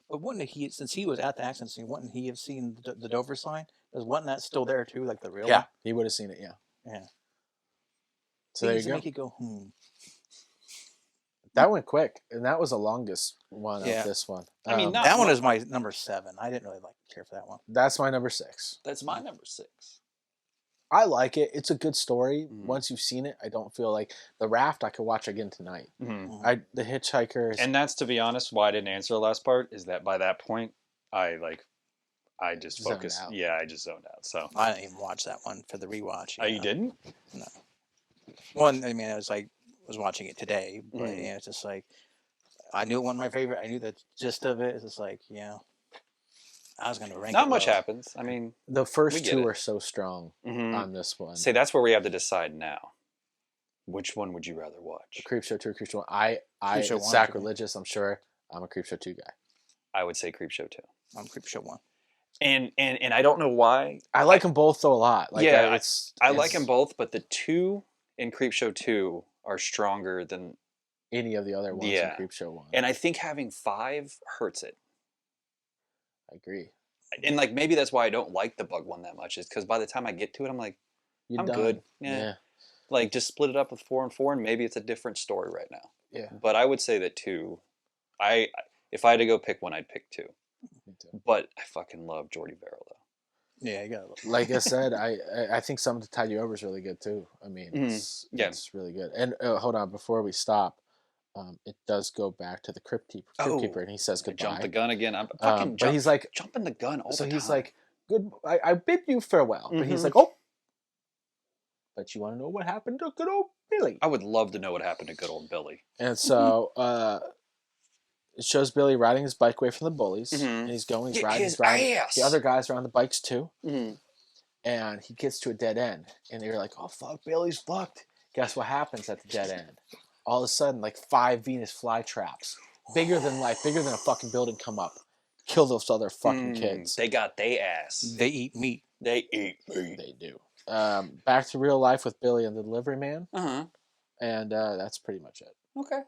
But wouldn't he, since he was at the accident scene, wouldn't he have seen the Dover sign? Wasn't that still there too, like the real one? He would have seen it. Yeah. Yeah. So there you to go. Make you go, That went quick, and that was the longest one Yeah. of this one. I mean, not that one is my number 7. I didn't really care for that one. That's my number 6. That's my number 6. I like it. It's a good story. Once you've seen it, I don't feel like The Raft I could watch again tonight. The Hitchhikers, and that's, to be honest, why I didn't answer the last part, is that by that point I just focused. Yeah, I just zoned out. So I didn't even watch that one for the rewatch. Oh, you didn't? No. Well, I mean, I was watching it today, but it's just like I knew it wasn't my favorite. I knew the gist of it. It's just like, I was going to rank it. Not much happens. I mean, the first two are so strong on this one. Say that's where we have to decide now. Which one would you rather watch? Creepshow 2 or Creepshow 1? It's sacrilegious, I'm sure. I'm a Creepshow 2 guy. I would say Creepshow 2. I'm Creepshow 1. And I don't know why. I like them both though a lot. Like, I like them both, but the 2 in Creepshow 2 are stronger than any of the other ones in Creepshow 1. And I think having 5 hurts it. I agree. And maybe that's why I don't like the bug one that much, is because by the time I get to it, I'm like, I'm good. Yeah. Just split it up with 4 and 4, and maybe it's a different story right now. Yeah. But I would say that 2. If I had to go pick one, I'd pick 2. Me too. But I fucking love Jordy Verrill though. Yeah, you got to. Like I said, I think Something to Tide You Over is really good too. I mean, it's really good. And hold on, before we stop, it does go back to the Crypt Keeper, and he says goodbye. Jump the gun again. I'm fucking but he's like jumping the gun all the time. So he's like, "Good, I bid you farewell." But he's like, "Oh, but you want to know what happened to good old Billy?" I would love to know what happened to good old Billy. And so it shows Billy riding his bike away from the bullies, and he's riding. The other guys are on the bikes too, and he gets to a dead end, and they're like, "Oh fuck, Billy's fucked." Guess what happens at the dead end? All of a sudden, 5 Venus flytraps, bigger than life, bigger than a fucking building, come up, kill those other fucking kids. They got they ass. They eat meat. They eat meat. They do. Back to real life with Billy and the Delivery Man. And that's pretty much it. Okay.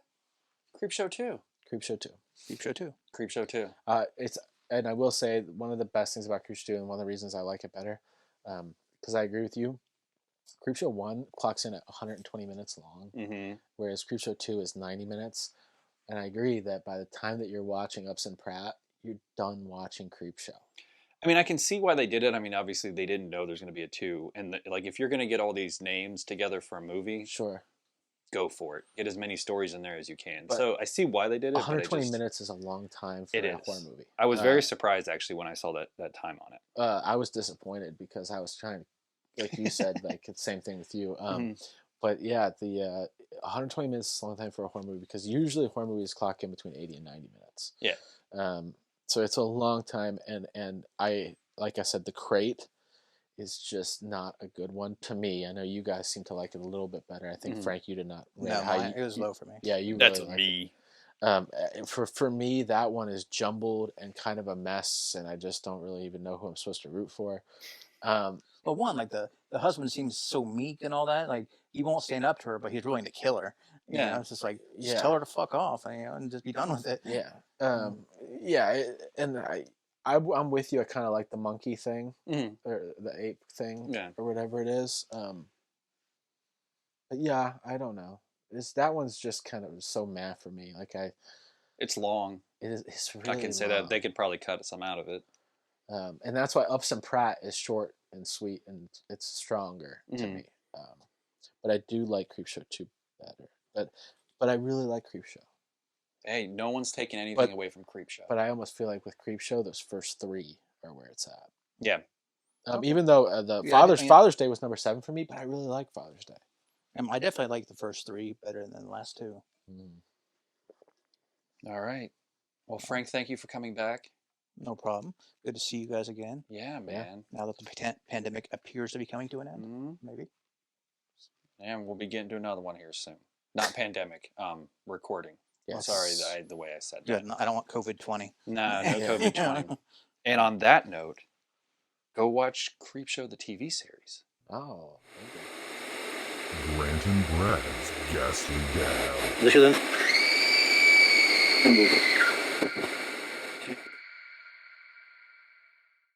Creepshow 2. Creepshow 2. Creepshow 2. Creepshow 2. And I will say, one of the best things about Creepshow 2, and one of the reasons I like it better, because I agree with you, Creepshow 1 clocks in at 120 minutes long, whereas Creepshow 2 is 90 minutes. And I agree that by the time that you're watching Upson Pratt, you're done watching Creepshow. I mean, I can see why they did it. I mean, obviously, they didn't know there's going to be a 2. And, if you're going to get all these names together for a movie, sure, go for it. Get as many stories in there as you can. But so I see why they did it. 120 minutes is a long time for a horror movie. I was very surprised, actually, when I saw that time on it. I was disappointed because I was trying to, like you said, it's the same thing with you. But yeah, the 120 minutes is a long time for a horror movie, because usually horror movies clock in between 80 and 90 minutes. Yeah. So it's a long time, and like I said, The Crate is just not a good one to me. I know you guys seem to like it a little bit better. I think Frank, you did not. No, it was low for me. Yeah, you. That's really me. For me, that one is jumbled and kind of a mess, and I just don't really even know who I'm supposed to root for. Well, one, the husband seems so meek and all that. He won't stand up to her, but he's willing to kill her. You know, it's just just tell her to fuck off, and just be done with it. Yeah. And I'm with you. I kind of like the monkey thing, or the ape thing, or whatever it is. But yeah, I don't know. That one's just kind of so meh for me. It's long. It's really I can say long. that they could probably cut some out of it. And that's why Upson Pratt is short and sweet, and it's stronger to me. But I do like Creepshow 2 better. But I really like Creepshow. Hey, no one's taking anything away from Creepshow. But I almost feel like with Creepshow, those first 3 are where it's at. Yeah. Even though Father's Day was number 7 for me, but I really like Father's Day. I definitely like the first 3 better than the last 2. All right. Well, Frank, thank you for coming back. No problem. Good to see you guys again. Yeah, man. Now that the pandemic appears to be coming to an end, maybe. And we'll be getting to another one here soon. Not pandemic, recording. Yes. Sorry, the way I said Good. that. I don't want COVID-20. No Yeah. COVID-20. And on that note, go watch Creepshow, the TV series. Oh. Okay. Grant and Brad's Ghastly Gab. 私が